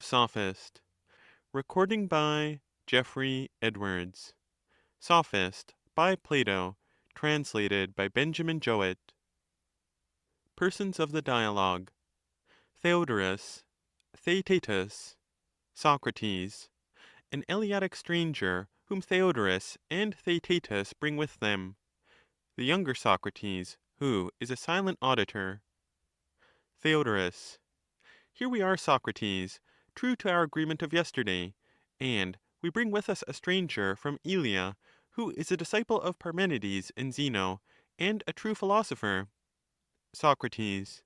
Sophist. Recording by Jeffrey Edwards. Sophist by Plato. Translated by Benjamin Jowett. Persons of the Dialogue. Theodorus, Theaetetus, Socrates, an Eleatic stranger whom Theodorus and Theaetetus bring with them. The younger Socrates, who is a silent auditor. Theodorus. Here we are, Socrates, true to our agreement of yesterday, and we bring with us a stranger from Elia, who is a disciple of Parmenides and Zeno, and a true philosopher. Socrates.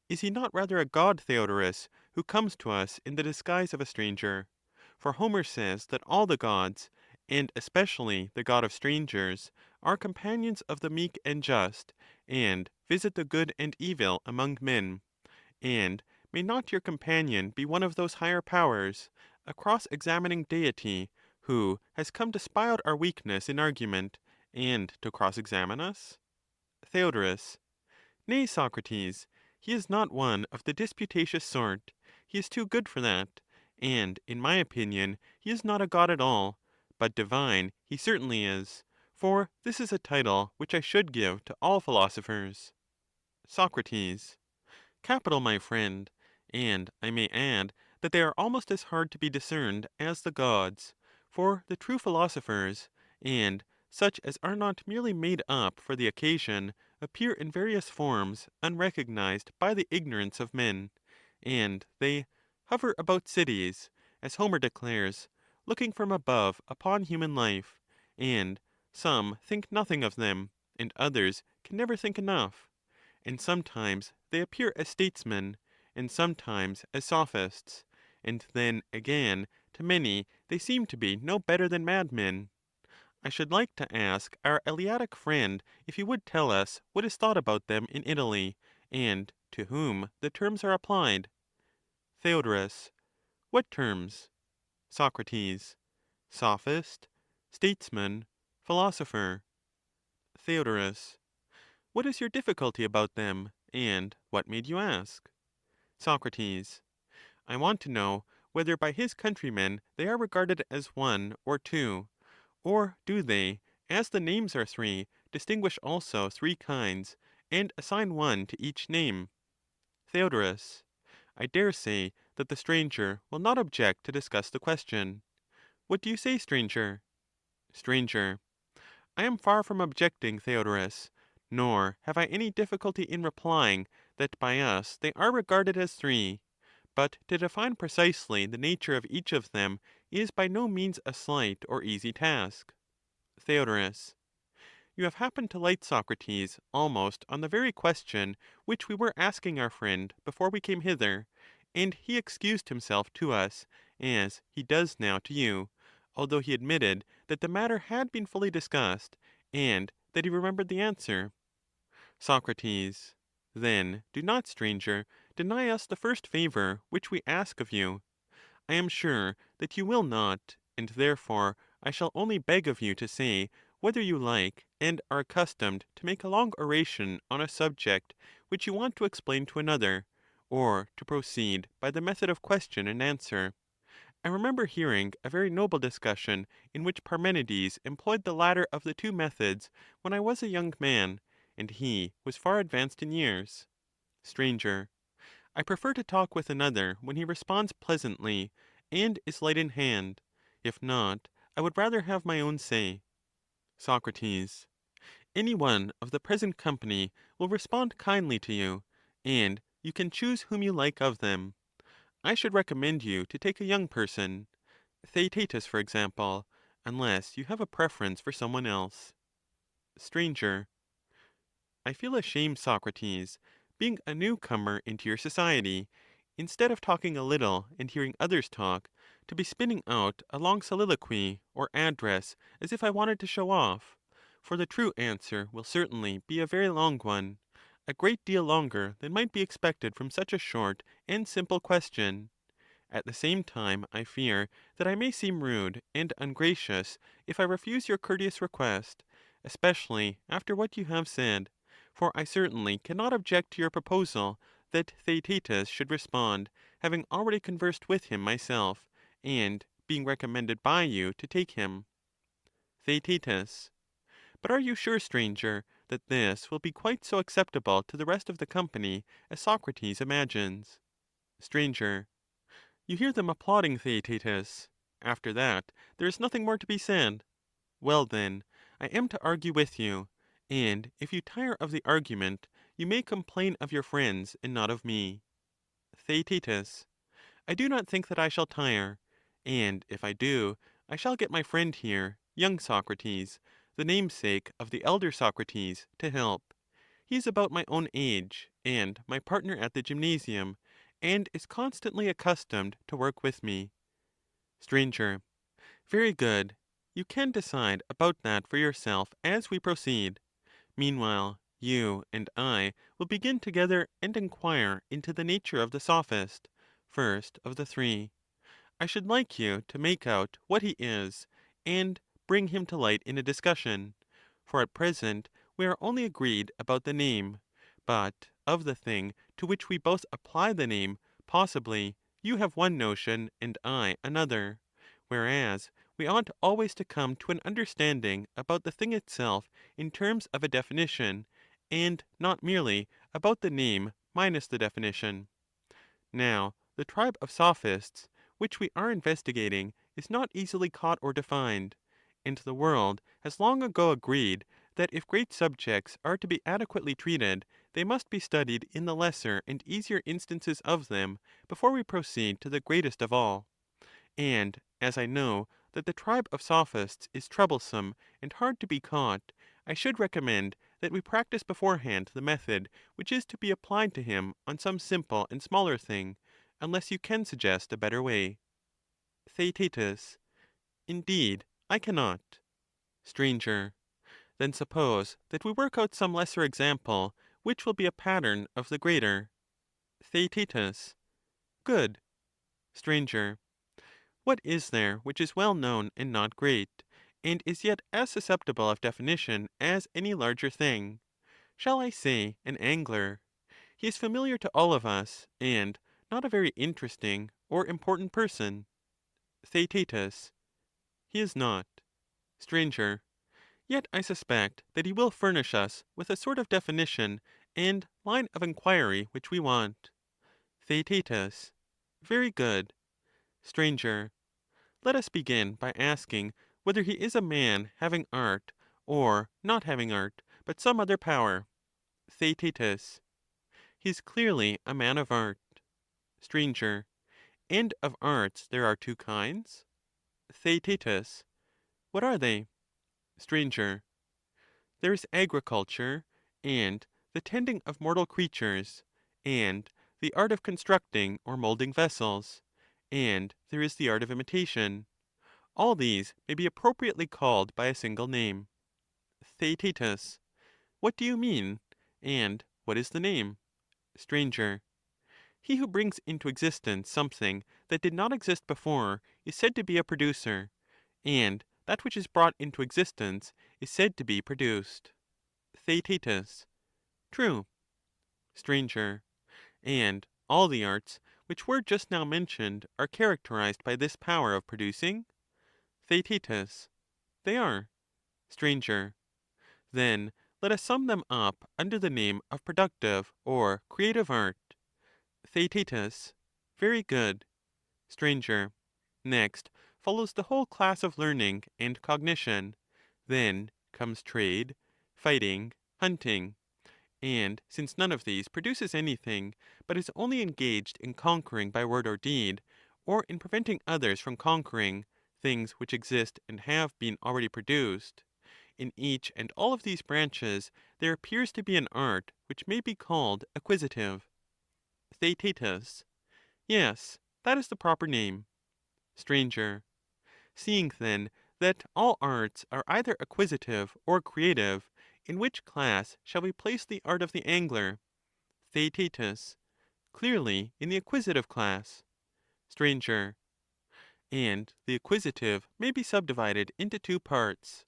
Is he not rather a god, Theodorus, who comes to us in the disguise of a stranger? For Homer says that all the gods, and especially the god of strangers, are companions of the meek and just, and visit the good and evil among men. And may not your companion be one of those higher powers, a cross-examining deity, who has come to spy out our weakness in argument, and to cross-examine us? Theodorus. Nay, Socrates, he is not one of the disputatious sort. He is too good for that, and in my opinion he is not a god at all, but divine he certainly is, for this is a title which I should give to all philosophers. Socrates. Capital, my friend, and I may add that they are almost as hard to be discerned as the gods, for the true philosophers, and such as are not merely made up for the occasion, appear in various forms unrecognized by the ignorance of men, and they hover about cities, as Homer declares, looking from above upon human life, and some think nothing of them, and others can never think enough. And sometimes they appear as statesmen, and sometimes as sophists, and then, again, to many they seem to be no better than madmen. I should like to ask our Eleatic friend if he would tell us what is thought about them in Italy, and to whom the terms are applied. Theodorus. What terms? Socrates. Sophist, statesman, philosopher. Theodorus. What is your difficulty about them, and what made you ask? Socrates. I want to know whether by his countrymen they are regarded as one or two, or do they, as the names are three, distinguish also three kinds, and assign one to each name? Theodorus. I dare say that the stranger will not object to discuss the question. What do you say, stranger? Stranger. I am far from objecting, Theodorus, nor have I any difficulty in replying that by us they are regarded as three, but to define precisely the nature of each of them is by no means a slight or easy task. Theodorus. You have happened to light, Socrates, almost on the very question which we were asking our friend before we came hither, and he excused himself to us, as he does now to you, although he admitted that the matter had been fully discussed, and that he remembered the answer. Socrates. Then do not, stranger, deny us the first favor which we ask of you. I am sure that you will not, and therefore I shall only beg of you to say whether you like and are accustomed to make a long oration on a subject which you want to explain to another, or to proceed by the method of question and answer. I remember hearing a very noble discussion in which Parmenides employed the latter of the two methods when I was a young man, and he was far advanced in years. Stranger. I prefer to talk with another when he responds pleasantly, and is light in hand. If not, I would rather have my own say. Socrates. Any one of the present company will respond kindly to you, and you can choose whom you like of them. I should recommend you to take a young person, Theaetetus, for example, unless you have a preference for someone else. Stranger. I feel ashamed, Socrates, being a newcomer into your society, instead of talking a little and hearing others talk, to be spinning out a long soliloquy or address as if I wanted to show off. For the true answer will certainly be a very long one, a great deal longer than might be expected from such a short and simple question. At the same time, I fear that I may seem rude and ungracious if I refuse your courteous request, especially after what you have said, for I certainly cannot object to your proposal that Theaetetus should respond, having already conversed with him myself, and being recommended by you to take him. Theaetetus. But are you sure, stranger, that this will be quite so acceptable to the rest of the company as Socrates imagines? Stranger. You hear them applauding, Theaetetus. After that, there is nothing more to be said. Well, then, I am to argue with you, and if you tire of the argument, you may complain of your friends and not of me. Theaetetus. I do not think that I shall tire, and if I do, I shall get my friend here, young Socrates, the namesake of the elder Socrates, to help. He is about my own age, and my partner at the gymnasium, and is constantly accustomed to work with me. Stranger. Very good. You can decide about that for yourself as we proceed. Meanwhile, you and I will begin together and inquire into the nature of the Sophist, first of the three. I should like you to make out what he is, and bring him to light in a discussion. For at present we are only agreed about the name, but of the thing to which we both apply the name, possibly you have one notion and I another, whereas we ought always to come to an understanding about the thing itself in terms of a definition, and not merely about the name minus the definition. Now, the tribe of Sophists, which we are investigating, is not easily caught or defined, and the world has long ago agreed that if great subjects are to be adequately treated, they must be studied in the lesser and easier instances of them before we proceed to the greatest of all. And as I know that the tribe of Sophists is troublesome and hard to be caught, I should recommend that we practice beforehand the method which is to be applied to him on some simple and smaller thing, unless you can suggest a better way. Theaetetus. Indeed, I cannot. Stranger. Then suppose that we work out some lesser example, which will be a pattern of the greater. Theaetetus. Good. Stranger. What is there which is well known and not great, and is yet as susceptible of definition as any larger thing? Shall I say an angler? He is familiar to all of us, and not a very interesting or important person. Theaetetus. He is not. Stranger. Yet I suspect that he will furnish us with a sort of definition and line of inquiry which we want. Theaetetus. Very good. Stranger. Let us begin by asking whether he is a man having art, or not having art, but some other power. Theaetetus. He is clearly a man of art. Stranger. And of arts there are two kinds? Theaetetus. What are they? Stranger. There is agriculture, and the tending of mortal creatures, and the art of constructing or moulding vessels, and there is the art of imitation. All these may be appropriately called by a single name. Theaetetus. What do you mean? And what is the name? Stranger. He who brings into existence something that did not exist before is said to be a producer, and that which is brought into existence is said to be produced. Theaetetus. True. Stranger. And all the arts which were just now mentioned are characterized by this power of producing? Theaetetus. They are. Stranger. Then let us sum them up under the name of productive or creative art. Theaetetus. Very good. Stranger. Next follows the whole class of learning and cognition. Then comes trade, fighting, hunting. And since none of these produces anything, but is only engaged in conquering by word or deed, or in preventing others from conquering things which exist and have been already produced, in each and all of these branches there appears to be an art which may be called acquisitive. Theaetetus. Yes, that is the proper name. Stranger. Seeing then that all arts are either acquisitive or creative, in which class shall we place the art of the angler? Theaetetus. Clearly in the acquisitive class. Stranger. And the acquisitive may be subdivided into two parts.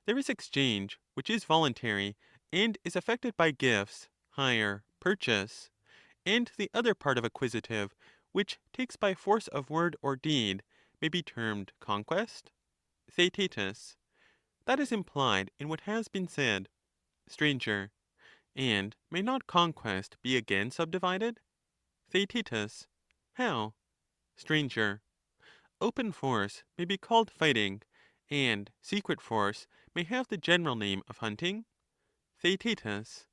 There is exchange, which is voluntary, and is affected by gifts, hire, purchase, and the other part of acquisitive, which takes by force of word or deed, may be termed conquest? Theaetetus. That is implied in what has been said. Stranger. And may not conquest be again subdivided? Theaetetus. How? Stranger. Open force may be called fighting, and secret force may have the general name of hunting? Theaetetus.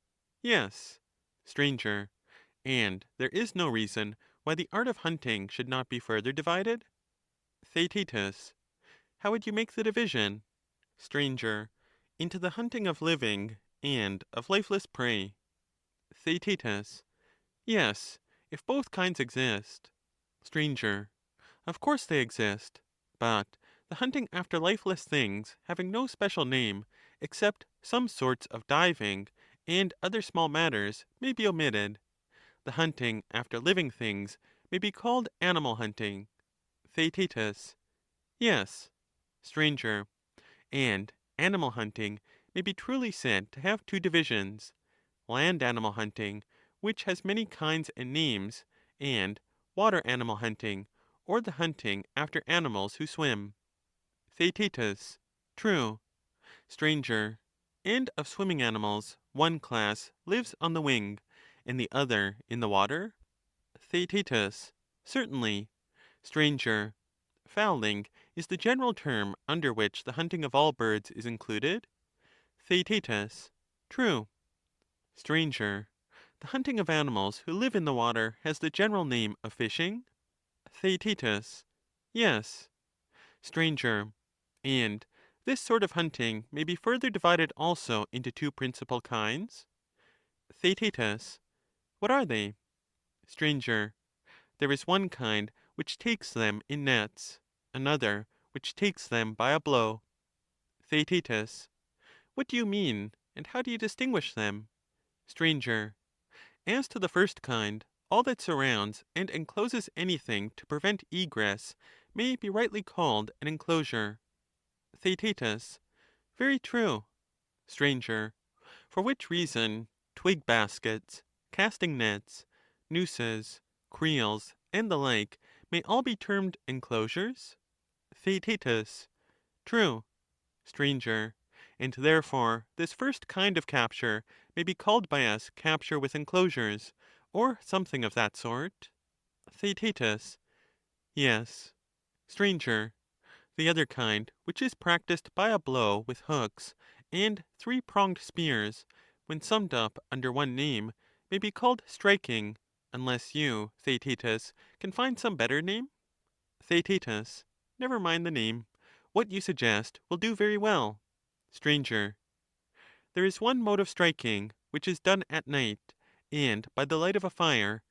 Yes. Stranger. And there is no reason why the art of hunting should not be further divided? Theaetetus. How would you make the division? Stranger. Into the hunting of living and of lifeless prey. Theaetetus. Yes, if both kinds exist. Stranger. Of course they exist. But the hunting after lifeless things having no special name, except some sorts of diving and other small matters, may be omitted. The hunting after living things may be called animal hunting. Theaetetus. Yes. Stranger. And animal hunting may be truly said to have two divisions: land animal hunting, which has many kinds and names, and water animal hunting, or the hunting after animals who swim. Theaetetus. True. Stranger. And of swimming animals, one class lives on the wing, and the other in the water? Theaetetus. Certainly. Stranger. Fowling is the general term under which the hunting of all birds is included? Theaetetus. True. Stranger. The hunting of animals who live in the water has the general name of fishing? Theaetetus. Yes. Stranger. And this sort of hunting may be further divided also into two principal kinds? Theaetetus. What are they? Stranger. There is one kind which takes them in nets, another which takes them by a blow. Theaetetus. What do you mean, and how do you distinguish them? Stranger. As to the first kind, all that surrounds and encloses anything to prevent egress may be rightly called an enclosure. Theaetetus. Very true. Stranger. For which reason twig baskets, casting nets, nooses, creels, and the like may all be termed enclosures? Theaetetus. True. Stranger. And therefore this first kind of capture may be called by us capture with enclosures, or something of that sort? Theaetetus. Yes. Stranger. The other kind, which is practiced by a blow with hooks and three-pronged spears, when summed up under one name, may be called striking, unless you, Theaetetus, can find some better name? Theaetetus. Never mind the name. What you suggest will do very well. Stranger. There is one mode of striking, which is done at night, and by the light of a fire,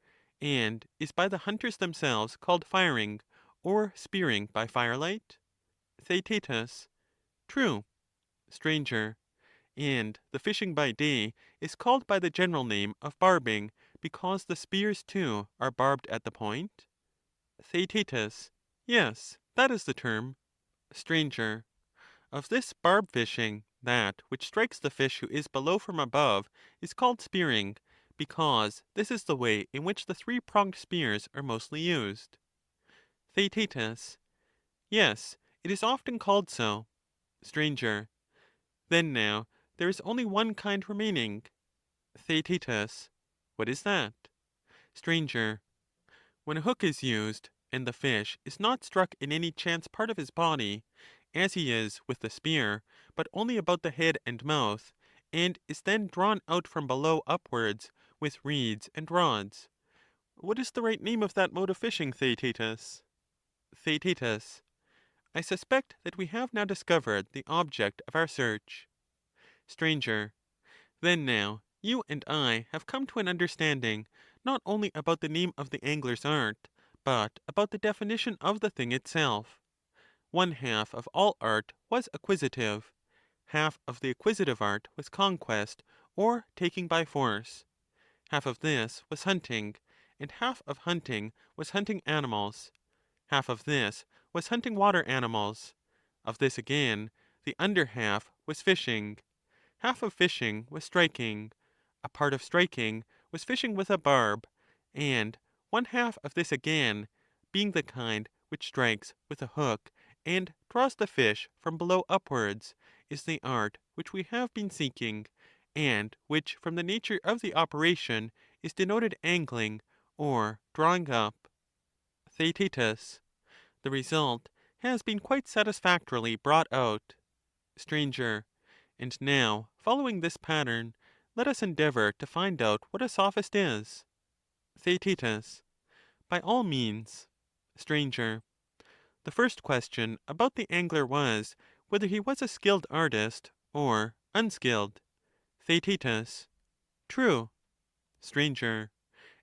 and is by the hunters themselves called firing, or spearing by firelight? Theaetetus. True. Stranger. And the fishing by day is called by the general name of barbing, because the spears too are barbed at the point? Theaetetus. Yes, that is the term. Stranger. Of this barb fishing, that which strikes the fish who is below from above is called spearing, because this is the way in which the three-pronged spears are mostly used. Theaetetus. Yes, it is often called so. Stranger. Then now there is only one kind remaining. Theaetetus. What is that? Stranger. When a hook is used, and the fish is not struck in any chance part of his body, as he is with the spear, but only about the head and mouth, and is then drawn out from below upwards with reeds and rods. What is the right name of that mode of fishing, Theaetetus? Theaetetus. I suspect that we have now discovered the object of our search. Stranger. Then now you and I have come to an understanding, not only about the name of the angler's art, but about the definition of the thing itself. One half of all art was acquisitive. Half of the acquisitive art was conquest, or taking by force. Half of this was hunting, and half of hunting was hunting animals. Half of this was hunting water animals. Of this again, the under half was fishing. Half of fishing was striking. A part of striking was fishing with a barb, and one half of this again, being the kind which strikes with a hook and draws the fish from below upwards, is the art which we have been seeking, and which from the nature of the operation is denoted angling or drawing up. Theaetetus. The result has been quite satisfactorily brought out. Stranger. And now, following this pattern, let us endeavor to find out what a sophist is. Theaetetus. By all means. Stranger. The first question about the angler was, whether he was a skilled artist or unskilled. Theaetetus. True. Stranger.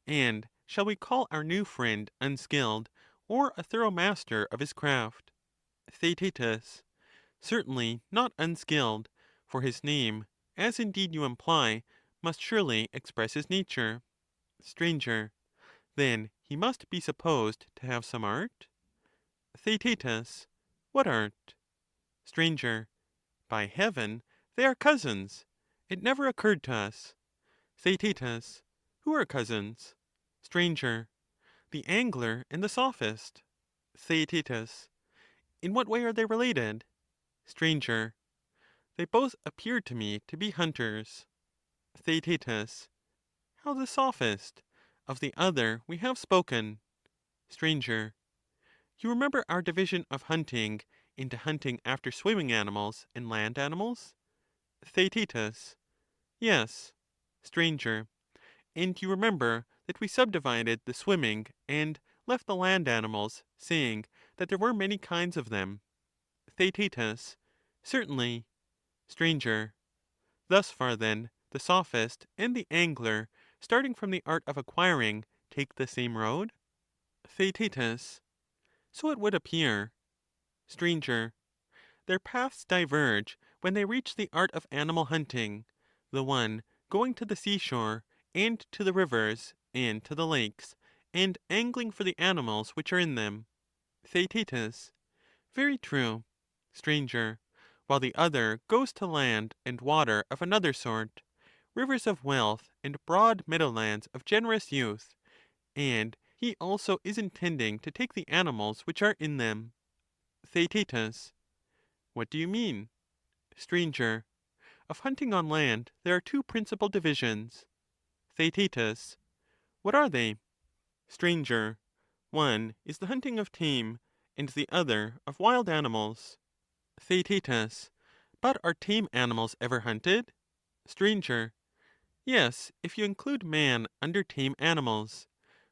And shall we call our new friend unskilled, or a thorough master of his craft? Theaetetus. Certainly not unskilled, for his name, as indeed you imply, must surely express his nature. Stranger. Then he must be supposed to have some art? Theaetetus. What art? Stranger. By heaven, they are cousins. It never occurred to us. Theaetetus. Who are cousins? Stranger. The angler and the sophist. Theaetetus. In what way are they related? Stranger. They both appeared to me to be hunters. Theaetetus. How the sophist? Of the other we have spoken. Stranger. You remember our division of hunting into hunting after swimming animals and land animals? Theaetetus. Yes. Stranger. And you remember that we subdivided the swimming and left the land animals, saying that there were many kinds of them. Theaetetus. Certainly. Stranger. Thus far, then, the sophist and the angler, starting from the art of acquiring, take the same road? Theaetetus. So it would appear. Stranger. Their paths diverge when they reach the art of animal hunting, the one going to the seashore, and to the rivers, and to the lakes, and angling for the animals which are in them. Theaetetus. Very true. Stranger. While the other goes to land and water of another sort, rivers of wealth and broad meadowlands of generous youth, and he also is intending to take the animals which are in them. Theaetetus. What do you mean? Stranger. Of hunting on land there are two principal divisions. Theaetetus. What are they? Stranger. One is the hunting of tame, and the other of wild animals. Theaetetus. But are tame animals ever hunted? Stranger. Yes, if you include man under tame animals.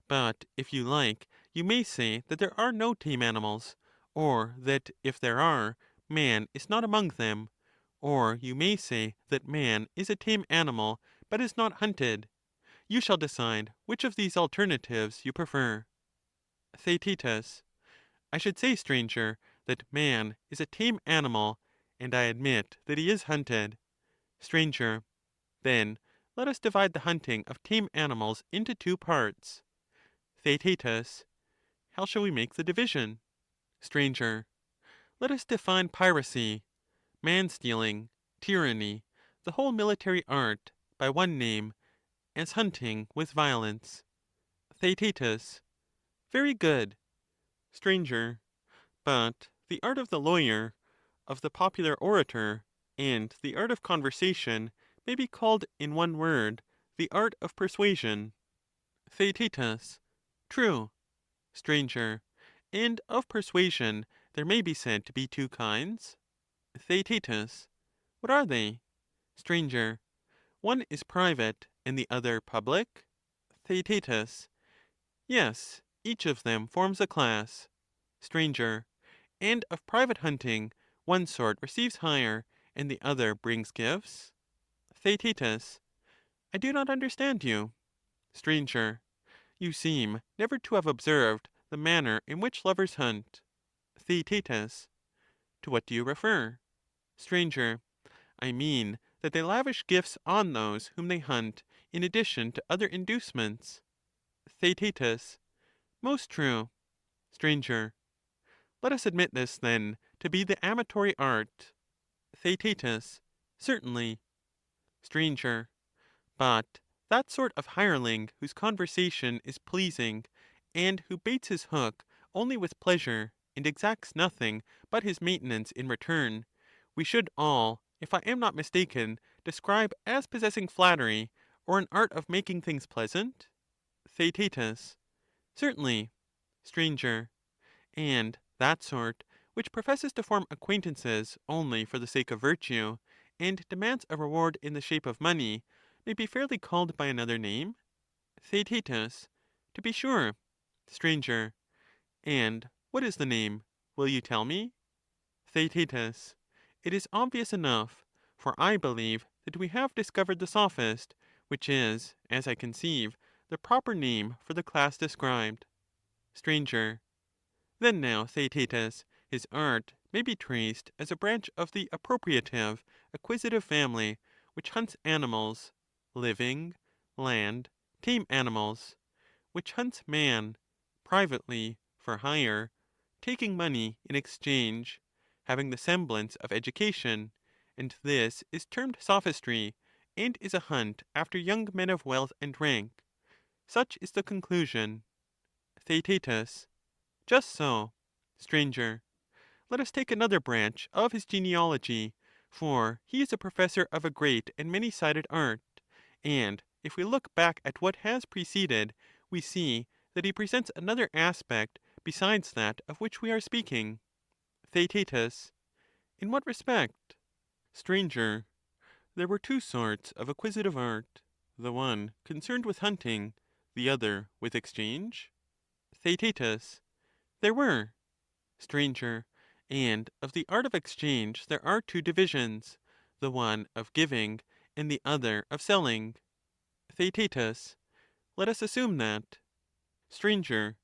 But if you like, you may say that there are no tame animals, or that if there are, man is not among them, or you may say that man is a tame animal, but is not hunted. You shall decide which of these alternatives you prefer. Theaetetus. I should say, stranger, that man is a tame animal, and I admit that he is hunted. Stranger. Then let us divide the hunting of tame animals into two parts. Theaetetus. How shall we make the division? Stranger. Let us define piracy, man-stealing, tyranny, the whole military art, by one name, as hunting with violence. Theaetetus. Very good. Stranger. But the art of the lawyer, of the popular orator, and the art of conversation may be called in one word the art of persuasion. Theaetetus. True. Stranger. And of persuasion there may be said to be two kinds. Theaetetus. What are they? Stranger. One is private, and the other public. Theaetetus. Yes, each of them forms a class. Stranger. And of private hunting, one sort receives hire, and the other brings gifts. Theaetetus. I do not understand you. Stranger. You seem never to have observed the manner in which lovers hunt. Theaetetus. To what do you refer? Stranger. I mean that they lavish gifts on those whom they hunt, in addition to other inducements. Theaetetus. Most true. Stranger. Let us admit this, then, to be the amatory art. Theaetetus. Certainly. Stranger. But that sort of hireling whose conversation is pleasing and who baits his hook only with pleasure, and exacts nothing but his maintenance in return, we should all, if I am not mistaken, describe as possessing flattery, or an art of making things pleasant? Theaetetus. Certainly. Stranger. And that sort, which professes to form acquaintances only for the sake of virtue, and demands a reward in the shape of money, may be fairly called by another name? Theaetetus. To be sure. Stranger. And what is the name? Will you tell me? Theaetetus. It is obvious enough, for I believe that we have discovered the Sophist, which is, as I conceive, the proper name for the class described. Stranger. Then now, Theaetetus, his art may be traced as a branch of the appropriative, acquisitive family, which hunts animals, living, land, tame animals, which hunts man, privately, for hire, taking money in exchange, having the semblance of education, and this is termed sophistry, and is a hunt after young men of wealth and rank. Such is the conclusion. Theaetetus. Just so. Stranger. Let us take another branch of his genealogy, for he is a professor of a great and many-sided art, and if we look back at what has preceded, we see that he presents another aspect besides that of which we are speaking. Theaetetus. In what respect? Stranger. There were two sorts of acquisitive art, the one concerned with hunting, the other with exchange? Theaetetus. There were. Stranger. And of the art of exchange there are two divisions, the one of giving, and the other of selling. Theaetetus. Let us assume that. Stranger.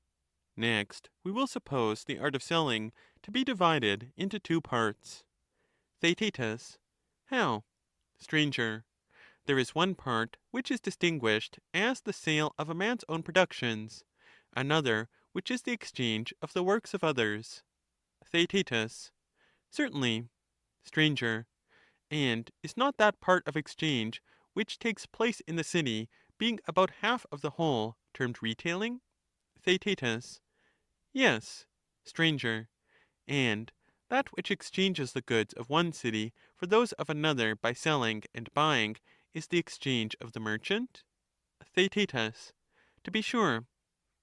Next, we will suppose the art of selling to be divided into two parts. Theaetetus. How? Stranger. There is one part which is distinguished as the sale of a man's own productions, another which is the exchange of the works of others. Theaetetus. Certainly. Stranger. And is not that part of exchange which takes place in the city, being about half of the whole, termed retailing? Theaetetus. Yes. Stranger. And that which exchanges the goods of one city for those of another by selling and buying is the exchange of the merchant? Theaetetus. To be sure.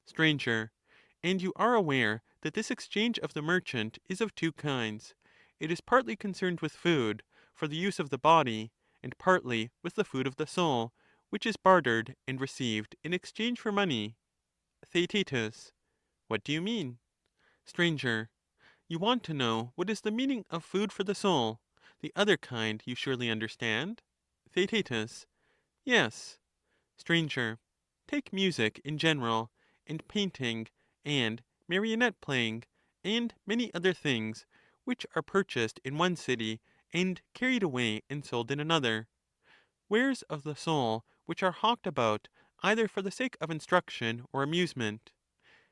Stranger. And you are aware that this exchange of the merchant is of two kinds. It is partly concerned with food, for the use of the body, and partly with the food of the soul, which is bartered and received in exchange for money. Theaetetus. What do you mean? Stranger. You want to know what is the meaning of food for the soul. The other kind you surely understand? Theaetetus. Yes. Stranger. Take music in general, and painting, and marionette playing, and many other things, which are purchased in one city, and carried away and sold in another. Wares of the soul, which are hawked about either for the sake of instruction or amusement.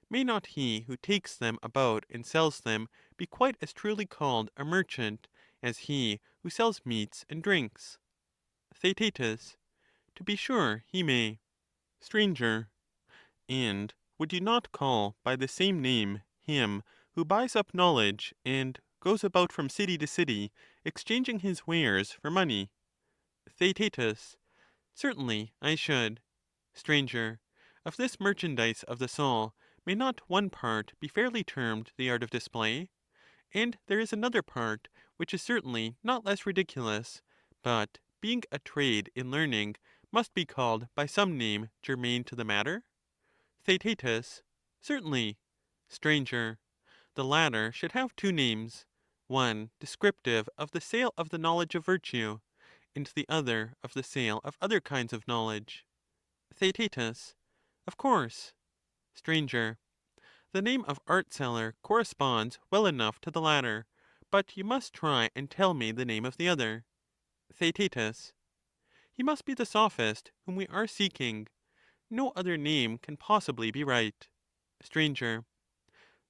May not he who takes them about and sells them be quite as truly called a merchant as he who sells meats and drinks? Theaetetus. To be sure he may. Stranger. And would you not call by the same name him who buys up knowledge and goes about from city to city, exchanging his wares for money? Theaetetus. Certainly I should. Stranger. Of this merchandise of the soul, may not one part be fairly termed the art of display? And there is another part, which is certainly not less ridiculous, but, being a trade in learning, must be called by some name germane to the matter? Theaetetus. Certainly. Stranger. The latter should have two names, one descriptive of the sale of the knowledge of virtue, and the other of the sale of other kinds of knowledge. Theaetetus. Of course. Stranger. The name of art seller corresponds well enough to the latter, but you must try and tell me the name of the other. Theaetetus. He must be the Sophist whom we are seeking. No other name can possibly be right. Stranger.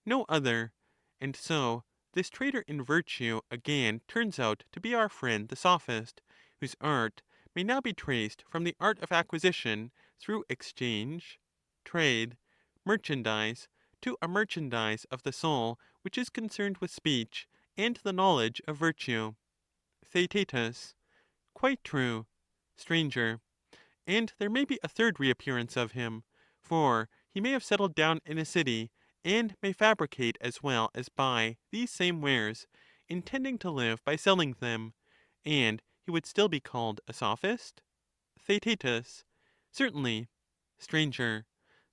No other. And so this trader in virtue again turns out to be our friend the Sophist, whose art may now be traced from the art of acquisition through exchange, trade, merchandise, to a merchandise of the soul which is concerned with speech and the knowledge of virtue. Theaetetus. Quite true. Stranger. And there may be a third reappearance of him, for he may have settled down in a city, and may fabricate as well as buy these same wares, intending to live by selling them, and he would still be called a sophist? Theaetetus. Certainly. Stranger.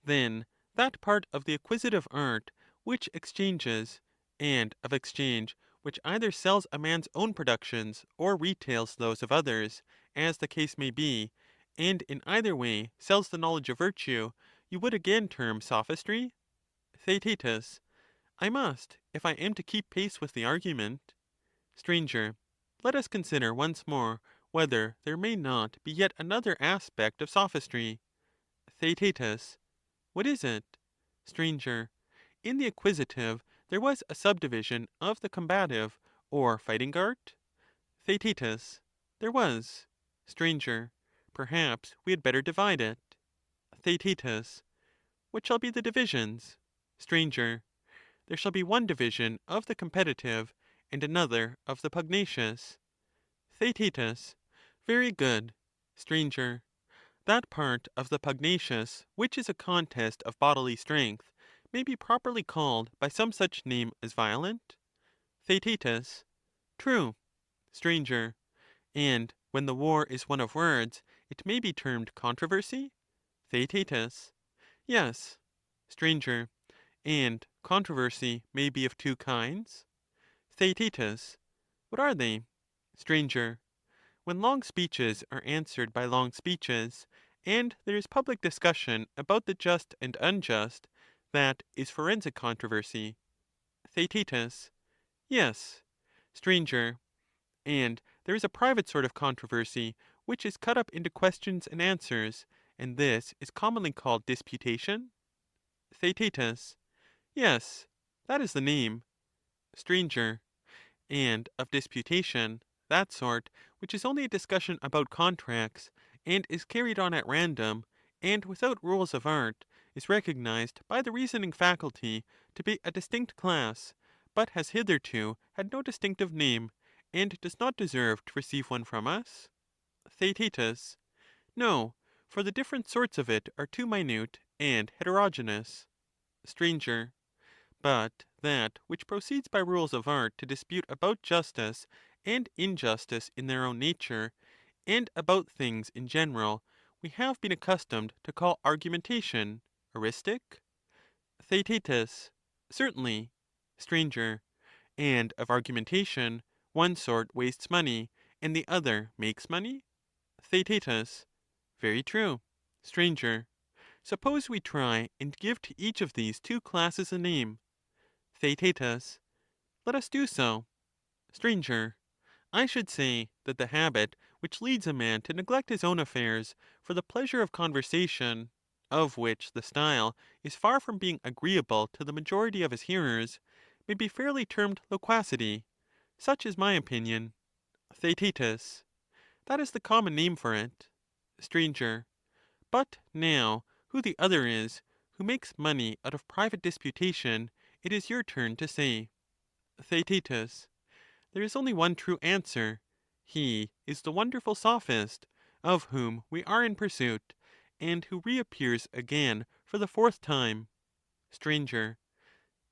Then that part of the acquisitive art which exchanges, and of exchange which either sells a man's own productions or retails those of others, as the case may be, and in either way sells the knowledge of virtue, you would again term sophistry? Theaetetus. I must, if I am to keep pace with the argument. Stranger. Let us consider once more whether there may not be yet another aspect of sophistry. Theaetetus. What is it? Stranger. In the acquisitive there was a subdivision of the combative or fighting art? Theaetetus. There was. Stranger. Perhaps we had better divide it. Theaetetus. What shall be the divisions? Stranger. There shall be one division of the competitive, and another of the pugnacious. Theaetetus. Very good. Stranger. That part of the pugnacious which is a contest of bodily strength may be properly called by some such name as violent? Theaetetus. True. Stranger. And when the war is one of words, it may be termed controversy? Theaetetus. Yes. Stranger. And controversy may be of two kinds? Theaetetus. What are they? Stranger. When long speeches are answered by long speeches, and there is public discussion about the just and unjust, that is forensic controversy. Theaetetus. Yes. Stranger. And there is a private sort of controversy, which is cut up into questions and answers, and this is commonly called disputation? Theaetetus. Yes, that is the name. Stranger. And of disputation, that sort, which is only a discussion about contracts, and is carried on at random, and without rules of art, is recognized by the reasoning faculty to be a distinct class, but has hitherto had no distinctive name, and does not deserve to receive one from us? Theaetetus. No, for the different sorts of it are too minute and heterogeneous. Stranger. But that which proceeds by rules of art to dispute about justice and injustice in their own nature, and about things in general, we have been accustomed to call argumentation, eristic? Theaetetus. Certainly. Stranger. And of argumentation, one sort wastes money, and the other makes money? Theaetetus. Very true. Stranger. Suppose we try and give to each of these two classes a name. Theaetetus. Let us do so. Stranger. I should say that the habit which leads a man to neglect his own affairs for the pleasure of conversation, of which the style is far from being agreeable to the majority of his hearers, may be fairly termed loquacity. Such is my opinion. Theaetetus. That is the common name for it. Stranger. But now, who the other is, who makes money out of private disputation, it is your turn to say. Theaetetus. There is only one true answer. He is the wonderful Sophist, of whom we are in pursuit, and who reappears again for the fourth time. Stranger.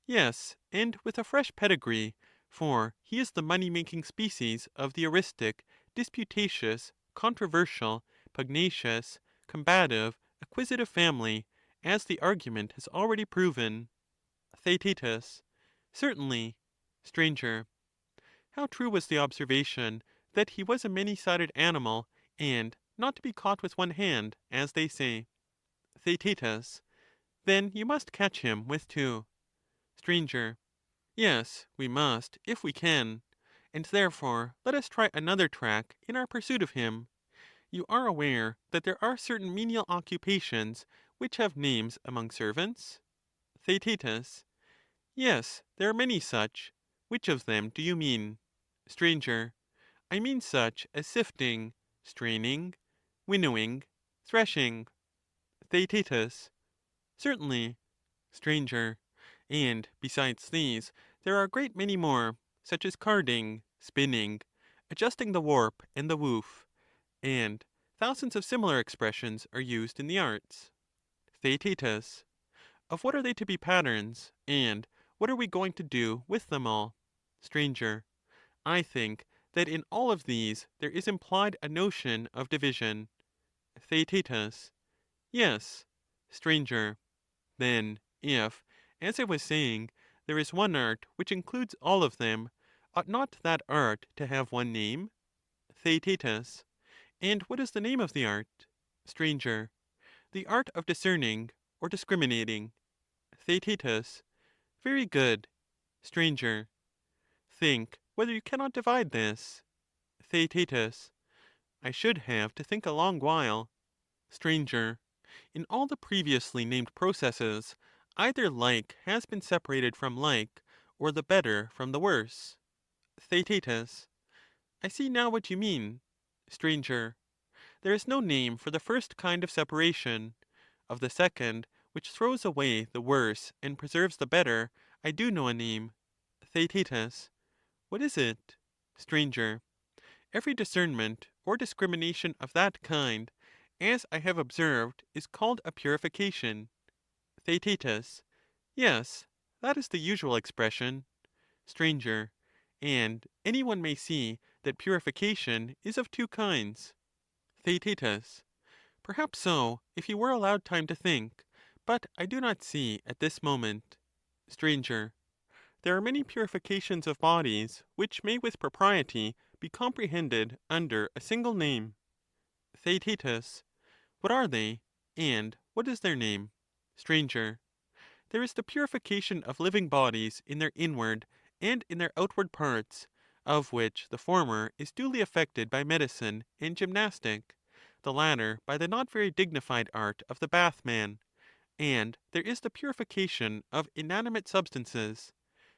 Yes, and with a fresh pedigree, for he is the money-making species of the eristic, disputatious, controversial, pugnacious, combative, acquisitive family, as the argument has already proven. Theaetetus. Certainly. Stranger. How true was the observation that he was a many-sided animal, and not to be caught with one hand, as they say. Theaetetus. Then you must catch him with two. Stranger. Yes, we must, if we can. And therefore let us try another track in our pursuit of him. You are aware that there are certain menial occupations which have names among servants? Theaetetus. Yes, there are many such. Which of them do you mean? Stranger. I mean such as sifting, straining, winnowing, threshing. Theaetetus. Certainly. Stranger. And besides these, there are a great many more, such as carding, spinning, adjusting the warp and the woof, and thousands of similar expressions are used in the arts. Theaetetus. Of what are they to be patterns, and what are we going to do with them all? Stranger. I think that in all of these there is implied a notion of division. Theaetetus. Yes. Stranger. Then, if, as I was saying, there is one art which includes all of them, ought not that art to have one name? Theaetetus. And what is the name of the art? Stranger. The art of discerning, or discriminating. Theaetetus. Very good. Stranger. Think whether you cannot divide this. Theaetetus. I should have to think a long while. Stranger. In all the previously named processes, either like has been separated from like, or the better from the worse. Theaetetus. I see now what you mean. Stranger. There is no name for the first kind of separation. Of the second, which throws away the worse and preserves the better, I do know a name. Theaetetus. What is it? Stranger. Every discernment or discrimination of that kind, as I have observed, is called a purification. Theaetetus. Yes, that is the usual expression. Stranger. And any one may see that purification is of two kinds. Theaetetus. Perhaps so, if you were allowed time to think, but I do not see at this moment. Stranger. There are many purifications of bodies which may with propriety be comprehended under a single name. Theaetetus. What are they, and what is their name? Stranger. There is the purification of living bodies in their inward and in their outward parts, of which the former is duly effected by medicine and gymnastic, the latter by the not very dignified art of the bathman. And there is the purification of inanimate substances.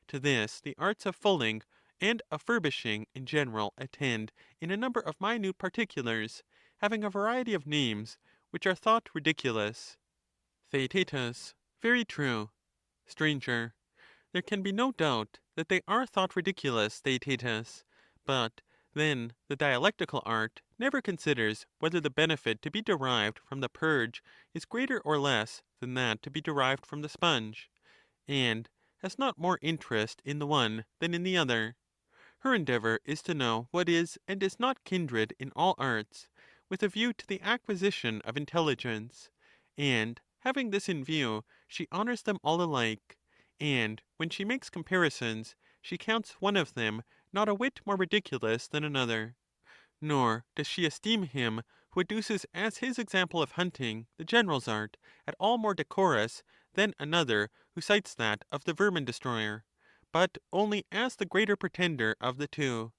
To this the arts of fulling and of furbishing in general attend in a number of minute particulars, having a variety of names, which are thought ridiculous. Theaetetus. Very true. Stranger. There can be no doubt that they are thought ridiculous, Theaetetus. But then the dialectical art never considers whether the benefit to be derived from the purge is greater or less than that to be derived from the sponge, and has not more interest in the one than in the other. Her endeavor is to know what is and is not kindred in all arts, with a view to the acquisition of intelligence, and having this in view, she honors them all alike, and when she makes comparisons, she counts one of them not a whit more ridiculous than another. Nor does she esteem him who adduces as his example of hunting the general's art at all more decorous than another who cites that of the vermin destroyer, but only as the greater pretender of the two.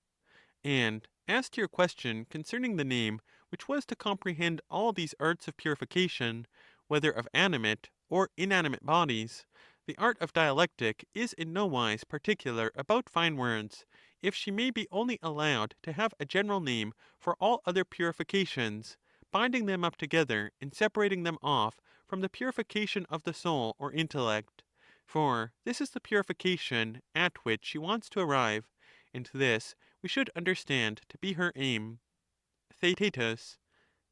And as to your question concerning the name which was to comprehend all these arts of purification, whether of animate or inanimate bodies, the art of dialectic is in no wise particular about fine words, if she may be only allowed to have a general name for all other purifications, binding them up together and separating them off from the purification of the soul or intellect. For this is the purification at which she wants to arrive, and this we should understand to be her aim. Theaetetus.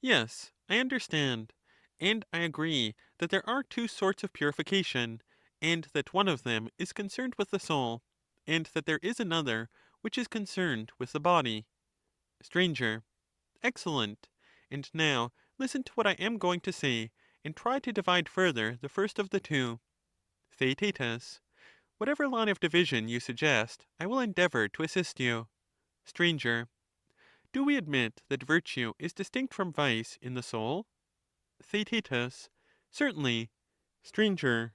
Yes, I understand. And I agree that there are two sorts of purification, and that one of them is concerned with the soul, and that there is another which is concerned with the body. Stranger. Excellent. And now listen to what I am going to say, and try to divide further the first of the two. Theaetetus. Whatever line of division you suggest, I will endeavor to assist you. Stranger. Do we admit that virtue is distinct from vice in the soul? Theaetetus. Certainly. Stranger.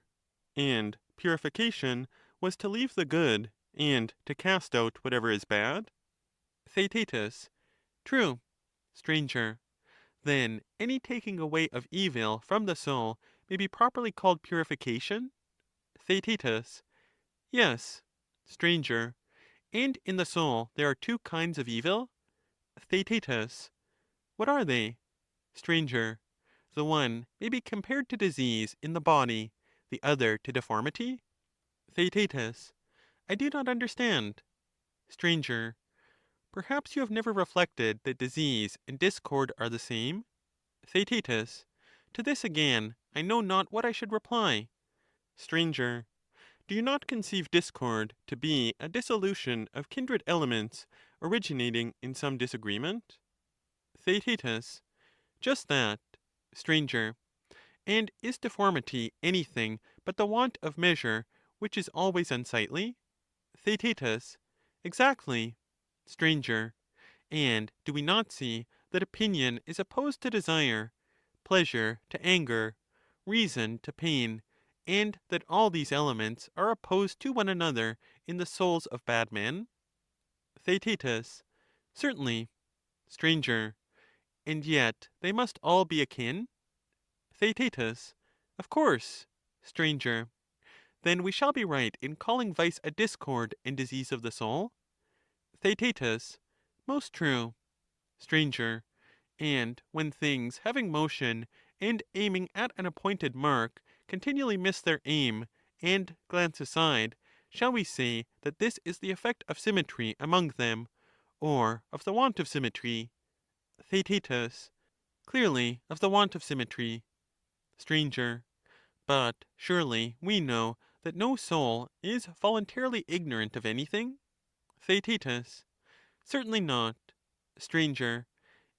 And purification was to leave the good, and to cast out whatever is bad? Theaetetus. True. Stranger. Then any taking away of evil from the soul may be properly called purification? Theaetetus. Yes. Stranger. And in the soul there are two kinds of evil? Theaetetus. What are they? Stranger. The one may be compared to disease in the body, the other to deformity? Theaetetus. I do not understand. Stranger. Perhaps you have never reflected that disease and discord are the same? Theaetetus. To this again I know not what I should reply. Stranger. Do you not conceive discord to be a dissolution of kindred elements originating in some disagreement? Theaetetus. Just that. Stranger. And is deformity anything but the want of measure, which is always unsightly? Theaetetus. Exactly. Stranger. And do we not see that opinion is opposed to desire, pleasure to anger, reason to pain, and that all these elements are opposed to one another in the souls of bad men? Theaetetus. Certainly. Stranger. And yet they must all be akin? Theaetetus. Of course. Stranger. Then we shall be right in calling vice a discord and disease of the soul? Theaetetus. Most true. Stranger. And when things having motion and aiming at an appointed mark continually miss their aim and glance aside, shall we say that this is the effect of symmetry among them, or of the want of symmetry? Theaetetus. Clearly of the want of symmetry. Stranger. But surely we know that no soul is voluntarily ignorant of anything? Theaetetus. Certainly not. Stranger.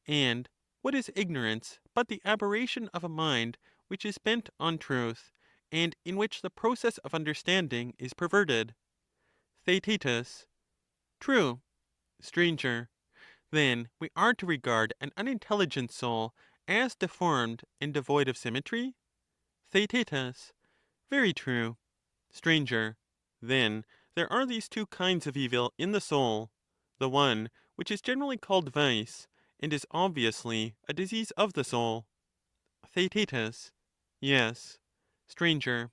And what is ignorance but the aberration of a mind which is bent on truth, and in which the process of understanding is perverted? Theaetetus. True. Stranger. Then we are to regard an unintelligent soul as deformed and devoid of symmetry? Theaetetus. Very true. Stranger. Then there are these two kinds of evil in the soul, the one which is generally called vice, and is obviously a disease of the soul. Theaetetus. Yes. Stranger.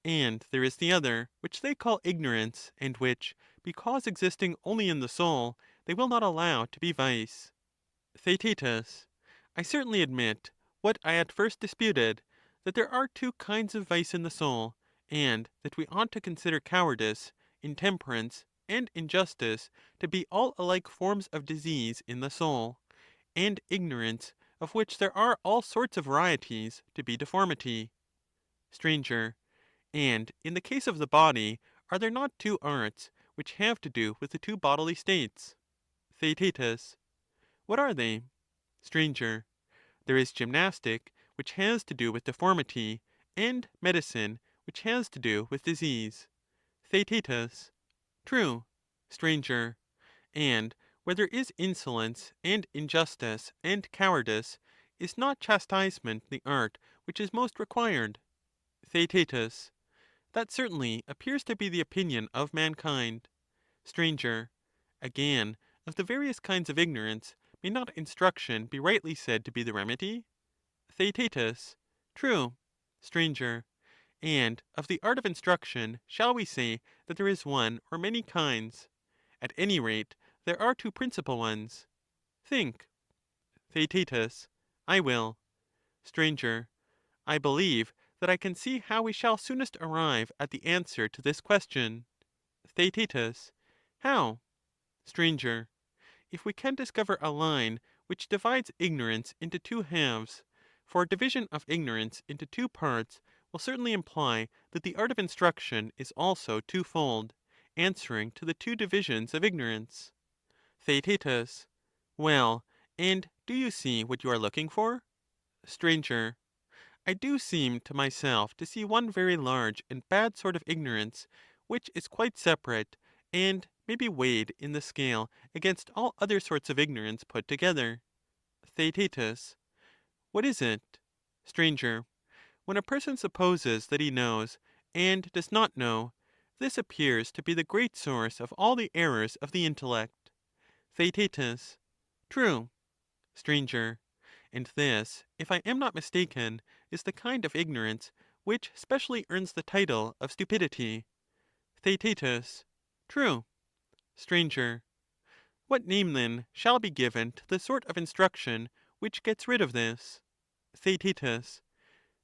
And there is the other, which they call ignorance, and which, because existing only in the soul, they will not allow to be vice. Theaetetus. I certainly admit what I at first disputed, that there are two kinds of vice in the soul, and that we ought to consider cowardice, intemperance, and injustice to be all alike forms of disease in the soul, and ignorance, of which there are all sorts of varieties, to be deformity. Stranger. And in the case of the body, are there not two arts, which have to do with the two bodily states? Theaetetus. What are they? Stranger. There is gymnastic, which has to do with deformity, and medicine, which has to do with disease. Theaetetus. True. Stranger. And where there is insolence, and injustice, and cowardice, is not chastisement the art which is most required? Theaetetus. That certainly appears to be the opinion of mankind. Stranger. Again, of the various kinds of ignorance, may not instruction be rightly said to be the remedy? Theaetetus. True. Stranger. And of the art of instruction shall we say that there is one or many kinds? At any rate, there are two principal ones. Think. Theaetetus. I will. Stranger. I believe that I can see how we shall soonest arrive at the answer to this question. Theaetetus. How? Stranger. If we can discover a line which divides ignorance into two halves, for a division of ignorance into two parts will certainly imply that the art of instruction is also twofold, answering to the two divisions of ignorance. Theaetetus. Well, and do you see what you are looking for? Stranger. I do seem to myself to see one very large and bad sort of ignorance, which is quite separate, and may be weighed in the scale against all other sorts of ignorance put together. Theaetetus. What is it? Stranger. When a person supposes that he knows, and does not know, this appears to be the great source of all the errors of the intellect. Theaetetus. True. Stranger. And this, if I am not mistaken, is the kind of ignorance which specially earns the title of stupidity. Theaetetus. True. Stranger. What name, then, shall be given to the sort of instruction which gets rid of this? Theaetetus.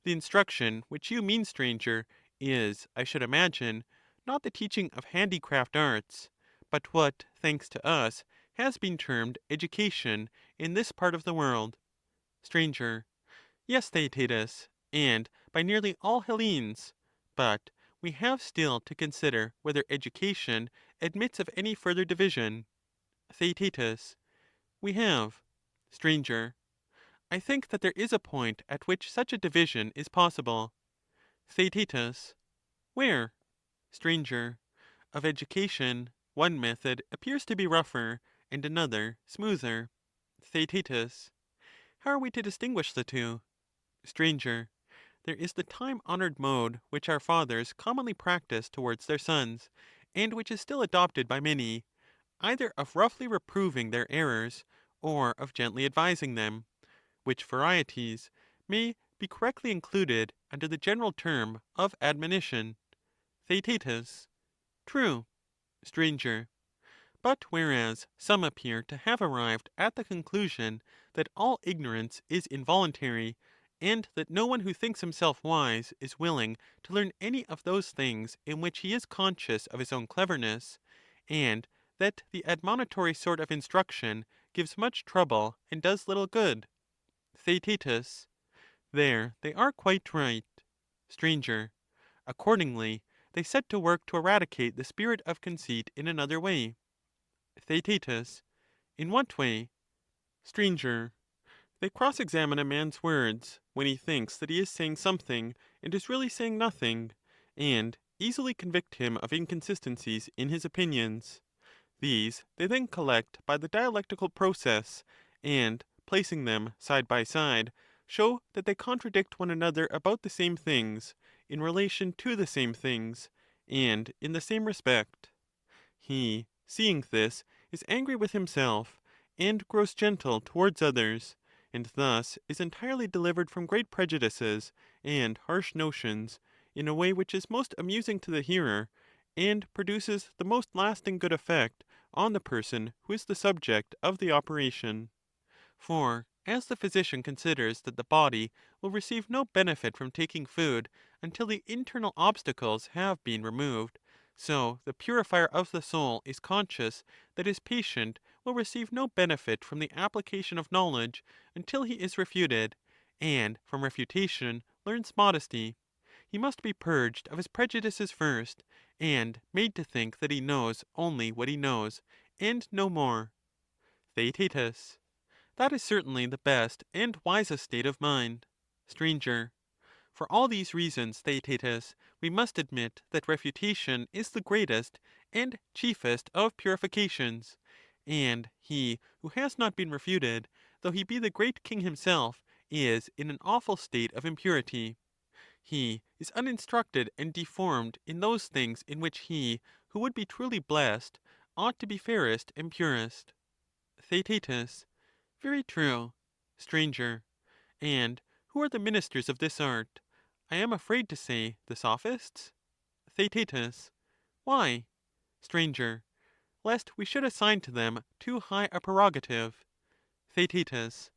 The instruction which you mean, stranger, is, I should imagine, not the teaching of handicraft arts, but what, thanks to us, has been termed education in this part of the world. Sir. Yes, Theaetetus, and by nearly all Hellenes. But we have still to consider whether education admits of any further division. Theaetetus. We have. Sir. I think that there is a point at which such a division is possible. Theaetetus. Where? Sir. Of education, one method appears to be rougher, and another smoother. Theaetetus. How are we to distinguish the two? Sir. There is the time-honored mode which our fathers commonly practice towards their sons, and which is still adopted by many, either of roughly reproving their errors, or of gently advising them, which varieties may be correctly included under the general term of admonition. Theaetetus. True. Sir. But whereas some appear to have arrived at the conclusion that all ignorance is involuntary, and that no one who thinks himself wise is willing to learn any of those things in which he is conscious of his own cleverness, and that the admonitory sort of instruction gives much trouble and does little good. Theaetetus. There they are quite right. Sir. Accordingly, they set to work to eradicate the spirit of conceit in another way. Theaetetus. In what way? Sir. They cross-examine a man's words, when he thinks that he is saying something, and is really saying nothing, and easily convict him of inconsistencies in his opinions. These they then collect by the dialectical process, and, placing them side by side, show that they contradict one another about the same things, in relation to the same things, and in the same respect. He, seeing this, is angry with himself, and grows gentle towards others, and thus is entirely delivered from great prejudices and harsh notions, in a way which is most amusing to the hearer, and produces the most lasting good effect on the person who is the subject of the operation. For as the physician considers that the body will receive no benefit from taking food until the internal obstacles have been removed, so the purifier of the soul is conscious that his patient will receive no benefit from the application of knowledge until he is refuted, and from refutation learns modesty. He must be purged of his prejudices first, and made to think that he knows only what he knows, and no more. Theaetetus. That is certainly the best and wisest state of mind. Sir. For all these reasons, Theaetetus, we must admit that refutation is the greatest and chiefest of purifications, and he who has not been refuted, though he be the great king himself, is in an awful state of impurity. He is uninstructed and deformed in those things in which he, who would be truly blessed, ought to be fairest and purest. Theaetetus. Very true. Sir. And who are the ministers of this art? I am afraid to say the Sophists? Theaetetus. Why? Sir. Lest we should assign to them too high a prerogative. Theaetetus.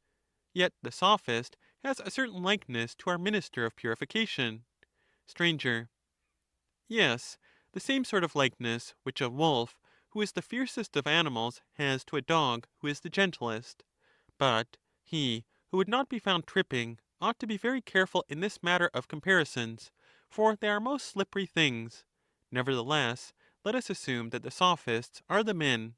Yet the Sophist has a certain likeness to our minister of purification. Sir. Yes, the same sort of likeness which a wolf, who is the fiercest of animals, has to a dog, who is the gentlest. But he who would not be found tripping ought to be very careful in this matter of comparisons, for they are most slippery things. Nevertheless, let us assume that the Sophists are the men.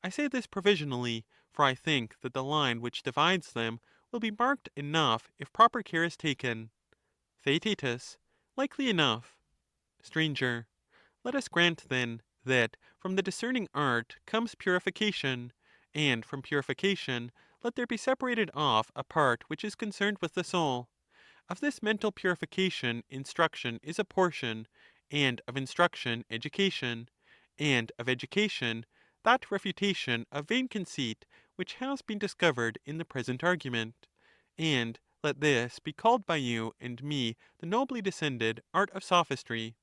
I say this provisionally, for I think that the line which divides them will be marked enough if proper care is taken. Theaetetus. Likely enough. Sir. Let us grant, then, that from the discerning art comes purification, and from purification let there be separated off a part which is concerned with the soul. Of this mental purification instruction is a portion, and of instruction education, and of education that refutation of vain conceit which has been discovered in the present argument. And let this be called by you and me the nobly descended art of sophistry.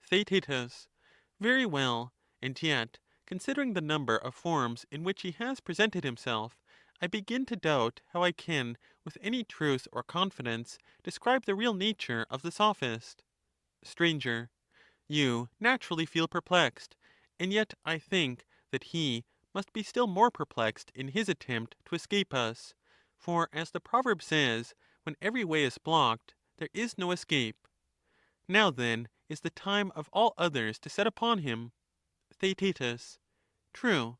Theaetetus. Very well, and yet, considering the number of forms in which he has presented himself, I begin to doubt how I can, with any truth or confidence, describe the real nature of the Sophist. Stranger. You naturally feel perplexed, and yet I think that he must be still more perplexed in his attempt to escape us. For as the proverb says, when every way is blocked, there is no escape. Now then is the time of all others to set upon him. Theaetetus. True.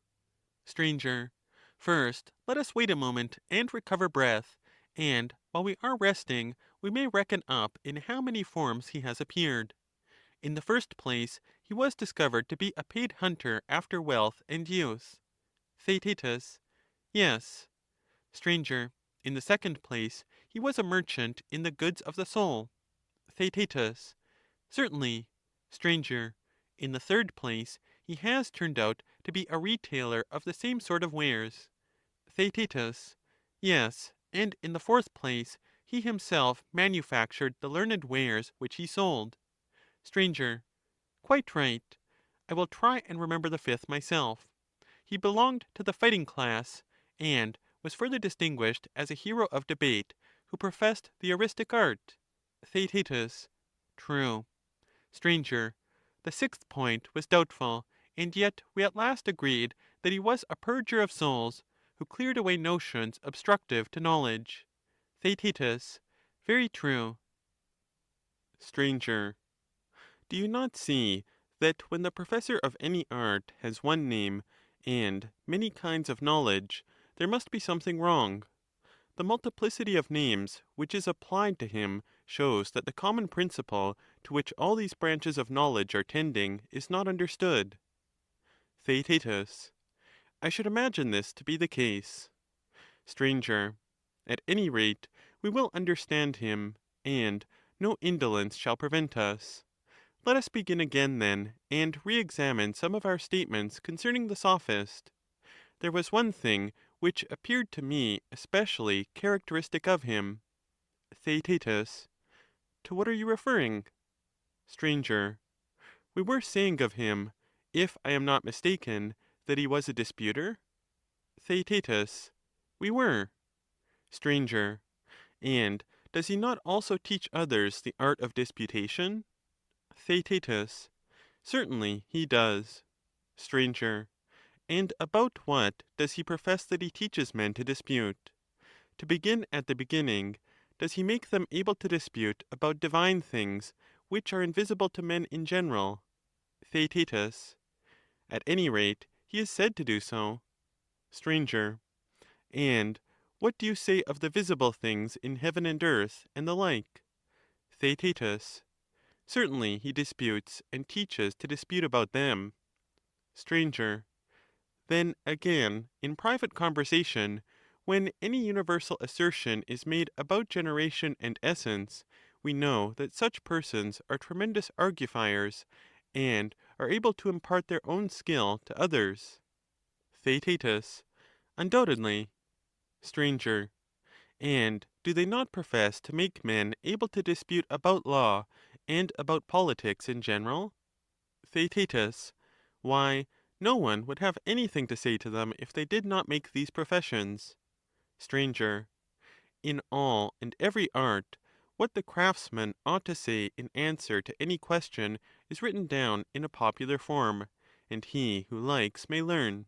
Stranger. First, let us wait a moment and recover breath, and while we are resting, we may reckon up in how many forms he has appeared. In the first place, he was discovered to be a paid hunter after wealth and youth. Theaetetus. Yes. Stranger. In the second place, he was a merchant in the goods of the soul. Theaetetus. Certainly. Stranger. In the third place, he has turned out to be a retailer of the same sort of wares. Theaetetus. Yes, and in the fourth place, he himself manufactured the learned wares which he sold. Stranger. Quite right. I will try and remember the fifth myself. He belonged to the fighting class, and was further distinguished as a hero of debate, who professed the eristic art. Theaetetus. True. Stranger. The sixth point was doubtful, and yet we at last agreed that he was a purger of souls, who cleared away notions obstructive to knowledge. Theaetetus. Very true. Stranger. Do you not see that when the professor of any art has one name and many kinds of knowledge, there must be something wrong? The multiplicity of names which is applied to him shows that the common principle to which all these branches of knowledge are tending is not understood. Theaetetus. I should imagine this to be the case. Stranger. At any rate, we will understand him, and no indolence shall prevent us. Let us begin again, then, and re-examine some of our statements concerning the Sophist. There was one thing which appeared to me especially characteristic of him. Theaetetus. To what are you referring? Stranger. We were saying of him, if I am not mistaken, that he was a disputer? Theaetetus. We were. Stranger. And does he not also teach others the art of disputation? Theaetetus. Certainly he does. Stranger. And about what does he profess that he teaches men to dispute? To begin at the beginning, does he make them able to dispute about divine things, which are invisible to men in general? Theaetetus. At any rate, he is said to do so. Stranger. And what do you say of the visible things in heaven and earth, and the like? Theaetetus. Certainly he disputes and teaches to dispute about them. Stranger. Then, again, in private conversation, when any universal assertion is made about generation and essence, we know that such persons are tremendous argufiers, and are able to impart their own skill to others. Theaetetus. Undoubtedly. Stranger. And do they not profess to make men able to dispute about law, and about politics in general? Theaetetus. Why, no one would have anything to say to them if they did not make these professions. Stranger. In all and every art, what the craftsman ought to say in answer to any question is written down in a popular form, and he who likes may learn.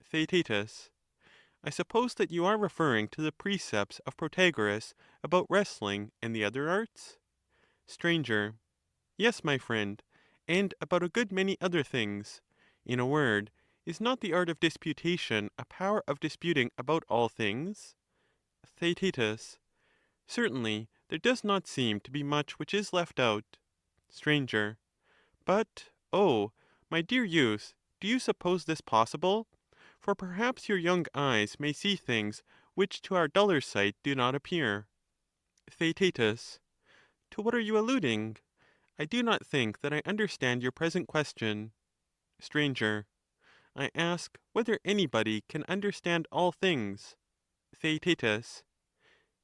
Theaetetus. I suppose that you are referring to the precepts of Protagoras about wrestling and the other arts? Stranger. Yes, my friend, and about a good many other things. In a word, is not the art of disputation a power of disputing about all things? Theaetetus. Certainly there does not seem to be much which is left out. Stranger. But, oh, my dear youth, do you suppose this possible? For perhaps your young eyes may see things which to our duller sight do not appear. Theaetetus. To what are you alluding? I do not think that I understand your present question. Stranger. I ask whether anybody can understand all things. Theaetetus.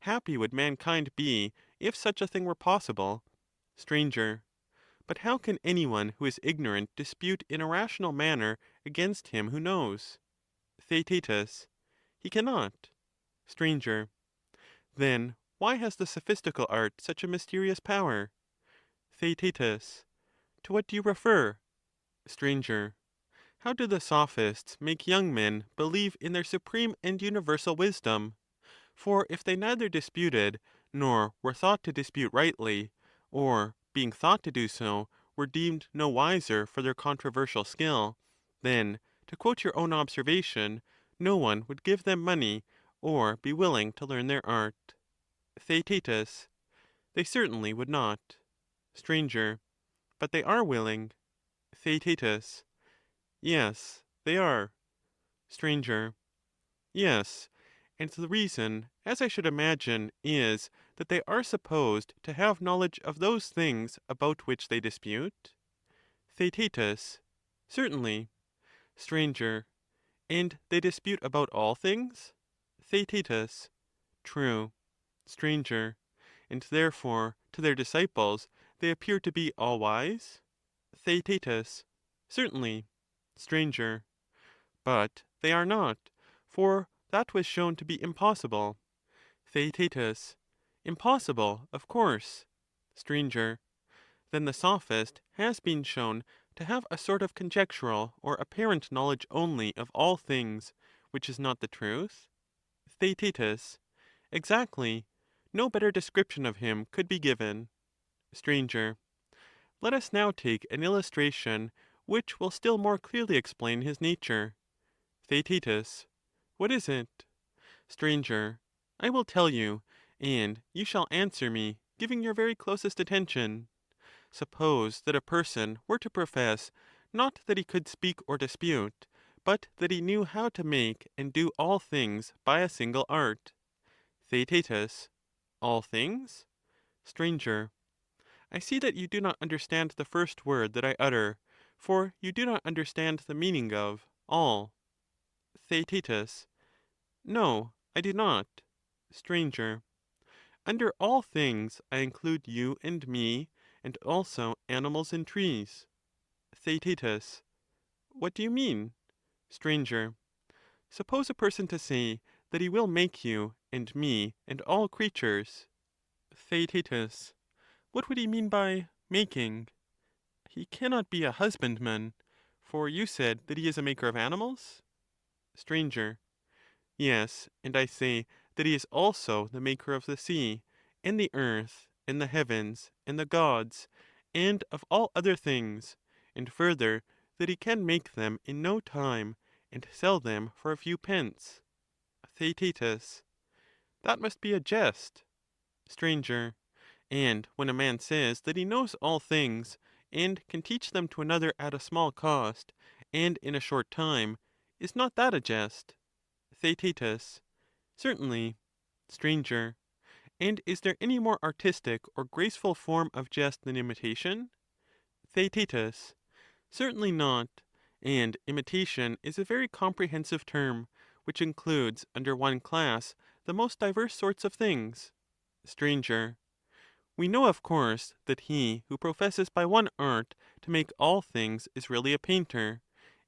Happy would mankind be if such a thing were possible. Stranger. But how can any one who is ignorant dispute in a rational manner against him who knows? Theaetetus. He cannot. Stranger. Then why has the sophistical art such a mysterious power? Theaetetus. To what do you refer? Stranger. How do the Sophists make young men believe in their supreme and universal wisdom? For if they neither disputed, nor were thought to dispute rightly, or, being thought to do so, were deemed no wiser for their controversial skill, then, to quote your own observation, no one would give them money, or be willing to learn their art. Theaetetus. They certainly would not. Stranger. But they are willing. Theaetetus. Yes, they are. Stranger. Yes, and the reason, as I should imagine, is that they are supposed to have knowledge of those things about which they dispute? Theaetetus. Certainly. Stranger. And they dispute about all things? Theaetetus. True. Stranger. And therefore, to their disciples, they appear to be all wise? Theaetetus. Certainly. Stranger. But they are not, for that was shown to be impossible. Theaetetus. Impossible, of course. Stranger. Then the Sophist has been shown to have a sort of conjectural or apparent knowledge only of all things, which is not the truth? Theaetetus. Exactly. No better description of him could be given. Stranger. Let us now take an illustration which will still more clearly explain his nature. Theaetetus. What is it? Stranger. I will tell you, and you shall answer me, giving your very closest attention. Suppose that a person were to profess, not that he could speak or dispute, but that he knew how to make and do all things by a single art. Theaetetus. All things? Stranger. I see that you do not understand the first word that I utter, for you do not understand the meaning of all. Theaetetus. No, I do not. Stranger. Under all things I include you and me, and also animals and trees. Theaetetus. What do you mean? Stranger. Suppose a person to say that he will make you, and me, and all creatures. Theaetetus. What would he mean by making? He cannot be a husbandman, for you said that he is a maker of animals? Stranger. Yes, and I say that he is also the maker of the sea, and the earth, and the heavens, and the gods, and of all other things, and further, that he can make them in no time, and sell them for a few pence. Theaetetus. That must be a jest. Stranger. And when a man says that he knows all things, and can teach them to another at a small cost, and in a short time, is not that a jest? Theaetetus. Certainly. Stranger. And is there any more artistic or graceful form of jest than imitation? Theaetetus. Certainly not. And imitation is a very comprehensive term, which includes under one class the most diverse sorts of things. Stranger. We know, of course, that he who professes by one art to make all things is really a painter,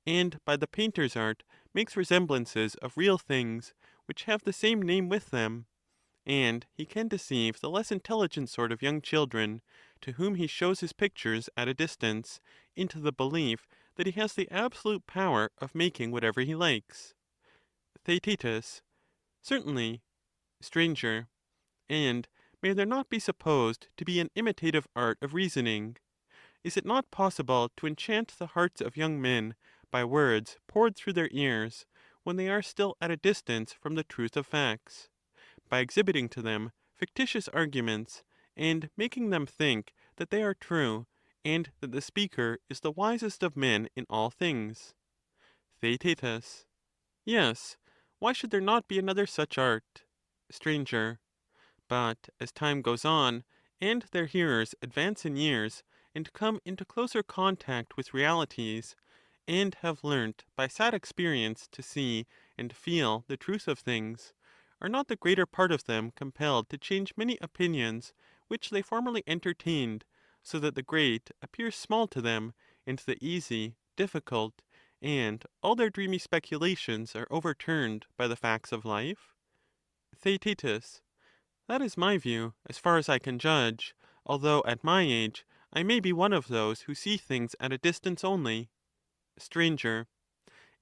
and by the painter's art makes resemblances of real things, which have the same name with them. And he can deceive the less intelligent sort of young children, to whom he shows his pictures at a distance, into the belief that he has the absolute power of making whatever he likes. Theaetetus. Certainly. Stranger. And may there not be supposed to be an imitative art of reasoning? Is it not possible to enchant the hearts of young men by words poured through their ears, when they are still at a distance from the truth of facts, by exhibiting to them fictitious arguments, and making them think that they are true, and that the speaker is the wisest of men in all things? Theaetetus. Yes, why should there not be another such art? Stranger. But as time goes on, and their hearers advance in years, and come into closer contact with realities, and have learnt by sad experience to see and feel the truth of things, are not the greater part of them compelled to change many opinions which they formerly entertained, so that the great appears small to them, and the easy difficult, and all their dreamy speculations are overturned by the facts of life? Theaetetus. That is my view, as far as I can judge, although at my age I may be one of those who see things at a distance only. Stranger.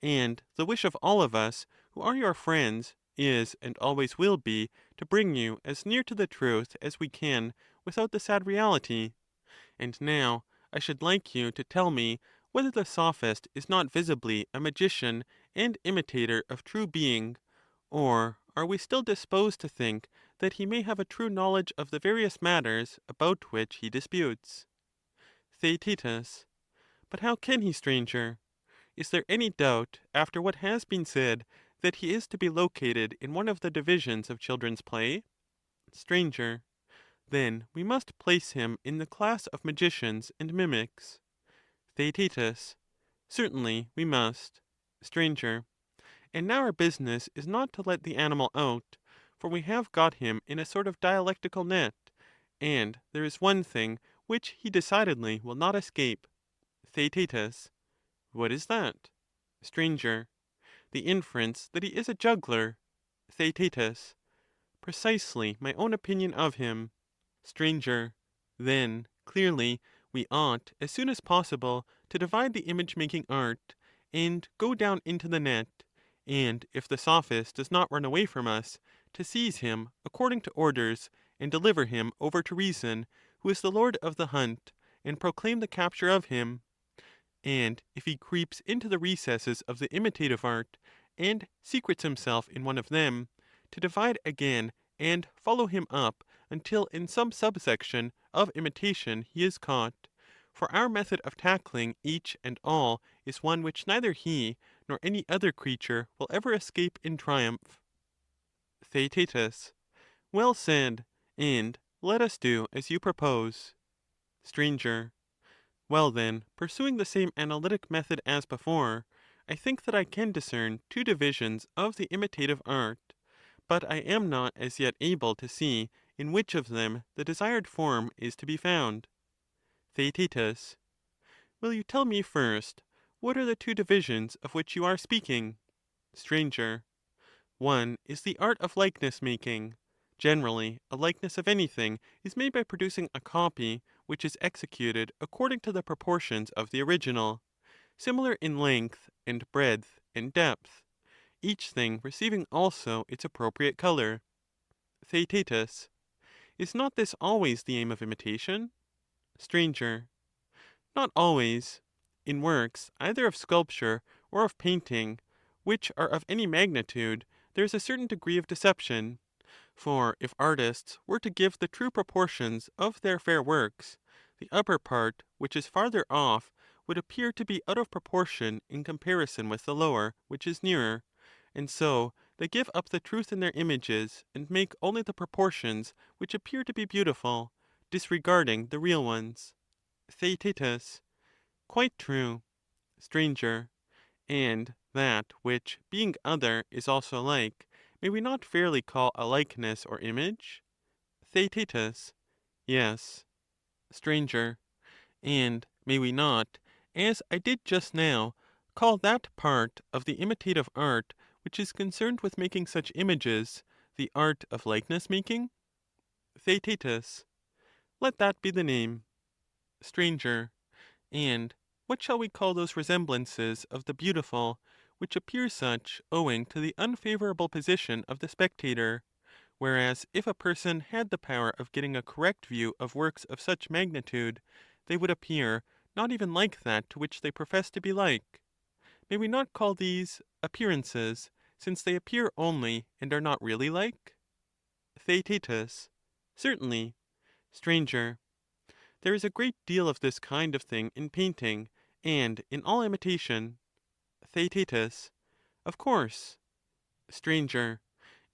And the wish of all of us, who are your friends, is and always will be to bring you as near to the truth as we can without the sad reality. And now I should like you to tell me whether the Sophist is not visibly a magician and imitator of true being, or are we still disposed to think that he may have a true knowledge of the various matters about which he disputes? Theaetetus. But how can he, stranger? Is there any doubt, after what has been said, that he is to be located in one of the divisions of children's play? Stranger. Then we must place him in the class of magicians and mimics. Theaetetus. Certainly we must. Stranger. And now our business is not to let the animal out, for we have got him in a sort of dialectical net, and there is one thing which he decidedly will not escape. Theaetetus. What is that? Stranger. The inference that he is a juggler. Theaetetus. Precisely my own opinion of him. Stranger. Then, clearly, we ought, as soon as possible, to divide the image-making art, and go down into the net, and if the Sophist does not run away from us, to seize him according to orders, and deliver him over to reason, who is the lord of the hunt, and proclaim the capture of him. And if he creeps into the recesses of the imitative art, and secrets himself in one of them, to divide again and follow him up until in some subsection of imitation he is caught. For our method of tackling each and all is one which neither he nor any other creature will ever escape in triumph. Theaetetus. Well said, and let us do as you propose. Stranger. Well then, pursuing the same analytic method as before, I think that I can discern two divisions of the imitative art, but I am not as yet able to see in which of them the desired form is to be found. Theaetetus. Will you tell me first, what are the two divisions of which you are speaking? Stranger. One is the art of likeness making. Generally, a likeness of anything is made by producing a copy which is executed according to the proportions of the original, similar in length and breadth and depth, each thing receiving also its appropriate color. Theaetetus. Is not this always the aim of imitation? Stranger. Not always. In works, either of sculpture or of painting, which are of any magnitude, there is a certain degree of deception. For if artists were to give the true proportions of their fair works, the upper part, which is farther off, would appear to be out of proportion in comparison with the lower, which is nearer, and so they give up the truth in their images, and make only the proportions which appear to be beautiful, disregarding the real ones. Theaetetus. Quite true. Stranger. And that which, being other, is also like, may we not fairly call a likeness or image? Theaetetus. Yes. Stranger. And may we not, as I did just now, call that part of the imitative art which is concerned with making such images the art of likeness making? Theaetetus. Let that be the name. Stranger. And what shall we call those resemblances of the beautiful, which appear such owing to the unfavorable position of the spectator, whereas if a person had the power of getting a correct view of works of such magnitude, they would appear not even like that to which they profess to be like? May we not call these appearances, since they appear only and are not really like? Theaetetus. Certainly. Stranger. There is a great deal of this kind of thing in painting, and in all imitation. Theaetetus. Of course. Stranger.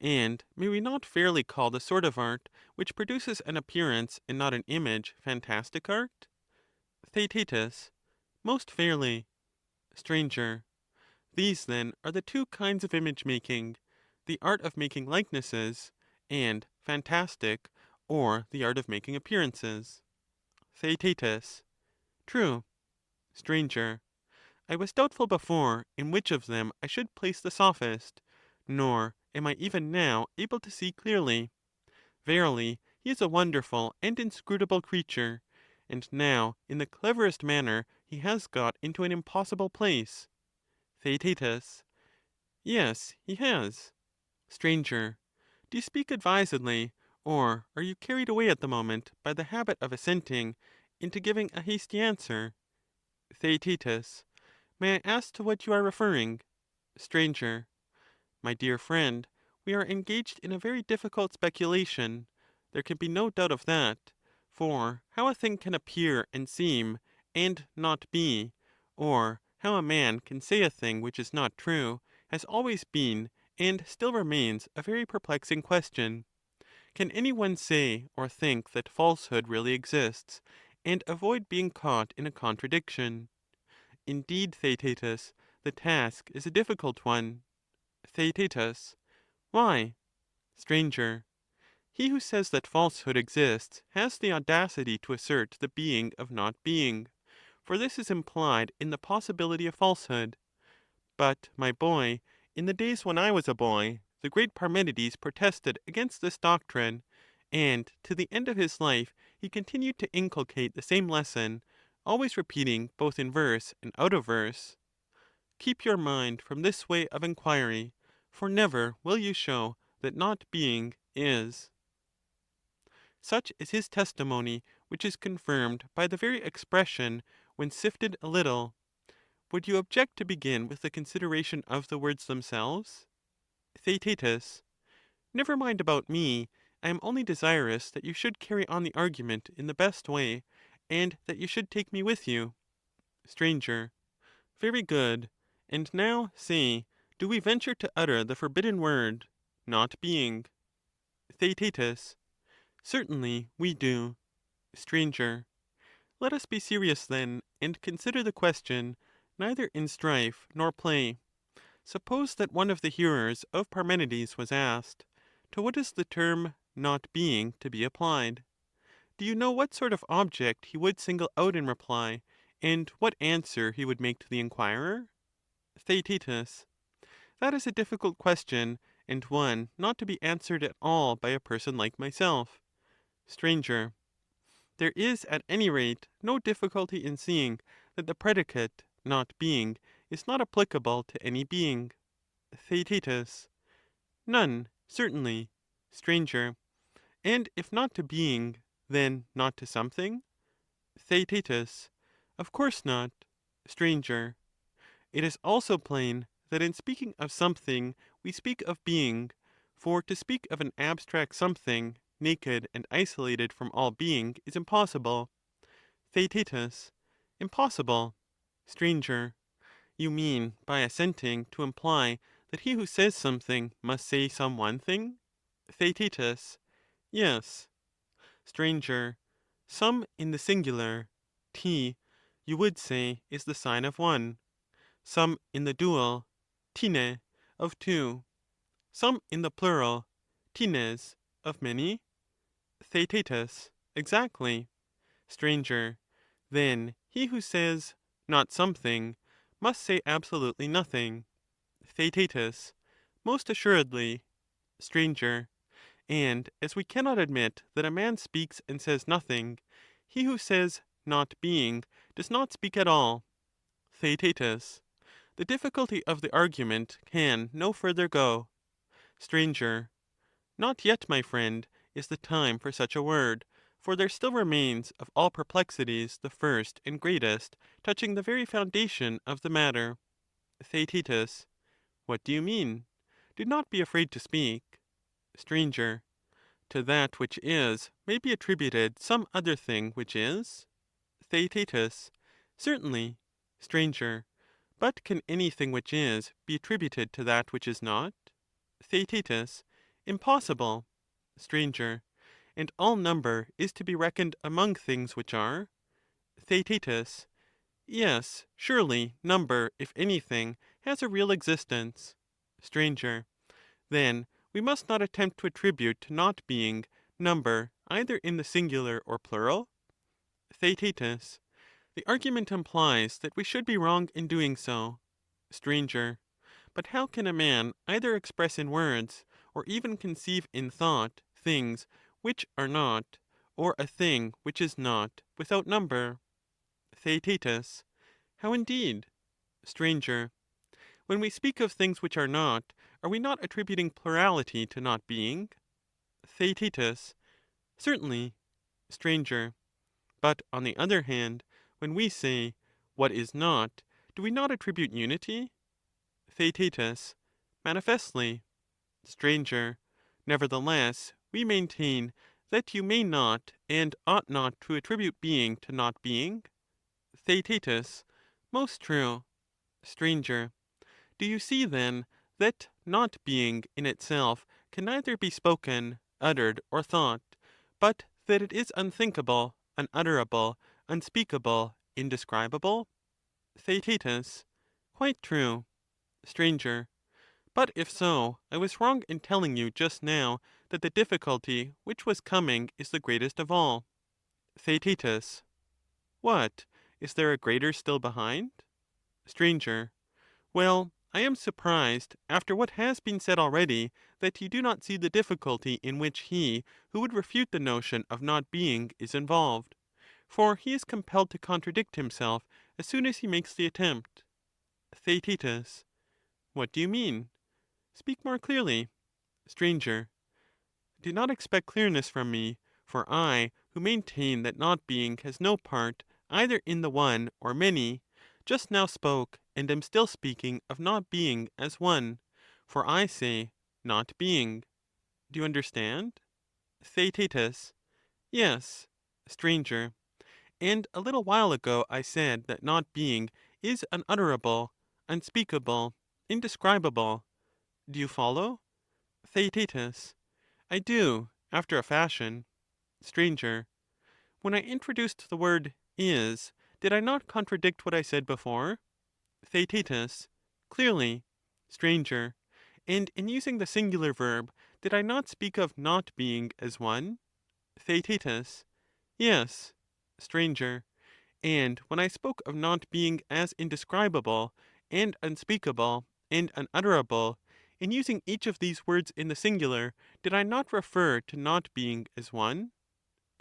And may we not fairly call the sort of art which produces an appearance and not an image fantastic art? Theaetetus. Most fairly. Stranger. These, then, are the two kinds of image making, the art of making likenesses, and fantastic, or the art of making appearances. Theaetetus. True. Stranger. I was doubtful before in which of them I should place the Sophist, nor am I even now able to see clearly. Verily, he is a wonderful and inscrutable creature, and now in the cleverest manner he has got into an impossible place. Theaetetus. Yes, he has. Stranger. Do you speak advisedly, or are you carried away at the moment by the habit of assenting into giving a hasty answer? Theaetetus. May I ask to what you are referring? Stranger. My dear friend, we are engaged in a very difficult speculation. There can be no doubt of that. For how a thing can appear and seem, and not be, or how a man can say a thing which is not true, has always been, and still remains, a very perplexing question. Can any one say or think that falsehood really exists, and avoid being caught in a contradiction? Indeed, Theaetetus, the task is a difficult one. Theaetetus. Why? Stranger. He who says that falsehood exists has the audacity to assert the being of not being, for this is implied in the possibility of falsehood. But, my boy, in the days when I was a boy, the great Parmenides protested against this doctrine, and to the end of his life he continued to inculcate the same lesson, always repeating both in verse and out of verse. Keep your mind from this way of inquiry, for never will you show that not being is. Such is his testimony, which is confirmed by the very expression when sifted a little. Would you object to begin with the consideration of the words themselves? Theaetetus. Never mind about me, I am only desirous that you should carry on the argument in the best way, and that you should take me with you. Stranger. Very good. And now say, do we venture to utter the forbidden word, not being? Theaetetus. Certainly we do. Stranger. Let us be serious then, and consider the question, neither in strife nor play. Suppose that one of the hearers of Parmenides was asked, to what is the term not being to be applied? Do you know what sort of object he would single out in reply, and what answer he would make to the inquirer? Theaetetus. That is a difficult question, and one not to be answered at all by a person like myself. Stranger. There is at any rate no difficulty in seeing that the predicate not being is not applicable to any being. Theaetetus. None, certainly. Stranger. And if not to being, then not to something? Theaetetus. Of course not. Stranger. It is also plain that in speaking of something we speak of being, for to speak of an abstract something, naked and isolated from all being, is impossible. Theaetetus. Impossible. Stranger. You mean by assenting to imply that he who says something must say some one thing? Theaetetus. Yes. Stranger. Some in the singular, t, you would say, is the sign of one. Some in the dual, tine, of two. Some in the plural, tines, of many? Theaetetus. Exactly. Stranger. Then he who says not something must say absolutely nothing. Theaetetus. Most assuredly. Stranger. And as we cannot admit that a man speaks and says nothing, he who says not being does not speak at all. Theaetetus. The difficulty of the argument can no further go. Stranger. Not yet, my friend, is the time for such a word, for there still remains of all perplexities the first and greatest, touching the very foundation of the matter. Theaetetus. What do you mean? Do not be afraid to speak. Stranger. To that which is may be attributed some other thing which is? Theaetetus. Certainly. Stranger. But can anything which is be attributed to that which is not? Theaetetus. Impossible. Stranger. And all number is to be reckoned among things which are? Theaetetus. Yes, surely number, if anything, has a real existence. Stranger. Then we must not attempt to attribute to not being number either in the singular or plural? Theaetetus. The argument implies that we should be wrong in doing so. Stranger. But how can a man either express in words, or even conceive in thought, things which are not, or a thing which is not, without number. Theaetetus. How indeed? Stranger. When we speak of things which are not, are we not attributing plurality to not being? Theaetetus. Certainly. Stranger. But on the other hand, when we say, what is not, do we not attribute unity? Theaetetus. Manifestly. Stranger. Nevertheless, we maintain that you may not and ought not to attribute being to not being. Theaetetus. Most true. Stranger. Do you see, then, that not being in itself can neither be spoken, uttered, or thought, but that it is unthinkable, unutterable, unspeakable, indescribable? Theaetetus. Quite true. Stranger. But if so, I was wrong in telling you just now that the difficulty which was coming is the greatest of all. Theaetetus. What? Is there a greater still behind? Stranger. Well, I am surprised, after what has been said already, that you do not see the difficulty in which he who would refute the notion of not being is involved. For he is compelled to contradict himself as soon as he makes the attempt. Theaetetus. What do you mean? Speak more clearly. Stranger. Do not expect clearness from me, for I, who maintain that not being has no part either in the one or many, just now spoke and am still speaking of not being as one, for I say not being. Do you understand? Theaetetus. Yes. Stranger. And a little while ago I said that not being is unutterable, unspeakable, indescribable. Do you follow? Theaetetus. I do, after a fashion. Stranger. When I introduced the word is, did I not contradict what I said before? Theaetetus. Clearly. Stranger. And in using the singular verb, did I not speak of not being as one? Theaetetus. Yes. Stranger. And when I spoke of not being as indescribable, and unspeakable, and unutterable, in using each of these words in the singular, did I not refer to not being as one?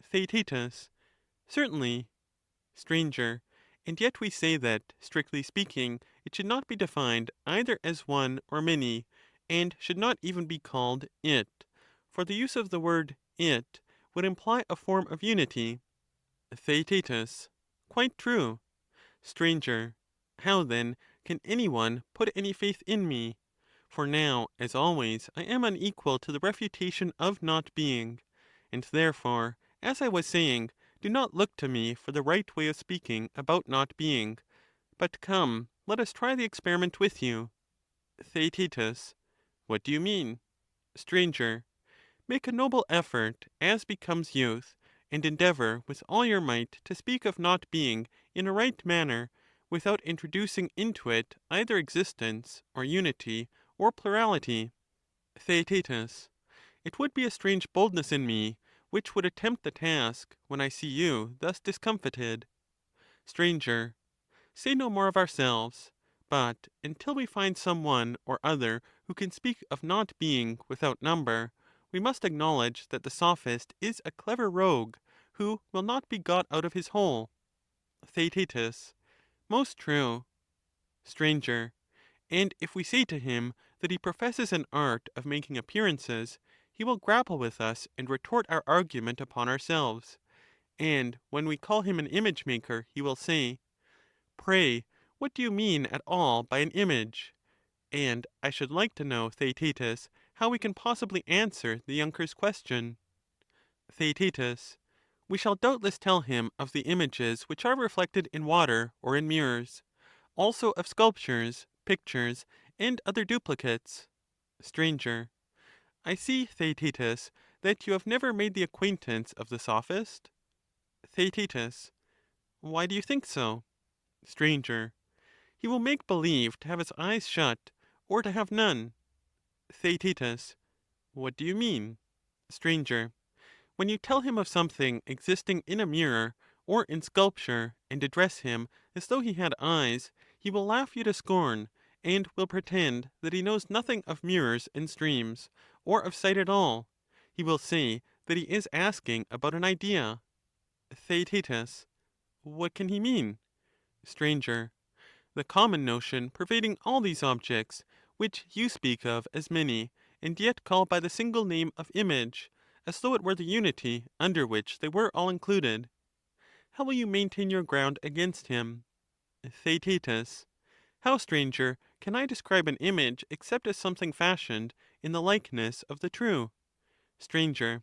Theaetetus. Certainly. Stranger. And yet we say that, strictly speaking, it should not be defined either as one or many, and should not even be called it, for the use of the word it would imply a form of unity. Theaetetus. Quite true. Stranger. How, then, can any one put any faith in me? For now, as always, I am unequal to the refutation of not being. And therefore, as I was saying, do not look to me for the right way of speaking about not being. But come, let us try the experiment with you. Theaetetus. What do you mean? Stranger. Make a noble effort, as becomes youth, and endeavor with all your might to speak of not being in a right manner, without introducing into it either existence, or unity, or plurality. Theaetetus. It would be a strange boldness in me, which would attempt the task, when I see you thus discomfited. Stranger. Say no more of ourselves, but until we find some one or other who can speak of not being without number, we must acknowledge that the Sophist is a clever rogue, who will not be got out of his hole. Theaetetus. Most true. Stranger. And if we say to him that he professes an art of making appearances, he will grapple with us and retort our argument upon ourselves. And when we call him an image maker, he will say, Pray, what do you mean at all by an image? And I should like to know, Theaetetus, how we can possibly answer the younker's question. Theaetetus. We shall doubtless tell him of the images which are reflected in water or in mirrors, also of sculptures, pictures, and other duplicates. Stranger. I see, Theaetetus, that you have never made the acquaintance of the Sophist. Theaetetus. Why do you think so? Stranger. He will make believe to have his eyes shut, or to have none. Theaetetus. What do you mean? Stranger. When you tell him of something existing in a mirror or in sculpture, and address him as though he had eyes, he will laugh you to scorn, and will pretend that he knows nothing of mirrors and streams, or of sight at all. He will say that he is asking about an idea. Theaetetus. What can he mean? Stranger. The common notion pervading all these objects, which you speak of as many, and yet call by the single name of image, as though it were the unity under which they were all included. How will you maintain your ground against him? Theaetetus. How, stranger, can I describe an image except as something fashioned in the likeness of the true? Stranger.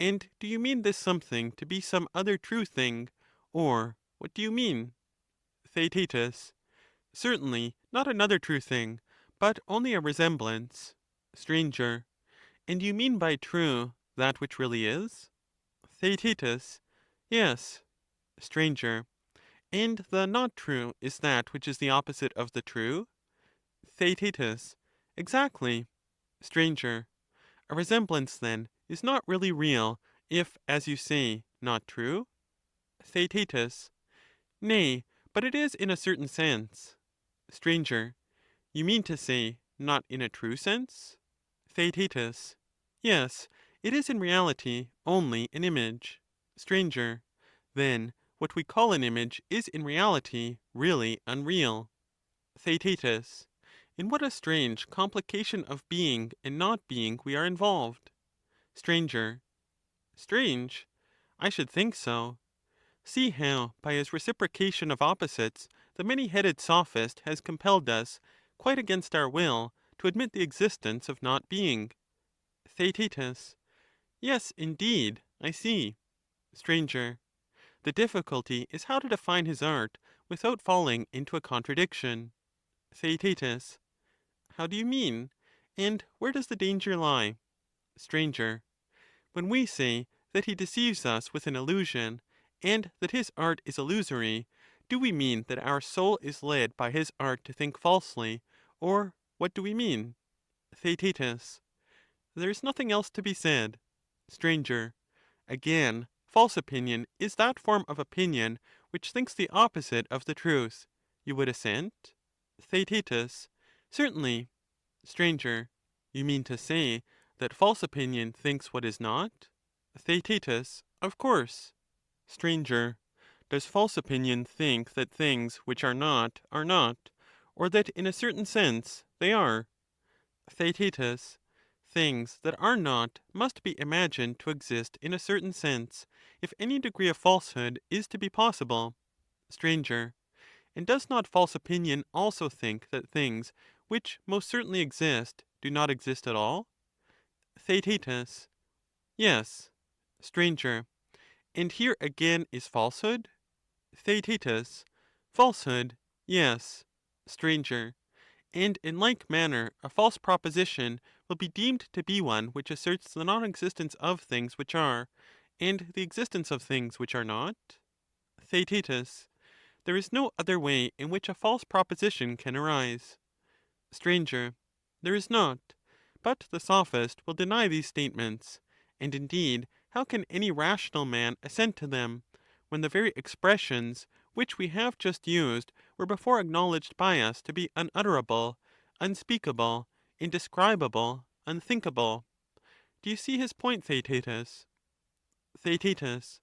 And do you mean this something to be some other true thing, or what do you mean? Theaetetus. Certainly not another true thing, but only a resemblance. Stranger. And you mean by true that which really is? Theaetetus. Yes. Stranger. And the not true is that which is the opposite of the true? Theaetetus. Exactly. Stranger. A resemblance, then, is not really real, if, as you say, not true? Theaetetus. Nay, but it is in a certain sense. Stranger. You mean to say, not in a true sense? Theaetetus. Yes, it is in reality only an image. Stranger. Then what we call an image is in reality really unreal. Theaetetus. In what a strange complication of being and not being we are involved. Stranger. Strange? I should think so. See how, by his reciprocation of opposites, the many-headed sophist has compelled us, quite against our will, to admit the existence of not being. Theaetetus. Yes, indeed, I see. Stranger. The difficulty is how to define his art without falling into a contradiction. Theaetetus. How do you mean? And where does the danger lie? Stranger. When we say that he deceives us with an illusion, and that his art is illusory, do we mean that our soul is led by his art to think falsely, or what do we mean? Theaetetus. There is nothing else to be said. Stranger. Again, false opinion is that form of opinion which thinks the opposite of the truth. You would assent? Theaetetus. Certainly. Stranger. You mean to say that false opinion thinks what is not? Theaetetus. Of course. Stranger. Does false opinion think that things which are not, or that in a certain sense they are? Theaetetus. Things that are not must be imagined to exist in a certain sense, if any degree of falsehood is to be possible. Stranger. And does not false opinion also think that things which most certainly exist do not exist at all? Theaetetus. Yes. Stranger. And here again is falsehood? Theaetetus. Falsehood, yes. Stranger. And in like manner a false proposition will be deemed to be one which asserts the non-existence of things which are, and the existence of things which are not? Theaetetus. There is no other way in which a false proposition can arise. Stranger. There is not. But the sophist will deny these statements. And indeed, how can any rational man assent to them, when the very expressions which we have just used were before acknowledged by us to be unutterable, unspeakable, indescribable, unthinkable? Do you see his point, Theaetetus? Theaetetus.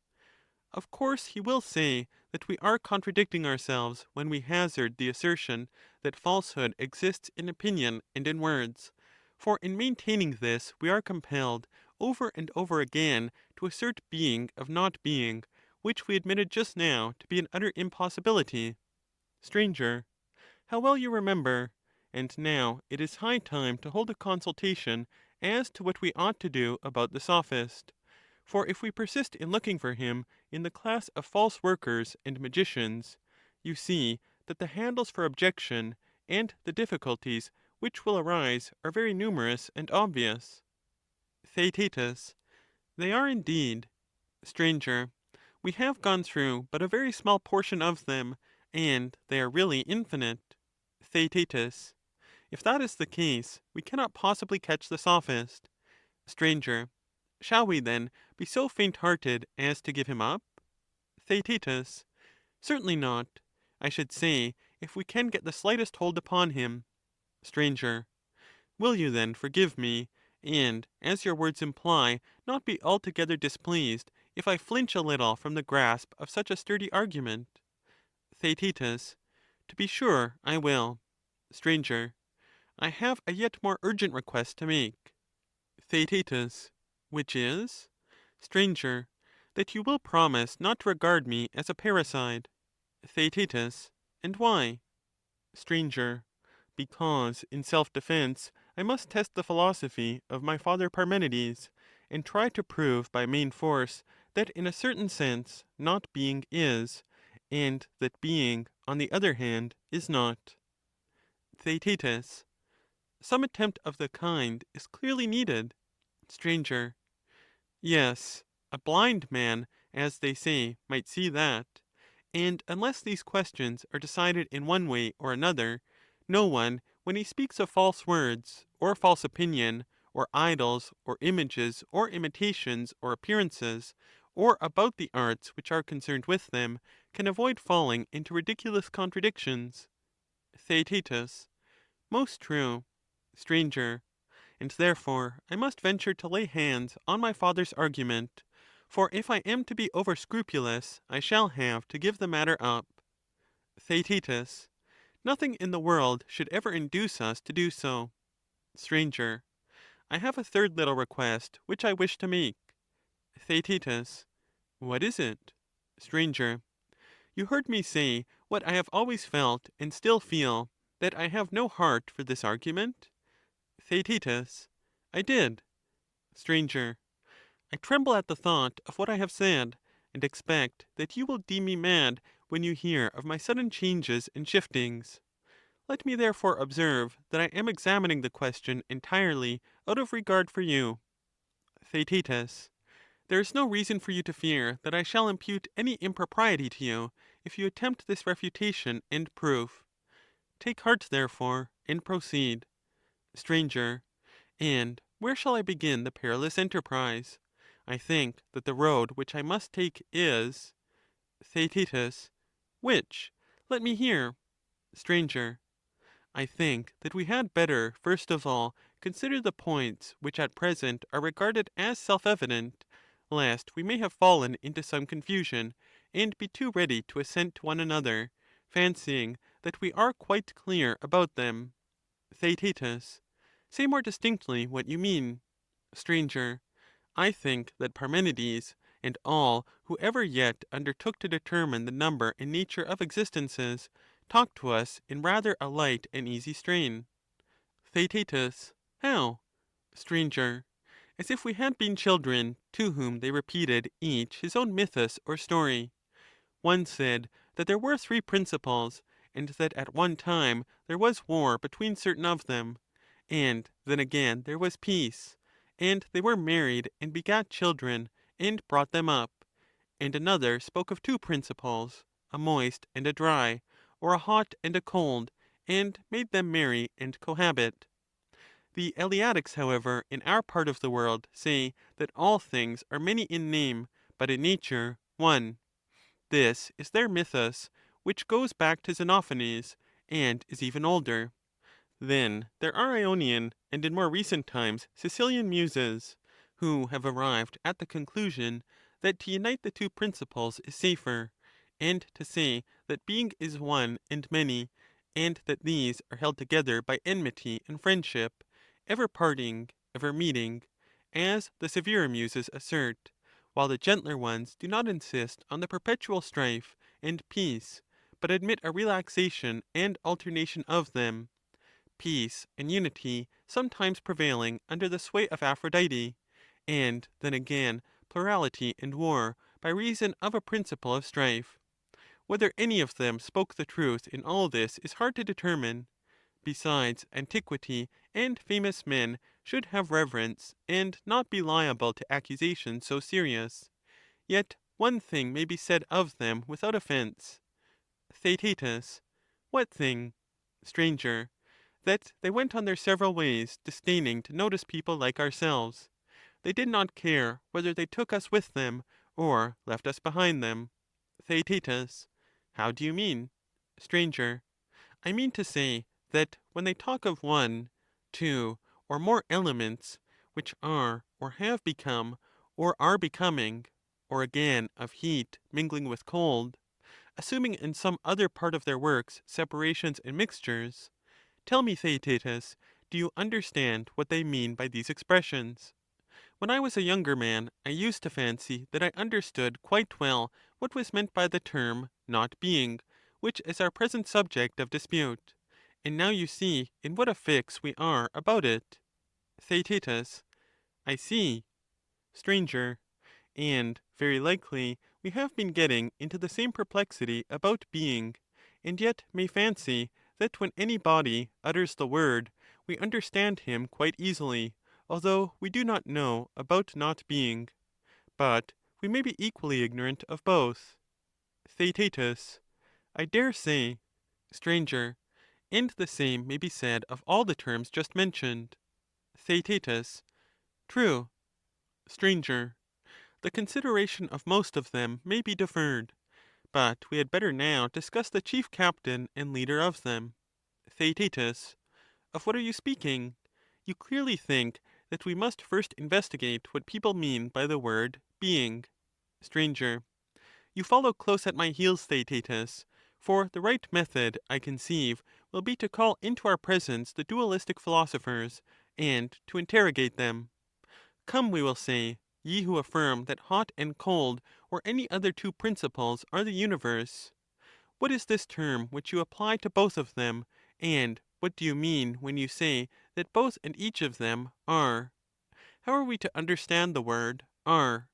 Of course he will say that we are contradicting ourselves when we hazard the assertion that falsehood exists in opinion and in words. For in maintaining this we are compelled over and over again to assert being of not being, which we admitted just now to be an utter impossibility. Stranger. How well you remember! And now it is high time to hold a consultation as to what we ought to do about the sophist. For if we persist in looking for him in the class of false workers and magicians, you see that the handles for objection and the difficulties which will arise are very numerous and obvious. Theaetetus. They are indeed. Stranger. We have gone through but a very small portion of them, and they are really infinite. Theaetetus. If that is the case, we cannot possibly catch the sophist. Stranger. Shall we, then, be so faint-hearted as to give him up? Theaetetus. Certainly not. I should say, if we can get the slightest hold upon him. Stranger. Will you then forgive me, and, as your words imply, not be altogether displeased if I flinch a little from the grasp of such a sturdy argument. Theaetetus. To be sure, I will. Stranger. I have a yet more urgent request to make. Theaetetus. Which is? Stranger. That you will promise not to regard me as a parricide. Theaetetus. And why? Stranger. Because, in self-defense, I must test the philosophy of my father Parmenides, and try to prove by main force that in a certain sense not being is, and that being, on the other hand, is not. Theaetetus. Some attempt of the kind is clearly needed. Stranger. Yes, a blind man, as they say, might see that. And unless these questions are decided in one way or another, no one, when he speaks of false words, or false opinion, or idols, or images, or imitations, or appearances, or about the arts which are concerned with them, can avoid falling into ridiculous contradictions. Theaetetus. Most true. Stranger. And therefore I must venture to lay hands on my father's argument, for if I am to be over-scrupulous, I shall have to give the matter up. Theaetetus. Nothing in the world should ever induce us to do so. Stranger. I have a third little request which I wish to make. Theaetetus. What is it? Stranger. You heard me say what I have always felt and still feel, that I have no heart for this argument? Theaetetus. I did. Stranger. I tremble at the thought of what I have said, and expect that you will deem me mad when you hear of my sudden changes and shiftings. Let me therefore observe that I am examining the question entirely out of regard for you. Theaetetus. There is no reason for you to fear that I shall impute any impropriety to you, if you attempt this refutation and proof. Take heart, therefore, and proceed. Stranger. And where shall I begin the perilous enterprise? I think that the road which I must take is— Theaetetus. Which? Let me hear. Stranger. I think that we had better, first of all, consider the points which at present are regarded as self-evident, lest we may have fallen into some confusion, and be too ready to assent to one another, fancying that we are quite clear about them. Theaetetus. Say more distinctly what you mean. Stranger. I think that Parmenides, and all who ever yet undertook to determine the number and nature of existences, talk to us in rather a light and easy strain. Theaetetus. How? Stranger. As if we had been children, to whom they repeated each his own mythus or story. One said that there were three principles, and that at one time there was war between certain of them, and then again there was peace, and they were married and begat children, and brought them up. And another spoke of two principles, a moist and a dry, or a hot and a cold, and made them marry and cohabit. The Eleatics, however, in our part of the world, say that all things are many in name, but in nature one. This is their mythus, which goes back to Xenophanes, and is even older. Then there are Ionian, and in more recent times Sicilian muses, who have arrived at the conclusion that to unite the two principles is safer, and to say that being is one and many, and that these are held together by enmity and friendship, ever parting, ever meeting, as the severer muses assert, while the gentler ones do not insist on the perpetual strife and peace, but admit a relaxation and alternation of them, peace and unity sometimes prevailing under the sway of Aphrodite, and then again plurality and war by reason of a principle of strife. Whether any of them spoke the truth in all this is hard to determine. Besides, antiquity and famous men should have reverence, and not be liable to accusations so serious. Yet one thing may be said of them without offense. Theaetetus. What thing? Stranger. That they went on their several ways, disdaining to notice people like ourselves. They did not care whether they took us with them, or left us behind them. Theaetetus. How do you mean? Stranger. I mean to say, that when they talk of one, two, or more elements, which are or have become, or are becoming, or again of heat mingling with cold, assuming in some other part of their works separations and mixtures, tell me, Theaetetus, do you understand what they mean by these expressions? When I was a younger man, I used to fancy that I understood quite well what was meant by the term not being, which is our present subject of dispute. And now you see in what a fix we are about it. Theaetetus, I see. Stranger, and very likely we have been getting into the same perplexity about being, and yet may fancy that when any body utters the word, we understand him quite easily, although we do not know about not being. But we may be equally ignorant of both. Theaetetus, I dare say. Stranger, and the same may be said of all the terms just mentioned. Theaetetus, true. Stranger, the consideration of most of them may be deferred, but we had better now discuss the chief captain and leader of them. Theaetetus, of what are you speaking? You clearly think that we must first investigate what people mean by the word being. Stranger, you follow close at my heels, Theaetetus, for the right method, I conceive, will be to call into our presence the dualistic philosophers, and to interrogate them. Come, we will say, ye who affirm that hot and cold or any other two principles are the universe, what is this term which you apply to both of them, and what do you mean when you say that both and each of them are? How are we to understand the word are?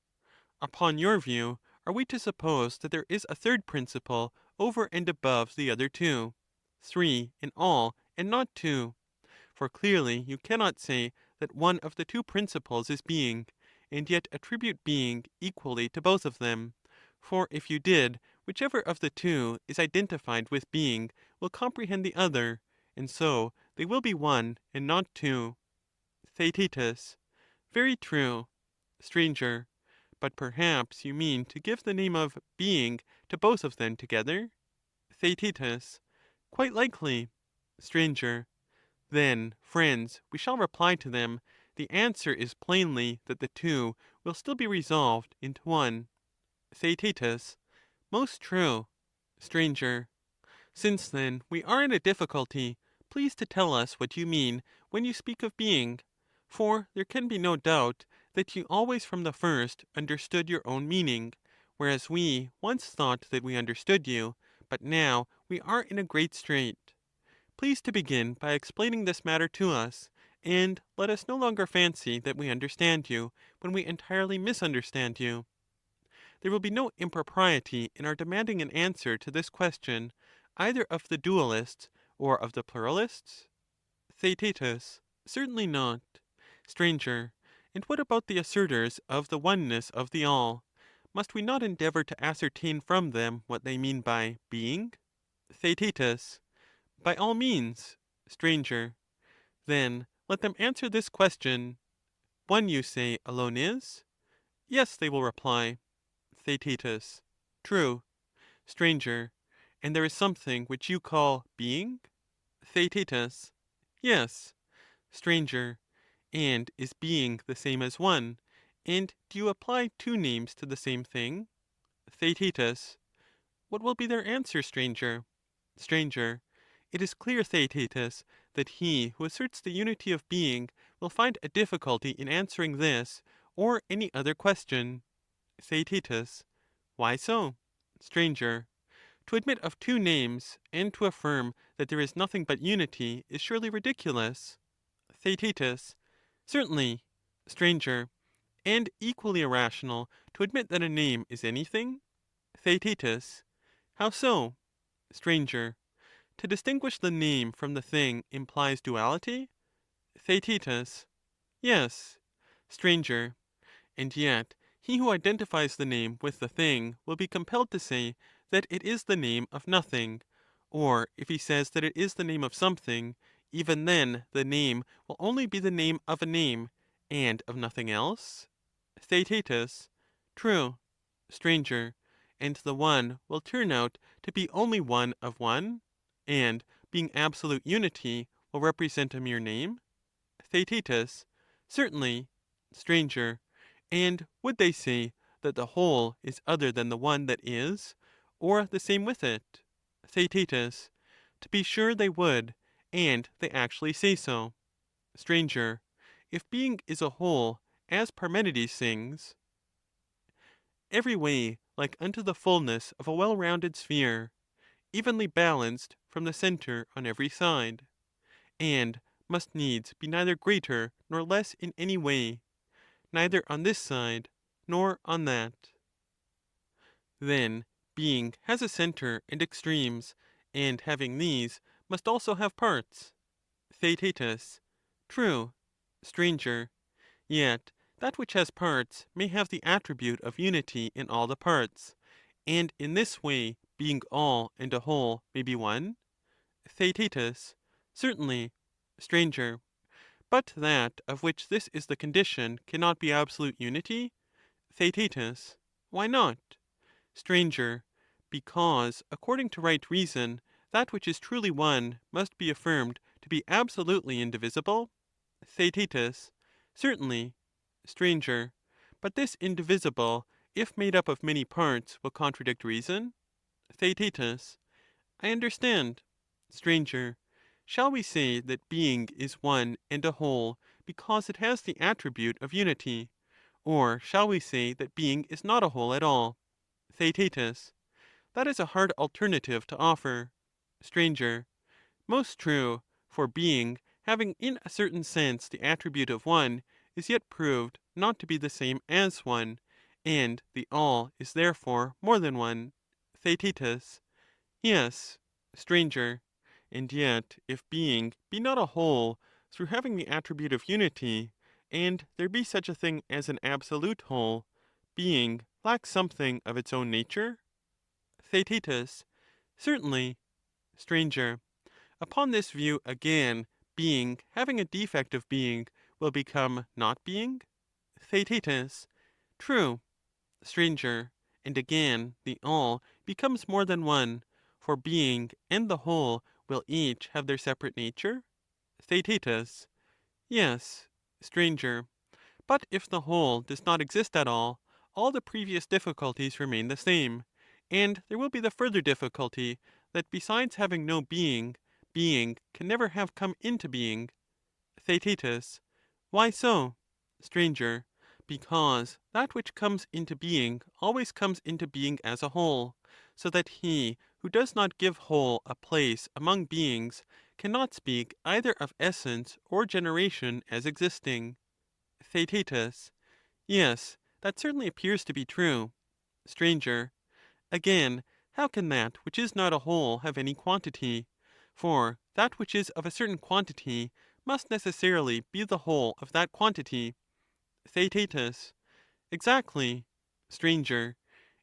Upon your view, are we to suppose that there is a third principle over and above the other two, three in all, and not two? For clearly you cannot say that one of the two principles is being, and yet attribute being equally to both of them. For if you did, whichever of the two is identified with being will comprehend the other, and so they will be one and not two. Theaetetus, very true. Stranger, but perhaps you mean to give the name of being to both of them together? Theaetetus, quite likely. Stranger, then, friends, we shall reply to them, the answer is plainly that the two will still be resolved into one. Theaetetus, most true. Stranger, since then we are in a difficulty, please to tell us what you mean when you speak of being, for there can be no doubt that you always from the first understood your own meaning, whereas we once thought that we understood you, but now we are in a great strait. Please to begin by explaining this matter to us, and let us no longer fancy that we understand you, when we entirely misunderstand you. There will be no impropriety in our demanding an answer to this question, either of the dualists or of the pluralists? Theaetetus, certainly not. Stranger, and what about the assertors of the oneness of the all? Must we not endeavor to ascertain from them what they mean by being? Theaetetus, by all means. Stranger, then let them answer this question. One, you say, alone is? Yes, they will reply. Theaetetus, true. Stranger, and there is something which you call being? Theaetetus, yes. Stranger, and is being the same as one? And do you apply two names to the same thing? Theaetetus, what will be their answer, stranger? Stranger, it is clear, Theaetetus, that he who asserts the unity of being will find a difficulty in answering this or any other question. Theaetetus, why so? Stranger, to admit of two names, and to affirm that there is nothing but unity, is surely ridiculous. Theaetetus, certainly. Stranger, and equally irrational to admit that a name is anything? Theaetetus, how so? Stranger, to distinguish the name from the thing implies duality? Theaetetus, yes. Stranger, and yet he who identifies the name with the thing will be compelled to say that it is the name of nothing, or if he says that it is the name of something, even then the name will only be the name of a name, and of nothing else? Theaetetus, true. Stranger, and the one will turn out to be only one of one, and, being absolute unity, will represent a mere name? Theaetetus, certainly. Stranger. And would they say that the whole is other than the one that is, or the same with it? Theaetetus. To be sure they would, and they actually say so. Stranger. If being is a whole, as Parmenides sings, every way like unto the fullness of a well-rounded sphere, evenly balanced from the centre on every side, and must needs be neither greater nor less in any way, neither on this side nor on that. Then being has a centre and extremes, and having these, must also have parts. Theaetetus. True. Stranger. Yet that which has parts may have the attribute of unity in all the parts, and in this way being all and a whole may be one? Theaetetus. Certainly. Stranger. But that of which this is the condition cannot be absolute unity? Theaetetus. Why not? Stranger. Because, according to right reason, that which is truly one must be affirmed to be absolutely indivisible? Theaetetus. Certainly. Stranger. But this indivisible, if made up of many parts, will contradict reason? Theaetetus. I understand. Stranger. Shall we say that being is one and a whole, because it has the attribute of unity? Or shall we say that being is not a whole at all? Theaetetus. That is a hard alternative to offer. Stranger. Most true, for being, having in a certain sense the attribute of one, is yet proved not to be the same as one, and the all is therefore more than one. Theaetetus. Yes. Stranger. And yet, if being be not a whole, through having the attribute of unity, and there be such a thing as an absolute whole, being lacks something of its own nature? Theaetetus. Certainly. Stranger. Upon this view, again, being, having a defect of being, will become not being? Theaetetus. True. Stranger. And again, the all becomes more than one, for being and the whole will each have their separate nature? Theaetetus. Yes. Stranger. But if the whole does not exist at all the previous difficulties remain the same, and there will be the further difficulty, that besides having no being, being can never have come into being. Theaetetus. Why so? Stranger. Because that which comes into being always comes into being as a whole, so that he who does not give whole a place among beings cannot speak either of essence or generation as existing. Theaetetus. Yes, that certainly appears to be true. Stranger. Again, how can that which is not a whole have any quantity? For that which is of a certain quantity must necessarily be the whole of that quantity. Theaetetus. Exactly. Stranger.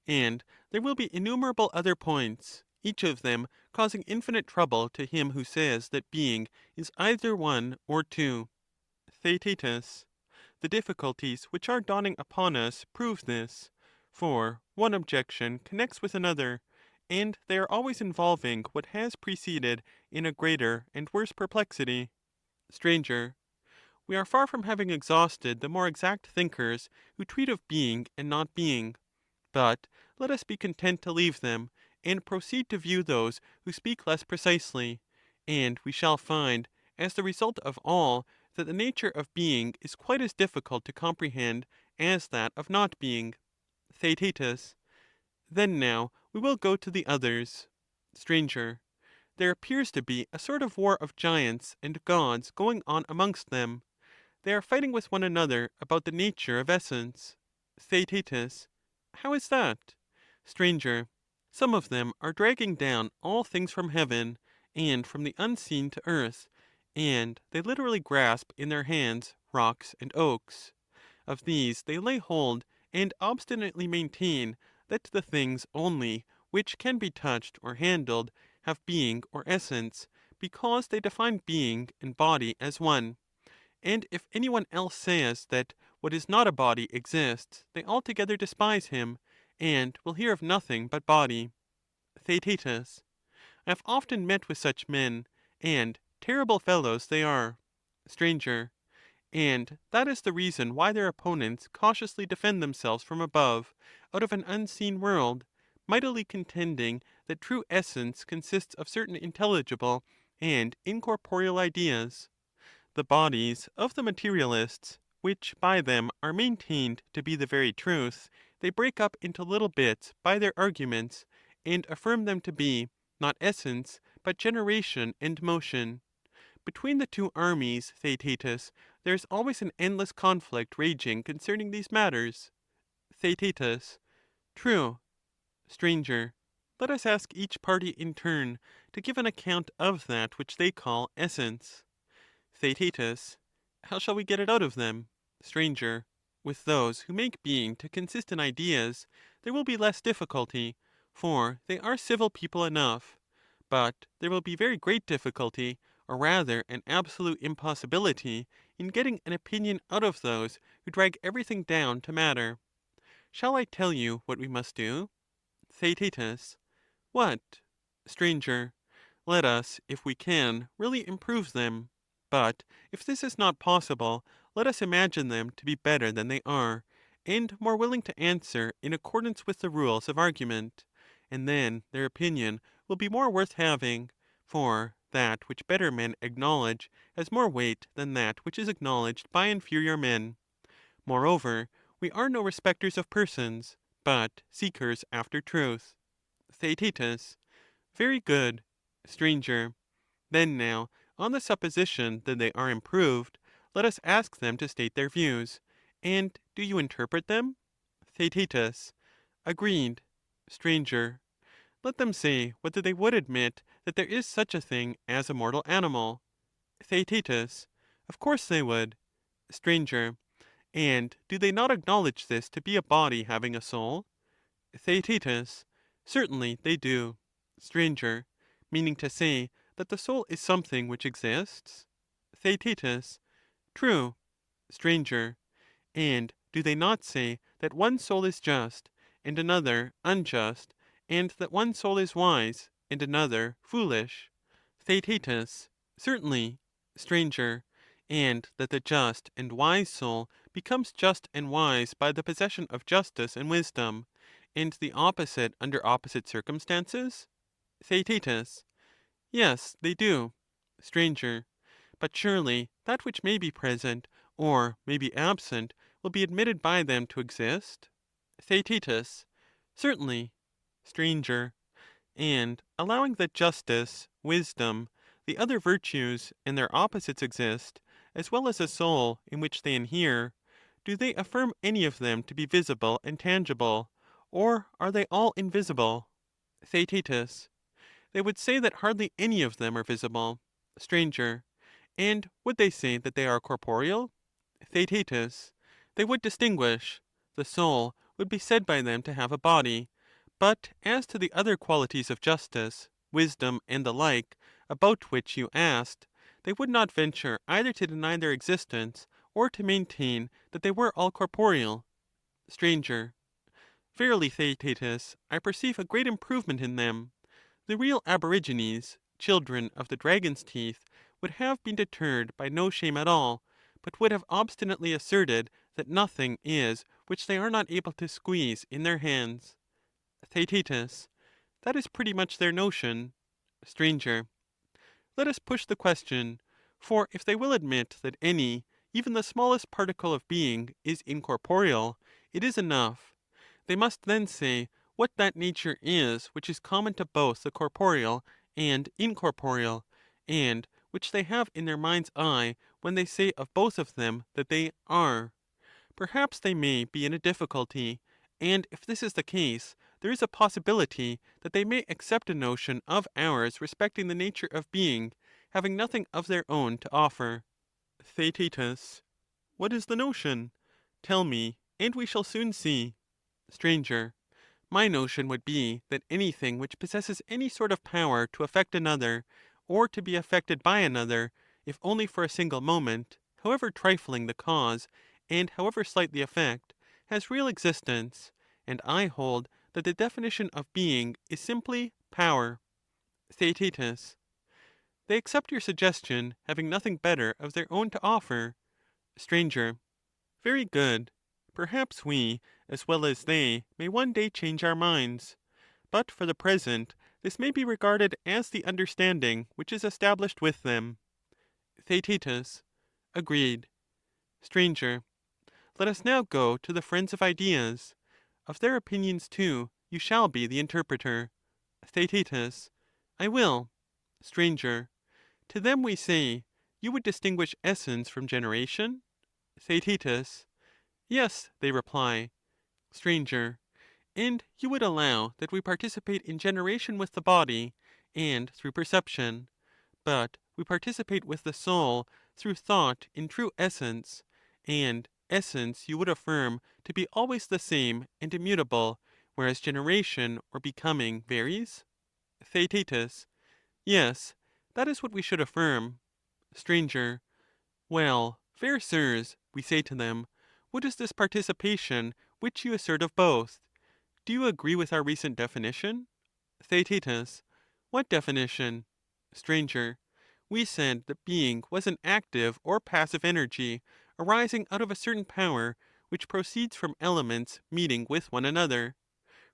And there will be innumerable other points, each of them causing infinite trouble to him who says that being is either one or two. Theaetetus. The difficulties which are dawning upon us prove this, for one objection connects with another, and they are always involving what has preceded in a greater and worse perplexity. Stranger. We are far from having exhausted the more exact thinkers who treat of being and not being. But let us be content to leave them, and proceed to view those who speak less precisely, and we shall find, as the result of all, that the nature of being is quite as difficult to comprehend as that of not being. Theaetetus. Then now we will go to the others. Stranger. There appears to be a sort of war of giants and gods going on amongst them. They are fighting with one another about the nature of essence. Theaetetus. How is that? Stranger. Some of them are dragging down all things from heaven, and from the unseen to earth, and they literally grasp in their hands rocks and oaks. Of these they lay hold, and obstinately maintain that the things only which can be touched or handled have being or essence, because they define being and body as one. And if any one else says that what is not a body exists, they altogether despise him, and will hear of nothing but body. Theaetetus. I have often met with such men, and terrible fellows they are. Stranger. And that is the reason why their opponents cautiously defend themselves from above, out of an unseen world, mightily contending that true essence consists of certain intelligible and incorporeal ideas. The bodies of the materialists, which by them are maintained to be the very truth, they break up into little bits by their arguments, and affirm them to be, not essence, but generation and motion. Between the two armies, Theaetetus, there is always an endless conflict raging concerning these matters. Theaetetus. True. Stranger. Let us ask each party in turn to give an account of that which they call essence. Theaetetus. How shall we get it out of them? Stranger. With those who make being to consist in ideas, there will be less difficulty, for they are civil people enough. But there will be very great difficulty, or rather an absolute impossibility, in getting an opinion out of those who drag everything down to matter. Shall I tell you what we must do? Theaetetus. What? Stranger. Let us, if we can, really improve them. But if this is not possible, let us imagine them to be better than they are, and more willing to answer in accordance with the rules of argument. And then their opinion will be more worth having, for that which better men acknowledge has more weight than that which is acknowledged by inferior men. Moreover, we are no respecters of persons, but seekers after truth. Theaetetus. Very good. Stranger. Then now, on the supposition that they are improved, let us ask them to state their views. And do you interpret them? Theaetetus. Agreed. Stranger. Let them say whether they would admit that there is such a thing as a mortal animal. Theaetetus. Of course they would. Stranger. And do they not acknowledge this to be a body having a soul? Theaetetus. Certainly they do. Stranger. Meaning to say that the soul is something which exists? Theaetetus. True. Stranger. And do they not say that one soul is just, and another unjust, and that one soul is wise, and another foolish? Theaetetus. Certainly. Stranger. And that the just and wise soul becomes just and wise by the possession of justice and wisdom, and the opposite under opposite circumstances? Theaetetus. Yes, they do. Stranger. But surely that which may be present, or may be absent, will be admitted by them to exist? Theaetetus. Certainly. Stranger. And allowing that justice, wisdom, the other virtues, and their opposites exist, as well as a soul in which they inhere, do they affirm any of them to be visible and tangible, or are they all invisible? Theaetetus. They would say that hardly any of them are visible. Stranger. And would they say that they are corporeal? Theaetetus. They would distinguish. The soul would be said by them to have a body. But as to the other qualities of justice, wisdom, and the like, about which you asked, they would not venture either to deny their existence, or to maintain that they were all corporeal. Stranger. Verily, Theaetetus, I perceive a great improvement in them. The real aborigines, children of the dragon's teeth, would have been deterred by no shame at all, but would have obstinately asserted that nothing is which they are not able to squeeze in their hands. Theaetetus. That is pretty much their notion. Stranger. Let us push the question, for if they will admit that any, even the smallest particle of being, is incorporeal, it is enough. They must then say what that nature is which is common to both the corporeal and incorporeal, and which they have in their mind's eye when they say of both of them that they are. Perhaps they may be in a difficulty, and if this is the case, there is a possibility that they may accept a notion of ours respecting the nature of being, having nothing of their own to offer. Theaetetus. What is the notion? Tell me, and we shall soon see. Stranger. My notion would be that anything which possesses any sort of power to affect another, or to be affected by another, if only for a single moment, however trifling the cause, and however slight the effect, has real existence, and I hold that the definition of being is simply power. Theaetetus. They accept your suggestion, having nothing better of their own to offer. Stranger. Very good. Perhaps we, as well as they, may one day change our minds. But for the present, this may be regarded as the understanding which is established with them. Theaetetus. Agreed. Stranger. Let us now go to the friends of ideas. Of their opinions, too, you shall be the interpreter. Theaetetus. I will. Stranger. To them we say, you would distinguish essence from generation? Theaetetus. Yes, they reply. Stranger. And you would allow that we participate in generation with the body, and through perception, but we participate with the soul through thought in true essence, and essence you would affirm to be always the same and immutable, whereas generation or becoming varies? Theaetetus. Yes, that is what we should affirm. Stranger. Well, fair sirs, we say to them, what is this participation which you assert of both? Do you agree with our recent definition? Theaetetus. What definition? Stranger. We said that being was an active or passive energy arising out of a certain power which proceeds from elements meeting with one another.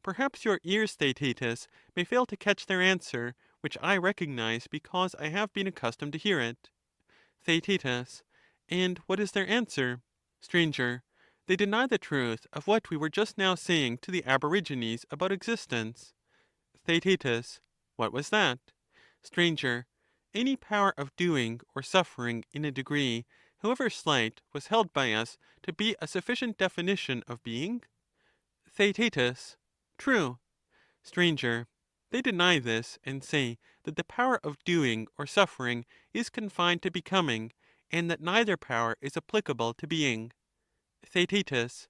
Perhaps your ears, Theaetetus, may fail to catch their answer, which I recognize because I have been accustomed to hear it. Theaetetus. And what is their answer? Stranger. They deny the truth of what we were just now saying to the aborigines about existence. Theaetetus. What was that? Stranger. Any power of doing or suffering in a degree, however slight, was held by us to be a sufficient definition of being? Theaetetus. True. Stranger. They deny this, and say that the power of doing or suffering is confined to becoming, and that neither power is applicable to being. Theaetetus.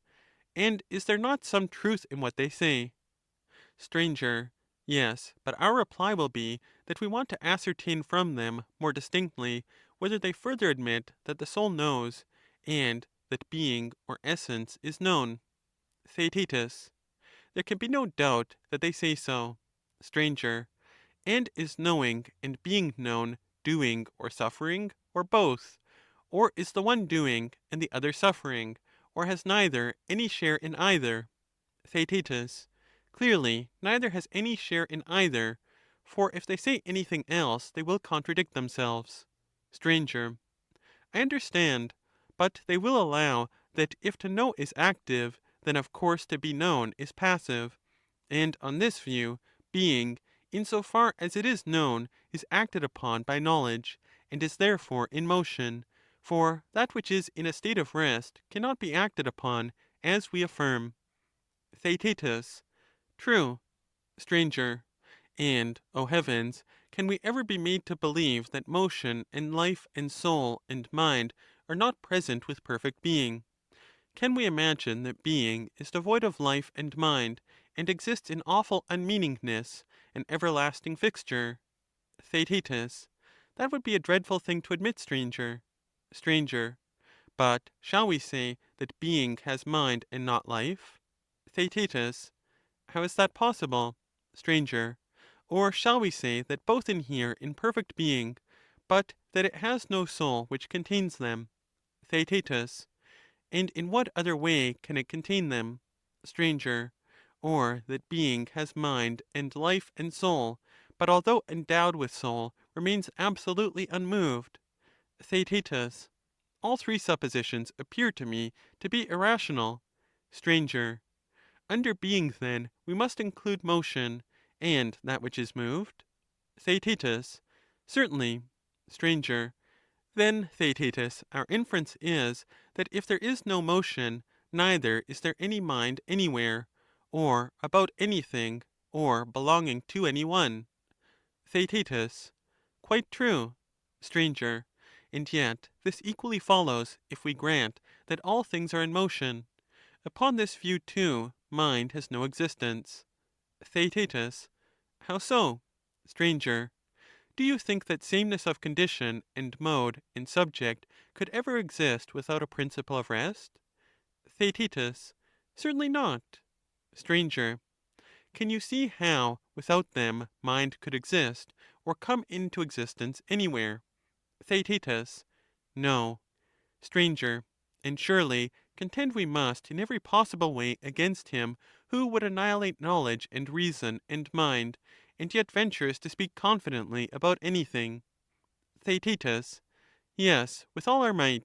And is there not some truth in what they say? Stranger. Yes, but our reply will be that we want to ascertain from them more distinctly whether they further admit that the soul knows, and that being or essence is known. Theaetetus. There can be no doubt that they say so. Stranger. And is knowing and being known doing or suffering, or both? Or is the one doing and the other suffering, or has neither any share in either? Theaetetus. Clearly, neither has any share in either, for if they say anything else, they will contradict themselves. Stranger. I understand, but they will allow that if to know is active, then of course to be known is passive. And on this view, being, in so far as it is known, is acted upon by knowledge, and is therefore in motion, for that which is in a state of rest cannot be acted upon, as we affirm. Theaetetus. True. Stranger. And, O heavens, can we ever be made to believe that motion and life and soul and mind are not present with perfect being? Can we imagine that being is devoid of life and mind, and exists in awful unmeaningness, an everlasting fixture? Theaetetus. That would be a dreadful thing to admit, stranger. Stranger. But shall we say that being has mind and not life? Theaetetus. How is that possible? Stranger. Or shall we say that both inhere in perfect being, but that it has no soul which contains them? Theaetetus. And in what other way can it contain them? Stranger. Or that being has mind and life and soul, but although endowed with soul, remains absolutely unmoved? Theaetetus. All three suppositions appear to me to be irrational. Stranger. Under being, then, we must include motion, and that which is moved? Theaetetus. Certainly. Stranger. Then, Theaetetus, our inference is, that if there is no motion, neither is there any mind anywhere, or about anything, or belonging to any one. Theaetetus. Quite true. Stranger. And yet this equally follows, if we grant that all things are in motion. Upon this view, too, mind has no existence. Theaetetus. How so? Stranger. Do you think that sameness of condition and mode and subject could ever exist without a principle of rest? Theaetetus. Certainly not. Stranger. Can you see how, without them, mind could exist, or come into existence anywhere? Theaetetus. No. Stranger. And surely contend we must in every possible way against him who would annihilate knowledge and reason and mind, and yet ventures to speak confidently about anything. Theaetetus. Yes, with all our might.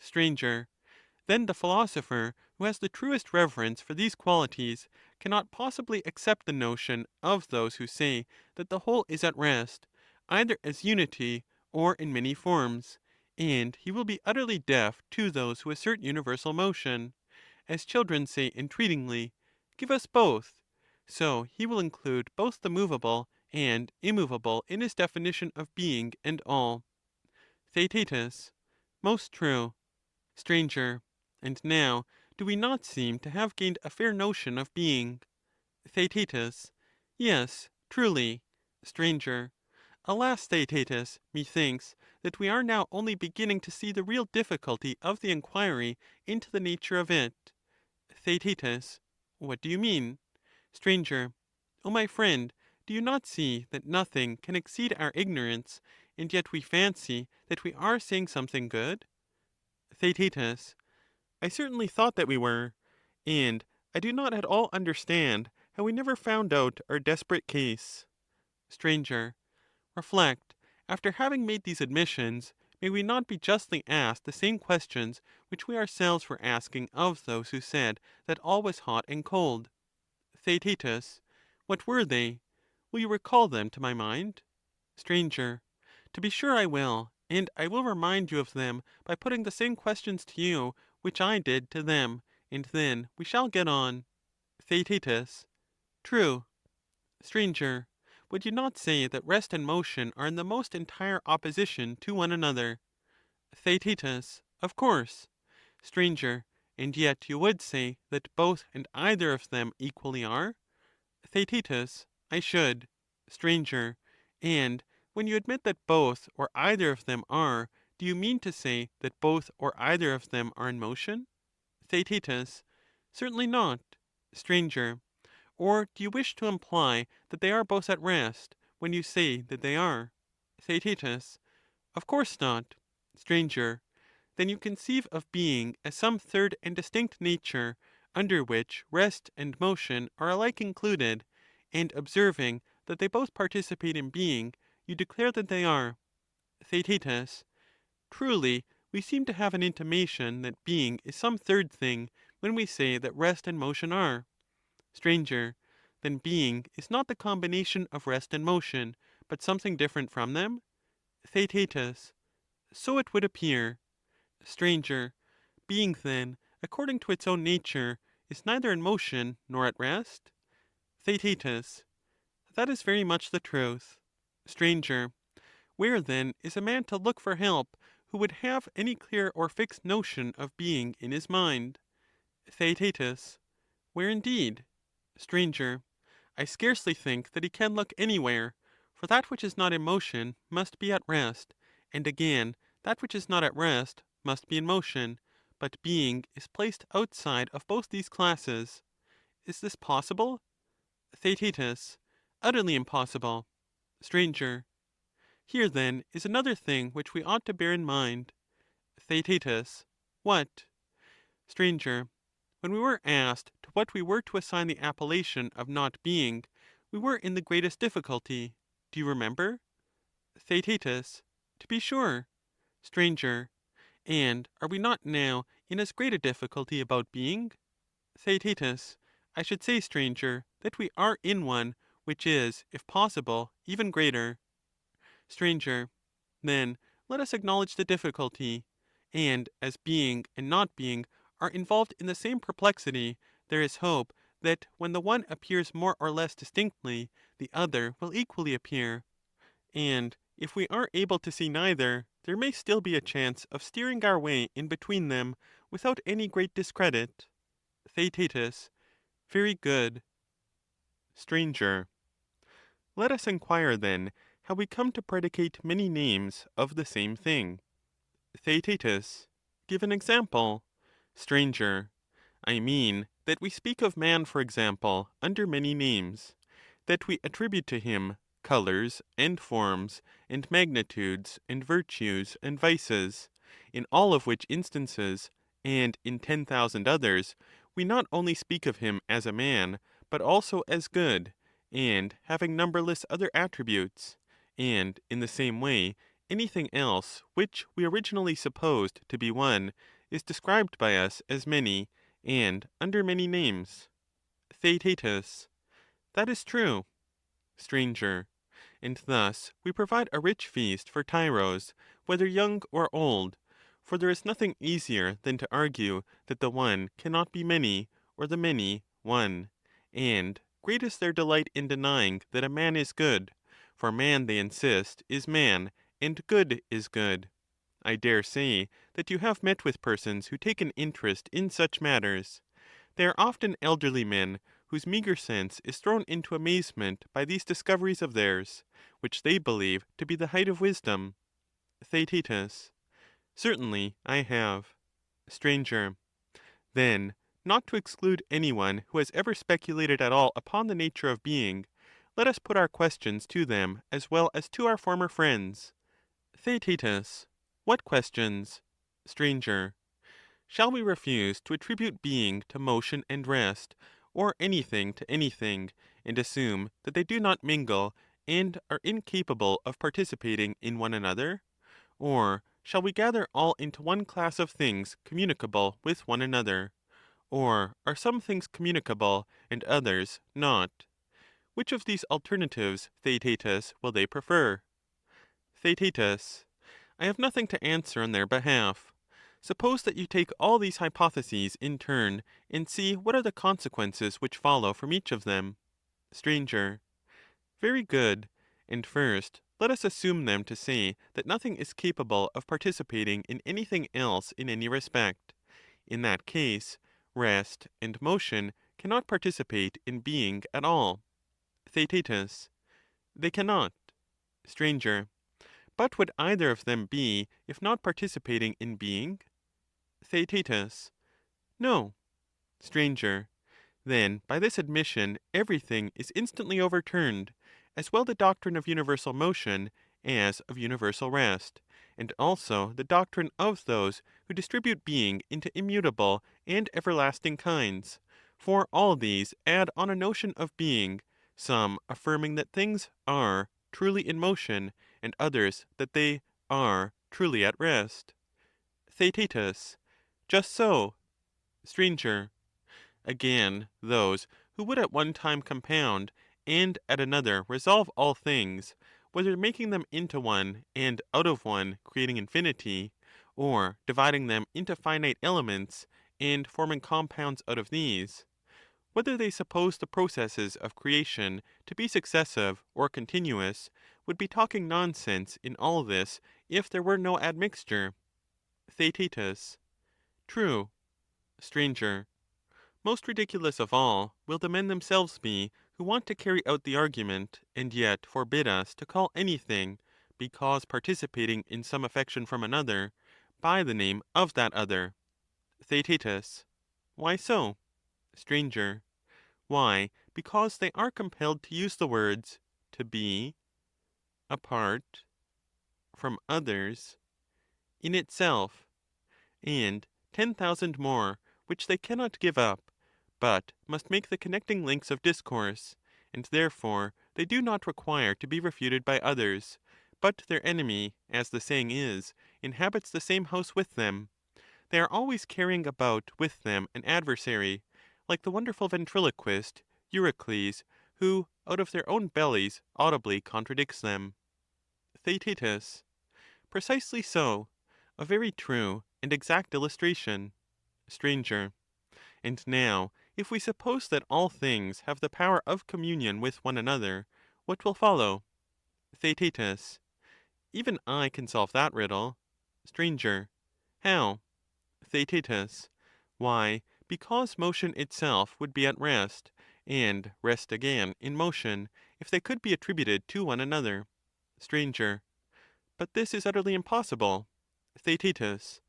Stranger. Then the philosopher, who has the truest reverence for these qualities, cannot possibly accept the notion of those who say that the whole is at rest, either as unity or in many forms, and he will be utterly deaf to those who assert universal motion. As children say entreatingly, give us both. So he will include both the movable and immovable in his definition of being and all. Theaetetus. Most true. Stranger. And now, do we not seem to have gained a fair notion of being? Theaetetus. Yes, truly. Stranger. Alas, Theaetetus, methinks that we are now only beginning to see the real difficulty of the enquiry into the nature of it. Theaetetus. What do you mean? Stranger. O my friend, do you not see that nothing can exceed our ignorance, and yet we fancy that we are saying something good? Theaetetus. I certainly thought that we were, and I do not at all understand how we never found out our desperate case. Stranger. Reflect, after having made these admissions, may we not be justly asked the same questions which we ourselves were asking of those who said that all was hot and cold? Theaetetus. What were they? Will you recall them to my mind? Stranger. To be sure I will, and I will remind you of them by putting the same questions to you which I did to them, and then we shall get on. Theaetetus. True. Stranger. Would you not say that rest and motion are in the most entire opposition to one another? Theaetetus. Of course. Stranger. And yet you would say that both and either of them equally are? Theaetetus. I should. Stranger. And when you admit that both or either of them are, do you mean to say that both or either of them are in motion? Theaetetus. Certainly not. Stranger. Or do you wish to imply that they are both at rest, when you say that they are? Theaetetus. Of course not. Stranger. Then you conceive of being as some third and distinct nature, under which rest and motion are alike included, and observing that they both participate in being, you declare that they are. Theaetetus. Truly, we seem to have an intimation that being is some third thing, when we say that rest and motion are. Stranger. Then being is not the combination of rest and motion, but something different from them? Theaetetus. So it would appear. Stranger. Being, then, according to its own nature, is neither in motion nor at rest? Theaetetus. That is very much the truth. Stranger. Where then is a man to look for help, who would have any clear or fixed notion of being in his mind? Theaetetus. Where indeed? Stranger. I scarcely think that he can look anywhere, for that which is not in motion must be at rest, and again that which is not at rest must be in motion, but being is placed outside of both these classes. Is this possible? Theaetetus. Utterly impossible. Stranger. Here then is another thing which we ought to bear in mind. Theaetetus. What? Stranger. When we were asked to what we were to assign the appellation of not being, we were in the greatest difficulty. Do you remember? Theaetetus. To be sure. Stranger. And are we not now in as great a difficulty about being? Theaetetus. I should say, stranger, that we are in one which is, if possible, even greater. Stranger. Then let us acknowledge the difficulty. And as being and not being are involved in the same perplexity, there is hope that when the one appears more or less distinctly, the other will equally appear. And if we are able to see neither, there may still be a chance of steering our way in between them without any great discredit. Theaetetus. Very good. Stranger. Let us inquire then how we come to predicate many names of the same thing. Theaetetus. Give an example. Stranger. I mean that we speak of man, for example, under many names, that we attribute to him colors and forms and magnitudes and virtues and vices, in all of which instances, And in 10,000 others, we not only speak of him as a man, but also as good, and having numberless other attributes. And in the same way, anything else which we originally supposed to be one is described by us as many, and under many names. Theaetetus. That is true. Stranger. And thus we provide a rich feast for tyros, whether young or old. For there is nothing easier than to argue that the one cannot be many, or the many one. And great is their delight in denying that a man is good, for man, they insist, is man, and good is good. I dare say that you have met with persons who take an interest in such matters. They are often elderly men, whose meagre sense is thrown into amazement by these discoveries of theirs, which they believe to be the height of wisdom. Theaetetus. Certainly I have. Stranger. Then, not to exclude any one who has ever speculated at all upon the nature of being, let us put our questions to them as well as to our former friends. Theaetetus. What questions? Stranger. Shall we refuse to attribute being to motion and rest, or anything to anything, and assume that they do not mingle and are incapable of participating in one another? Or shall we gather all into one class of things communicable with one another? Or are some things communicable and others not? Which of these alternatives, Theaetetus, will they prefer? Theaetetus. I have nothing to answer on their behalf. Suppose that you take all these hypotheses in turn, and see what are the consequences which follow from each of them. Stranger. Very good. And first, let us assume them to say that nothing is capable of participating in anything else in any respect. In that case, rest and motion cannot participate in being at all. Theaetetus. They cannot. Stranger. But would either of them be, if not participating in being? Theaetetus. No. Stranger. Then by this admission everything is instantly overturned, as well the doctrine of universal motion as of universal rest, and also the doctrine of those who distribute being into immutable and everlasting kinds. For all these add on a notion of being, some affirming that things are truly in motion, and others that they are truly at rest. Theaetetus. Just so. Stranger. Again, those who would at one time compound, and at another resolve all things, whether making them into one, and out of one creating infinity, or dividing them into finite elements, and forming compounds out of these, whether they suppose the processes of creation to be successive or continuous, would be talking nonsense in all this if there were no admixture. Theaetetus. True. Stranger. Most ridiculous of all will the men themselves be who want to carry out the argument, and yet forbid us to call anything, because participating in some affection from another, by the name of that other. Theaetetus. Why so? Stranger. Why, because they are compelled to use the words to be, apart, from others, in itself, and 10,000 more, which they cannot give up, but must make the connecting links of discourse, and therefore they do not require to be refuted by others, but their enemy, as the saying is, inhabits the same house with them. They are always carrying about with them an adversary, like the wonderful ventriloquist Eurycles, who out of their own bellies audibly contradicts them. Theaetetus. Precisely so. A very true and exact illustration. Stranger. And now, if we suppose that all things have the power of communion with one another, what will follow? Theaetetus. Even I can solve that riddle. Stranger. How? Theaetetus. Why, because motion itself would be at rest, and rest again in motion, if they could be attributed to one another. Stranger. But this is utterly impossible. Theaetetus.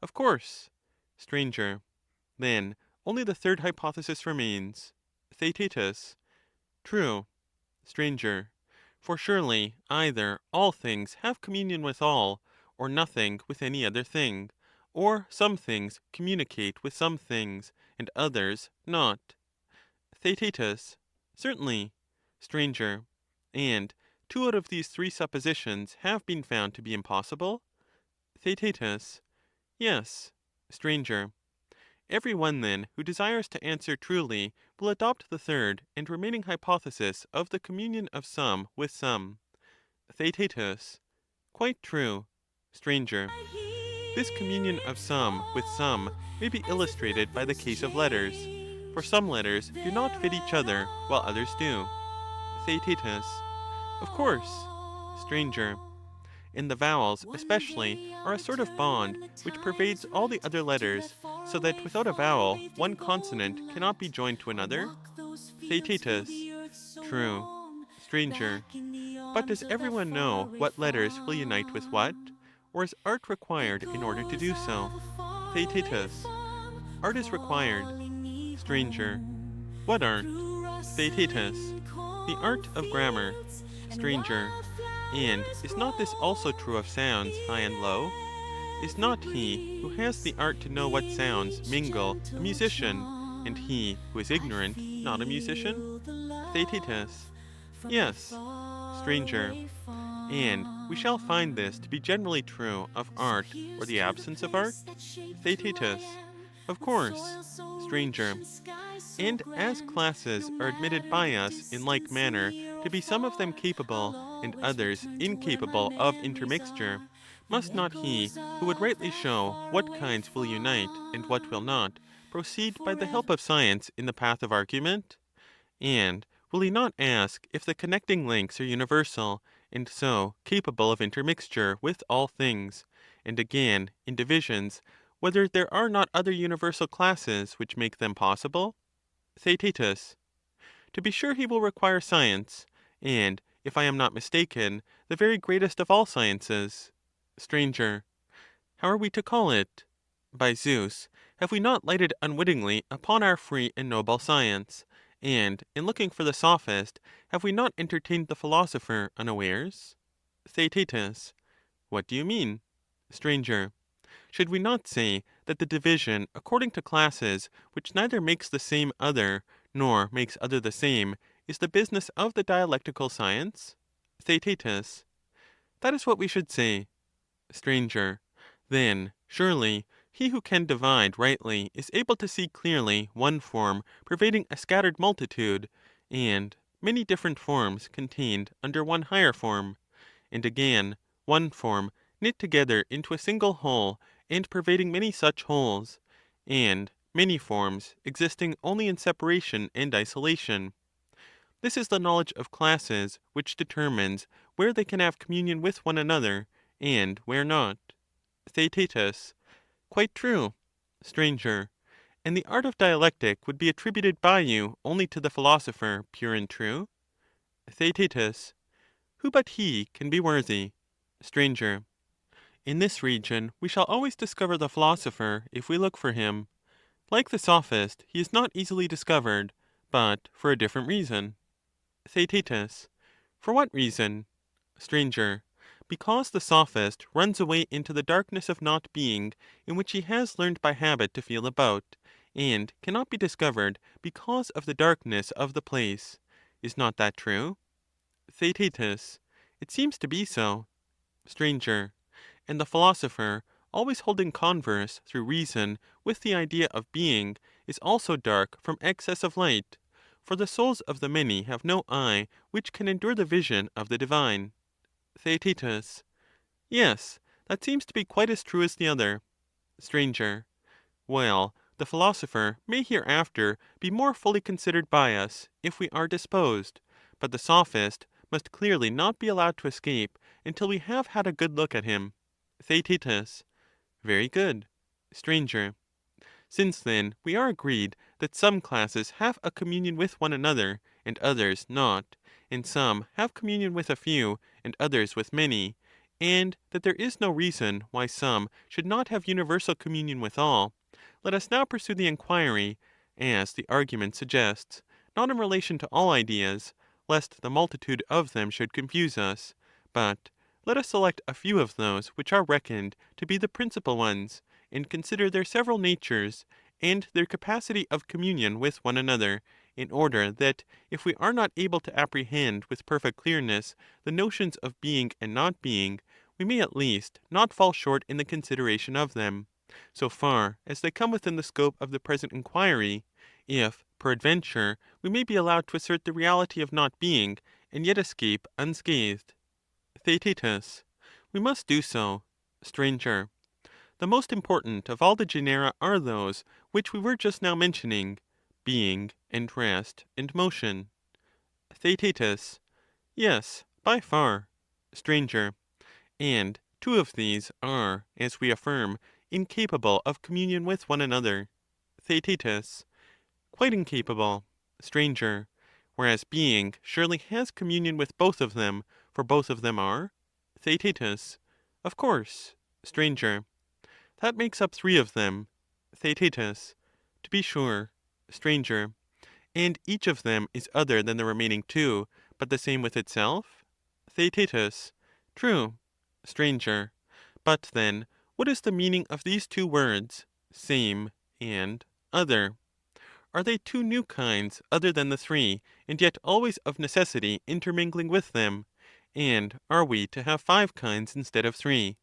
Of course. Stranger. Then only the third hypothesis remains. Theaetetus. True. Stranger. For surely either all things have communion with all, or nothing with any other thing, Or some things communicate with some things, and others not. Theaetetus. Certainly. Stranger. And two out of these three suppositions have been found to be impossible? Theaetetus. Yes. Stranger. Every one, then, who desires to answer truly will adopt the third and remaining hypothesis of the communion of some with some. Theaetetus. Quite true. Stranger. This communion of some with some may be illustrated by the case of letters, for some letters do not fit each other, while others do. Theaetetus. Of course. Stranger. And the vowels, especially, are a sort of bond which pervades all the other letters, so that without a vowel one consonant cannot be joined to another? Theaetetus. True. Stranger. But does everyone know what letters will unite with what? Or is art required in order to do so? Theaetetus. Art is required. Stranger. What art? Theaetetus. The art of grammar. Stranger. And is not this also true of sounds high and low? Is not he who has the art to know what sounds mingle a musician, and he who is ignorant not a musician? Theaetetus. Yes. Stranger. And we shall find this to be generally true of art or the absence of art? Theaetetus. Of course. Stranger. And as classes are admitted by us in like manner to be some of them capable and others incapable of intermixture, must not he who would rightly show what kinds will unite and what will not proceed by the help of science in the path of argument? And will he not ask if the connecting links are universal, and so capable of intermixture with all things, and again, in divisions, whether there are not other universal classes which make them possible? Theaetetus. To be sure he will require science, and, if I am not mistaken, the very greatest of all sciences. Stranger. How are we to call it? By Zeus, have we not lighted unwittingly upon our free and noble science? And, in looking for the Sophist, have we not entertained the philosopher unawares? Theaetetus. What do you mean? Stranger. Should we not say that the division according to classes, which neither makes the same other, nor makes other the same, is the business of the dialectical science? Theaetetus. That is what we should say. Stranger. Then, surely, he who can divide rightly is able to see clearly one form pervading a scattered multitude, and many different forms contained under one higher form, and again one form knit together into a single whole and pervading many such wholes, and many forms existing only in separation and isolation. This is the knowledge of classes which determines where they can have communion with one another, and where not. Theaetetus. Quite true. Stranger. And the art of dialectic would be attributed by you only to the philosopher pure and true? Theaetetus. Who but he can be worthy? Stranger. In this region we shall always discover the philosopher if we look for him. Like the Sophist, he is not easily discovered, but for a different reason. Theaetetus. For what reason? Stranger. Because the Sophist runs away into the darkness of not being, in which he has learned by habit to feel about, and cannot be discovered because of the darkness of the place. Is not that true? Theaetetus. It seems to be so. Stranger. And the philosopher, always holding converse through reason with the idea of being, is also dark from excess of light, for the souls of the many have no eye which can endure the vision of the divine. Theaetetus. Yes, that seems to be quite as true as the other. Stranger. Well, the philosopher may hereafter be more fully considered by us, if we are disposed, but the Sophist must clearly not be allowed to escape until we have had a good look at him. Theaetetus. Very good. Stranger. Since then we are agreed that some classes have a communion with one another, and others not, and some have communion with a few, and others with many, and that there is no reason why some should not have universal communion with all, let us now pursue the enquiry, as the argument suggests, not in relation to all ideas, lest the multitude of them should confuse us, but let us select a few of those which are reckoned to be the principal ones, and consider their several natures, and their capacity of communion with one another, in order that if we are not able to apprehend with perfect clearness the notions of being and not being, we may at least not fall short in the consideration of them, so far as they come within the scope of the present inquiry, if, peradventure, we may be allowed to assert the reality of not being, and yet escape unscathed. Theaetetus. We must do so. Stranger. The most important of all the genera are those which we were just now mentioning, being, and rest, and motion. Theaetetus. Yes, by far. Stranger. And two of these are, as we affirm, incapable of communion with one another. Theaetetus. Quite incapable. Stranger. Whereas being surely has communion with both of them, for both of them are. Theaetetus. Of course. Stranger. That makes up three of them. Theaetetus. To be sure. Stranger. And each of them is other than the remaining two, but the same with itself? Theaetetus. True. Stranger. But then, what is the meaning of these two words, same and other? Are they two new kinds other than the three, and yet always of necessity intermingling with them? And are we to have five kinds instead of three?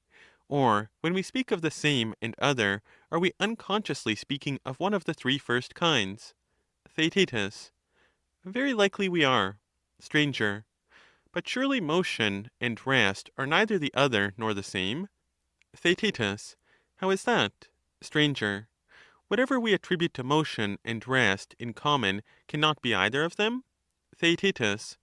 Or, when we speak of the same and other, are we unconsciously speaking of one of the three first kinds? Theaetetus. Very likely we are. Stranger. But surely motion and rest are neither the other nor the same? Theaetetus. How is that? Stranger. Whatever we attribute to motion and rest in common cannot be either of them? Theaetetus.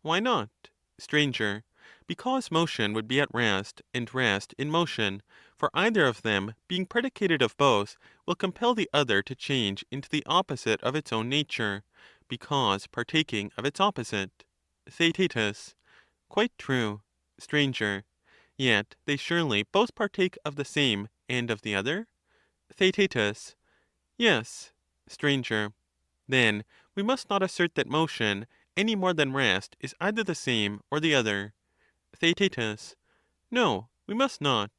Why not? Stranger. Because motion would be at rest, and rest in motion, for either of them, being predicated of both, will compel the other to change into the opposite of its own nature, because partaking of its opposite. Theaetetus. Quite true. Stranger. Yet they surely both partake of the same and of the other? Theaetetus. Yes. Stranger. Then we must not assert that motion, any more than rest, is either the same or the other. Theaetetus. No, we must not.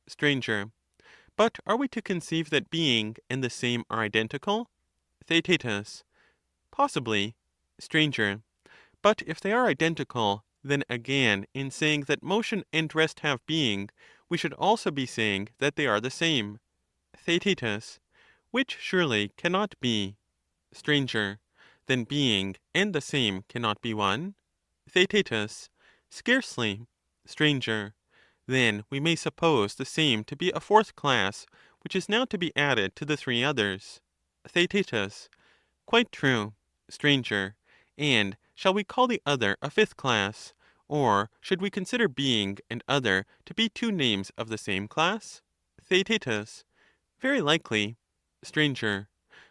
Stranger. But are we to conceive that being and the same are identical? Theaetetus. Possibly. Stranger. But if they are identical, then again in saying that motion and rest have being, we should also be saying that they are the same. Theaetetus. Which surely cannot be. Stranger. Then being and the same cannot be one? Theaetetus. Scarcely. Stranger. Then we may suppose the same to be a fourth class, which is now to be added to the three others. Theaetetus. Quite true. Stranger. And shall we call the other a fifth class? Or should we consider being and other to be two names of the same class? Theaetetus. Very likely. Stranger.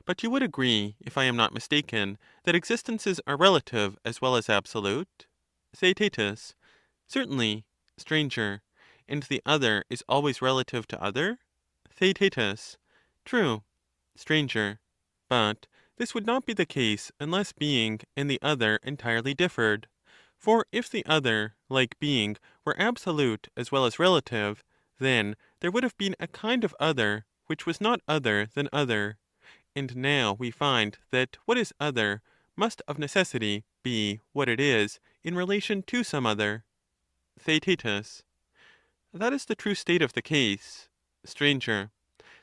But you would agree, if I am not mistaken, that existences are relative as well as absolute? Theaetetus. Certainly. Stranger. And the other is always relative to other? Theaetetus. True. Stranger. But this would not be the case unless being and the other entirely differed. For if the other, like being, were absolute as well as relative, then there would have been a kind of other which was not other than other. And now we find that what is other must of necessity be what it is in relation to some other. Theaetetus. That is the true state of the case. Stranger.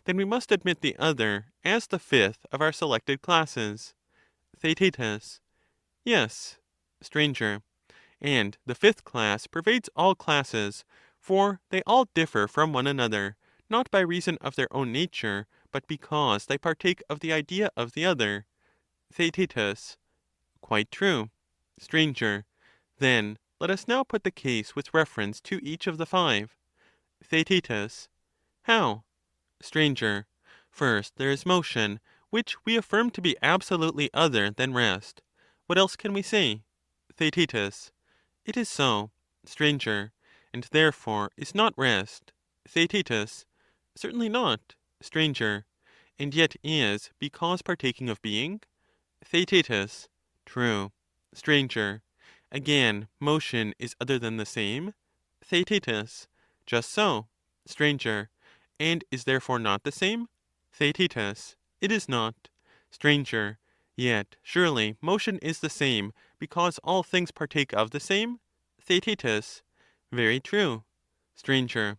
Then we must admit the other as the fifth of our selected classes. Theaetetus. Yes. Stranger. And the fifth class pervades all classes, for they all differ from one another, not by reason of their own nature, but because they partake of the idea of the other. Theaetetus. Quite true. Stranger. Then let us now put the case with reference to each of the five. Theaetetus. How? Stranger. First there is motion, which we affirm to be absolutely other than rest. What else can we say? Theaetetus. It is so. Stranger. And therefore is not rest. Theaetetus. Certainly not. Stranger. And yet is, because partaking of being? Theaetetus. True. Stranger. Again, motion is other than the same? Theaetetus. Just so. Stranger. and is therefore not the same? Theaetetus. It is not. Stranger. Yet surely motion is the same, because all things partake of the same? Theaetetus. Very true. Stranger.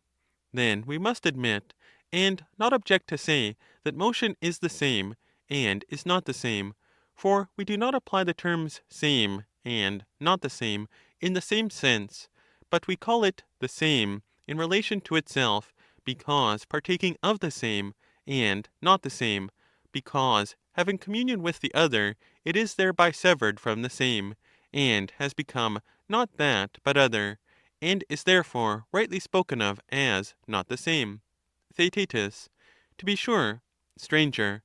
Then we must admit, and not object to say, that motion is the same, and is not the same. For we do not apply the terms same and not the same in the same sense, but we call it the same in relation to itself, because partaking of the same, and not the same, because having communion with the other, it is thereby severed from the same, and has become not that but other, and is therefore rightly spoken of as not the same. Theaetetus. To be sure. Stranger.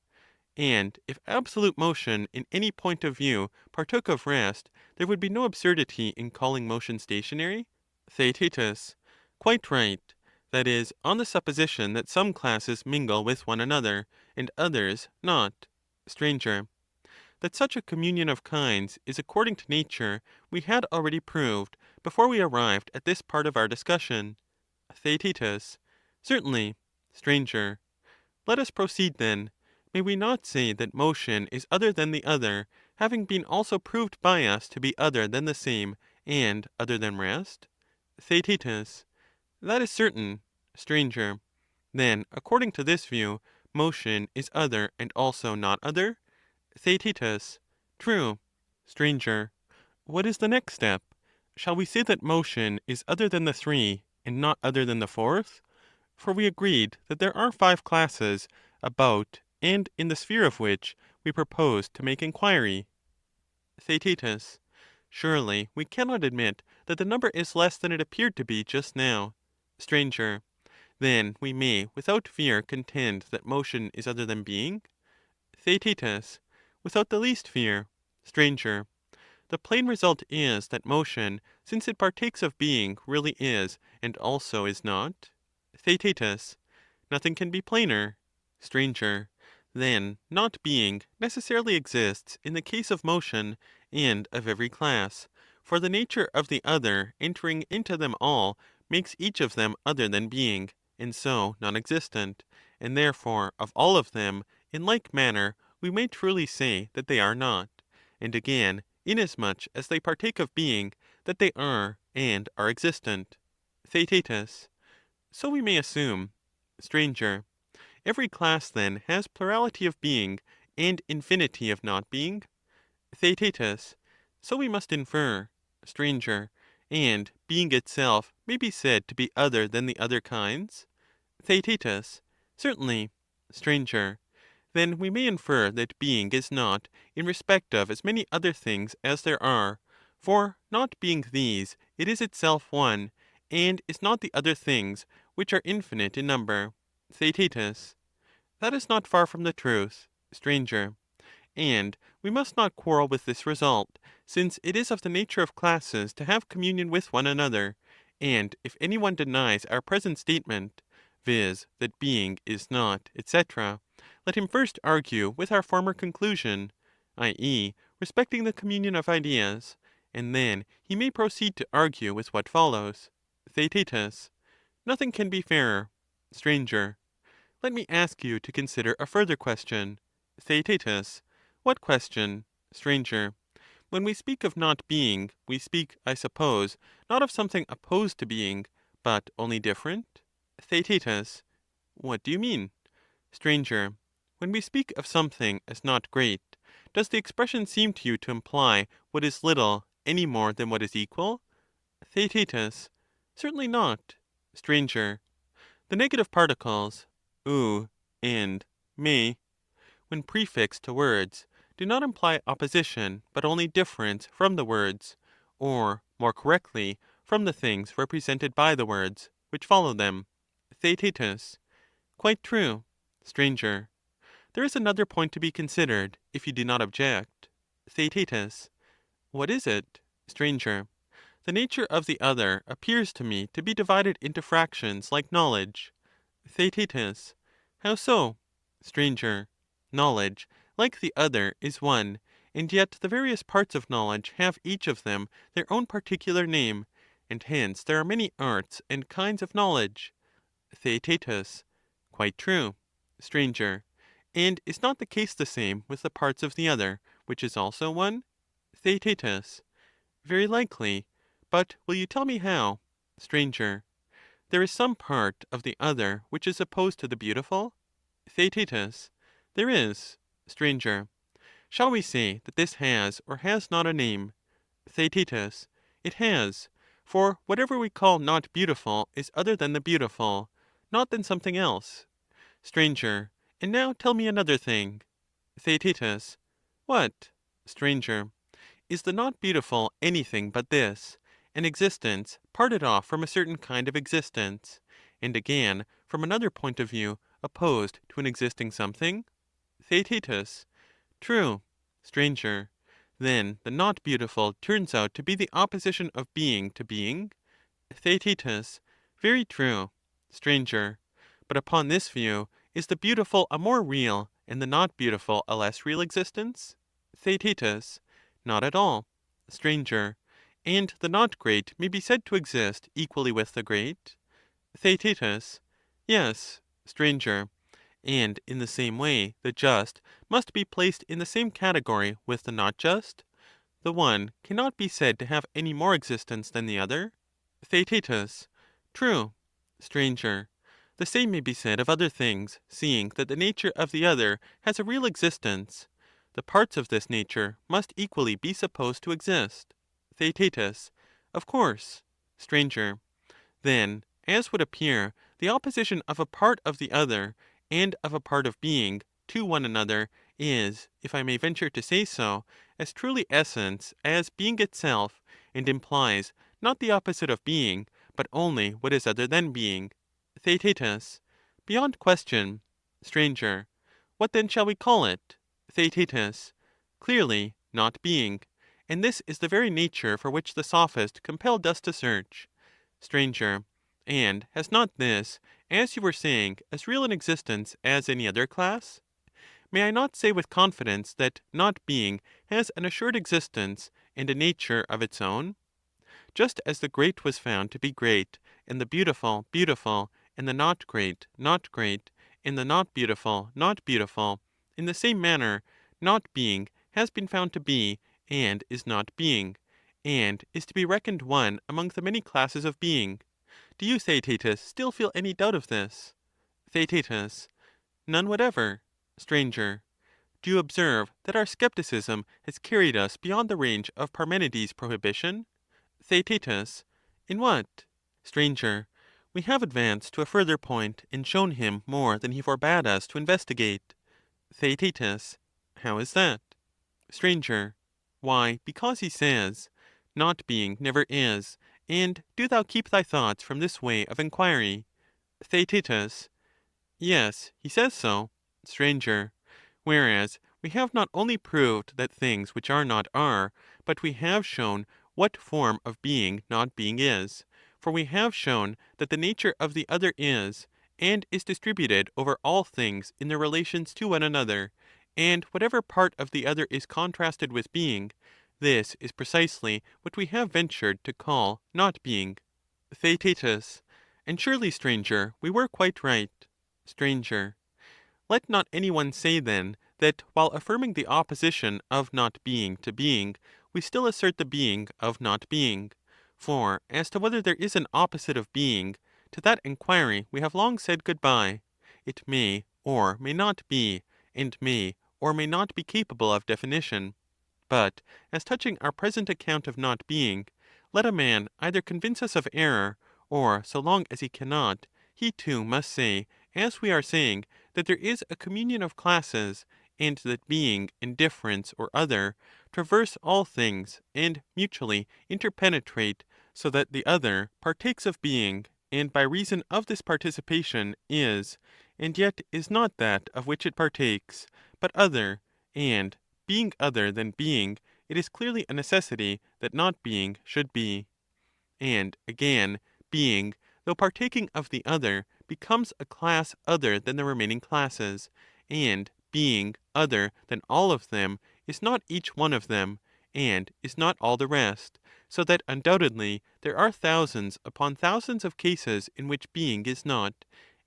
And if absolute motion in any point of view partook of rest, there would be no absurdity in calling motion stationary? Theaetetus. Quite right. That is, on the supposition that some classes mingle with one another, and others not. Stranger. That such a communion of kinds is according to nature, we had already proved, before we arrived at this part of our discussion. Theaetetus. Certainly. Stranger. Let us proceed then. May we not say that motion is other than the other, having been also proved by us to be other than the same, and other than rest? Theaetetus. That is certain. Stranger. Then, according to this view, motion is other and also not other? Theaetetus. True. Stranger. What is the next step? Shall we say that motion is other than the three, and not other than the fourth? For we agreed that there are 5 classes, about and in the sphere of which we propose to make inquiry. Theaetetus. Surely we cannot admit that the number is less than it appeared to be just now. Stranger. Then we may without fear contend that motion is other than being? Theaetetus. Without the least fear. Stranger. The plain result is that motion, since it partakes of being, really is, and also is not? Theaetetus. Nothing can be plainer. Stranger. Then not being necessarily exists in the case of motion and of every class, for the nature of the other entering into them all makes each of them other than being, and so non-existent, and therefore of all of them, in like manner, we may truly say that they are not, and again, inasmuch as they partake of being, that they are and are existent. Theaetetus. So we may assume. Stranger. Every class then has plurality of being, and infinity of not being? Theaetetus. So we must infer. Stranger. And being itself may be said to be other than the other kinds? Theaetetus. Certainly. Stranger. Then we may infer that being is not, in respect of as many other things as there are, for not being these, it is itself one, and is not the other things, which are infinite in number. Theaetetus. That is not far from the truth. Stranger. And we must not quarrel with this result, since it is of the nature of classes to have communion with one another, and if any one denies our present statement, viz., that being is not, etc., let him first argue with our former conclusion, i.e., respecting the communion of ideas, and then he may proceed to argue with what follows. Theaetetus. Nothing can be fairer. Stranger. Let me ask you to consider a further question. Theaetetus. What question? Stranger. When we speak of not being, we speak, I suppose, not of something opposed to being, but only different? Theaetetus. What do you mean? Stranger. When we speak of something as not great, does the expression seem to you to imply what is little any more than what is equal? Theaetetus. Certainly not. Stranger. The negative particles, ou and me, when prefixed to words, do not imply opposition, but only difference from the words, or, more correctly, from the things represented by the words, which follow them. Theaetetus. Quite true. Stranger. There is another point to be considered, if you do not object. Theaetetus. What is it? Stranger. The nature of the other appears to me to be divided into fractions like knowledge. Theaetetus. How so? Stranger. Knowledge, like the other, is one, and yet the various parts of knowledge have each of them their own particular name, and hence there are many arts and kinds of knowledge. Theaetetus. Quite true. Stranger. And is not the case the same with the parts of the other, which is also one? Theaetetus. Very likely. But will you tell me how? Stranger. There is some part of the other which is opposed to the beautiful? Theaetetus. There is. Stranger. Shall we say that this has or has not a name? Theaetetus. It has. For whatever we call not beautiful is other than the beautiful, not than something else. Stranger. And now tell me another thing. Theaetetus. What? Stranger. Is the not beautiful anything but this, an existence parted off from a certain kind of existence, and again, from another point of view, opposed to an existing something? Theaetetus. True. Stranger. Then the not beautiful turns out to be the opposition of being to being? Theaetetus. Very true. Stranger. But upon this view, is the beautiful a more real, and the not beautiful a less real existence? Theaetetus. Not at all. Stranger. And the not great may be said to exist equally with the great? Theaetetus. Yes. Stranger. And in the same way the just must be placed in the same category with the not just? The one cannot be said to have any more existence than the other? Theaetetus. True. Stranger. The same may be said of other things, seeing that the nature of the other has a real existence. The parts of this nature must equally be supposed to exist. Theaetetus. Of course. Stranger. Then, as would appear, the opposition of a part of the other, and of a part of being, to one another, is, if I may venture to say so, as truly essence as being itself, and implies not the opposite of being, but only what is other than being. Theaetetus. Beyond question. Stranger. What then shall we call it? Theaetetus. Clearly, not being. And this is the very nature for which the Sophist compelled us to search. Stranger. And has not this, as you were saying, as real an existence as any other class? May I not say with confidence that not being has an assured existence and a nature of its own? Just as the great was found to be great, and the beautiful beautiful, and the not great, and the not beautiful, in the same manner, not being has been found to be, and is not being, and is to be reckoned one among the many classes of being. Do you, Theaetetus, still feel any doubt of this? Theaetetus. None whatever. Stranger. Do you observe that our skepticism has carried us beyond the range of Parmenides' prohibition? Theaetetus. In what? Stranger. We have advanced to a further point, and shown him more than he forbade us to investigate. Theaetetus. How is that? Stranger. Why, because he says, not being never is, and do thou keep thy thoughts from this way of enquiry. Theaetetus. Yes, he says so. Stranger. Whereas we have not only proved that things which are not are, but we have shown what form of being not being is. For we have shown that the nature of the other is, and is distributed over all things in their relations to one another, and whatever part of the other is contrasted with being, this is precisely what we have ventured to call not being. Theaetetus. And surely, stranger, we were quite right. Stranger. Let not any one say then, that while affirming the opposition of not being to being, we still assert the being of not being. For as to whether there is an opposite of being, to that enquiry we have long said good-bye. It may or may not be, and may or may not be capable of definition. But as touching our present account of not being, let a man either convince us of error, or so long as he cannot, he too must say, as we are saying, that there is a communion of classes, and that being and difference or other traverse all things, and mutually interpenetrate, so that the other partakes of being, and by reason of this participation is, and yet is not that of which it partakes, but other, and, being other than being, it is clearly a necessity that not being should be. And again, being, though partaking of the other, becomes a class other than the remaining classes, and being other than all of them is not each one of them, and is not all the rest, so that undoubtedly there are thousands upon thousands of cases in which being is not,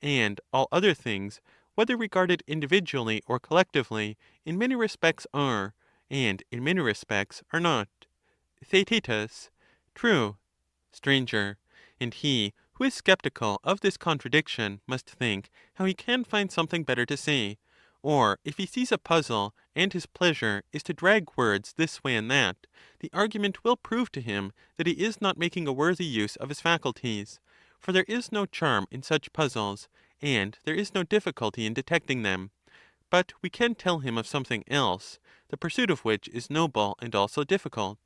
and all other things, whether regarded individually or collectively, in many respects are, and in many respects are not. Theaetetus. True. Stranger. And he who is skeptical of this contradiction must think how he can find something better to say, or if he sees a puzzle, and his pleasure is to drag words this way and that, the argument will prove to him that he is not making a worthy use of his faculties. For there is no charm in such puzzles, and there is no difficulty in detecting them. But we can tell him of something else, the pursuit of which is noble and also difficult.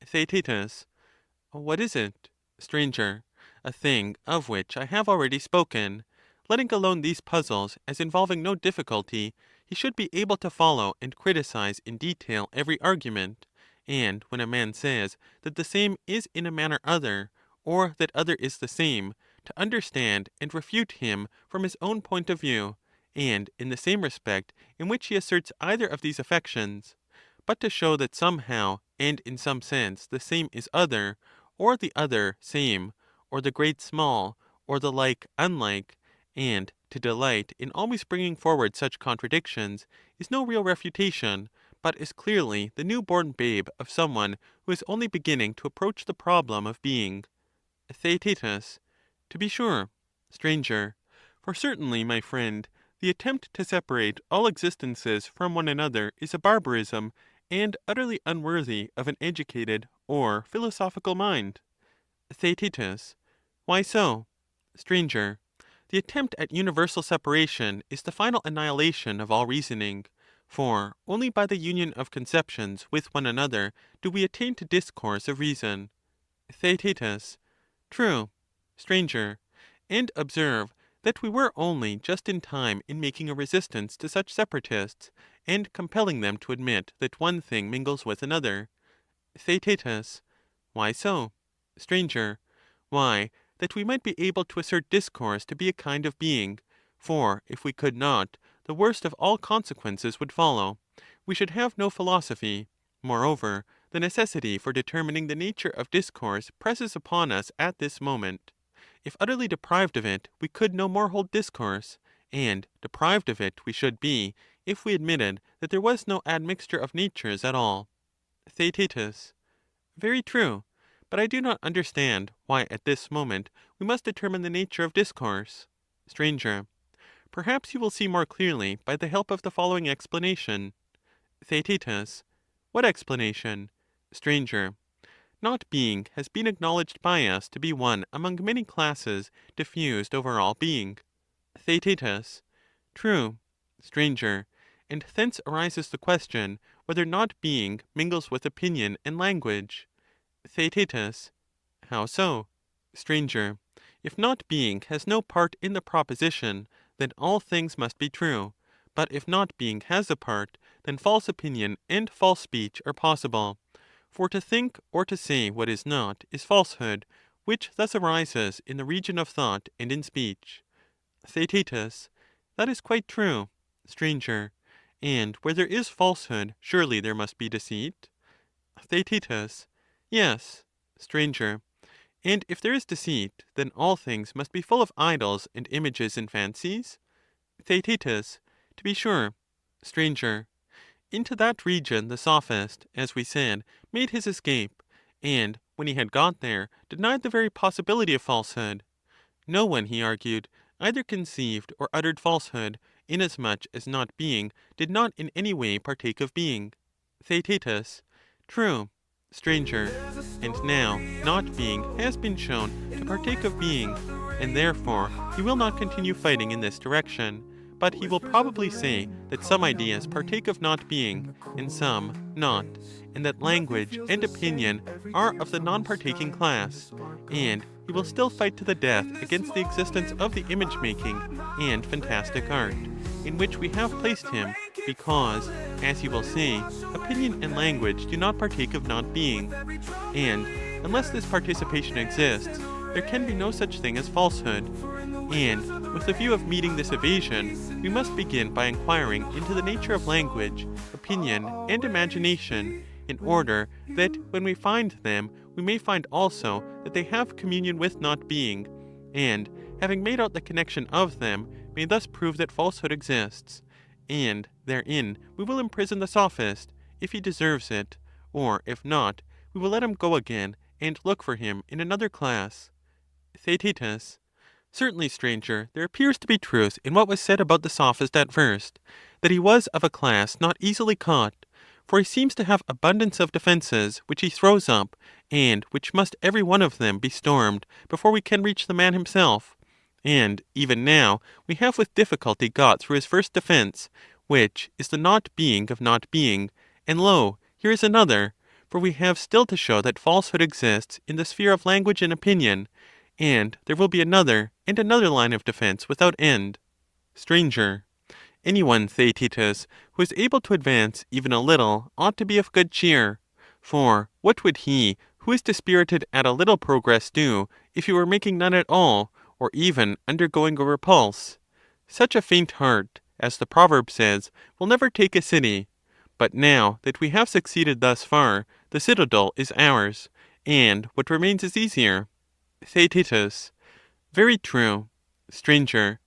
Theaetetus. What is it? Stranger. A thing of which I have already spoken. Letting alone these puzzles as involving no difficulty, he should be able to follow and criticize in detail every argument. And when a man says that the same is in a manner other, or that other is the same, to understand and refute him from his own point of view, and in the same respect in which he asserts either of these affections. But to show that somehow and in some sense the same is other, or the other same, or the great small, or the like unlike, and to delight in always bringing forward such contradictions, is no real refutation, but is clearly the new-born babe of some one who is only beginning to approach the problem of being. Theaetetus. To be sure. Stranger. For certainly, my friend, the attempt to separate all existences from one another is a barbarism, and utterly unworthy of an educated or philosophical mind. Theaetetus. Why so? Stranger. The attempt at universal separation is the final annihilation of all reasoning, for only by the union of conceptions with one another do we attain to discourse of reason. Theaetetus. True. Stranger. And observe that we were only just in time in making a resistance to such separatists, and compelling them to admit that one thing mingles with another. Theaetetus. Why so? Stranger. Why, that we might be able to assert discourse to be a kind of being, for if we could not, the worst of all consequences would follow. We should have no philosophy. Moreover, the necessity for determining the nature of discourse presses upon us at this moment. If utterly deprived of it, we could no more hold discourse, and deprived of it we should be, if we admitted that there was no admixture of natures at all. Theaetetus. Very true. But I do not understand why at this moment we must determine the nature of discourse. Stranger. Perhaps you will see more clearly by the help of the following explanation. Theaetetus. What explanation? Stranger. Not being has been acknowledged by us to be one among many classes diffused over all being. Theaetetus. True. Stranger. And thence arises the question whether not being mingles with opinion and language. Theaetetus. How so? Stranger. If not being has no part in the proposition, then all things must be true. But if not being has a part, then false opinion and false speech are possible. For to think or to say what is not is falsehood, which thus arises in the region of thought and in speech. Theaetetus. That is quite true. Stranger. And where there is falsehood, surely there must be deceit? Theaetetus. Yes. Stranger. And if there is deceit, then all things must be full of idols and images and fancies? Theaetetus. To be sure. Stranger. Into that region the Sophist, as we said, made his escape, and when he had got there, denied the very possibility of falsehood. No one, he argued, either conceived or uttered falsehood, inasmuch as not being did not in any way partake of being. Theaetetus. True. Stranger. And now not being has been shown to partake of being, and therefore he will not continue fighting in this direction, but he will probably say that some ideas partake of not being, and some not, and that language and opinion are of the non-partaking class, and he will still fight to the death against the existence of the image-making and fantastic art, in which we have placed him, because, as he will say, opinion and language do not partake of not being, and unless this participation exists, there can be no such thing as falsehood. And with the view of meeting this evasion, we must begin by inquiring into the nature of language, opinion, and imagination, in order that when we find them, we may find also that they have communion with not being, and having made out the connection of them, may thus prove that falsehood exists. And therein we will imprison the Sophist, if he deserves it, or if not, we will let him go again, and look for him in another class. Theaetetus. Certainly, stranger, there appears to be truth in what was said about the Sophist at first, that he was of a class not easily caught, for he seems to have abundance of defences which he throws up, and which must every one of them be stormed before we can reach the man himself. And even now we have with difficulty got through his first defence, which is the not being of not being, and lo, here is another, for we have still to show that falsehood exists in the sphere of language and opinion, and there will be another and another line of defence without end. Stranger. Any one, Theaetetus, who is able to advance even a little ought to be of good cheer. For what would he who is dispirited at a little progress do if he were making none at all, or even undergoing a repulse? Such a faint heart, as the proverb says, will never take a city. But now that we have succeeded thus far, the citadel is ours, and what remains is easier. Theaetetus. Very true. Stranger.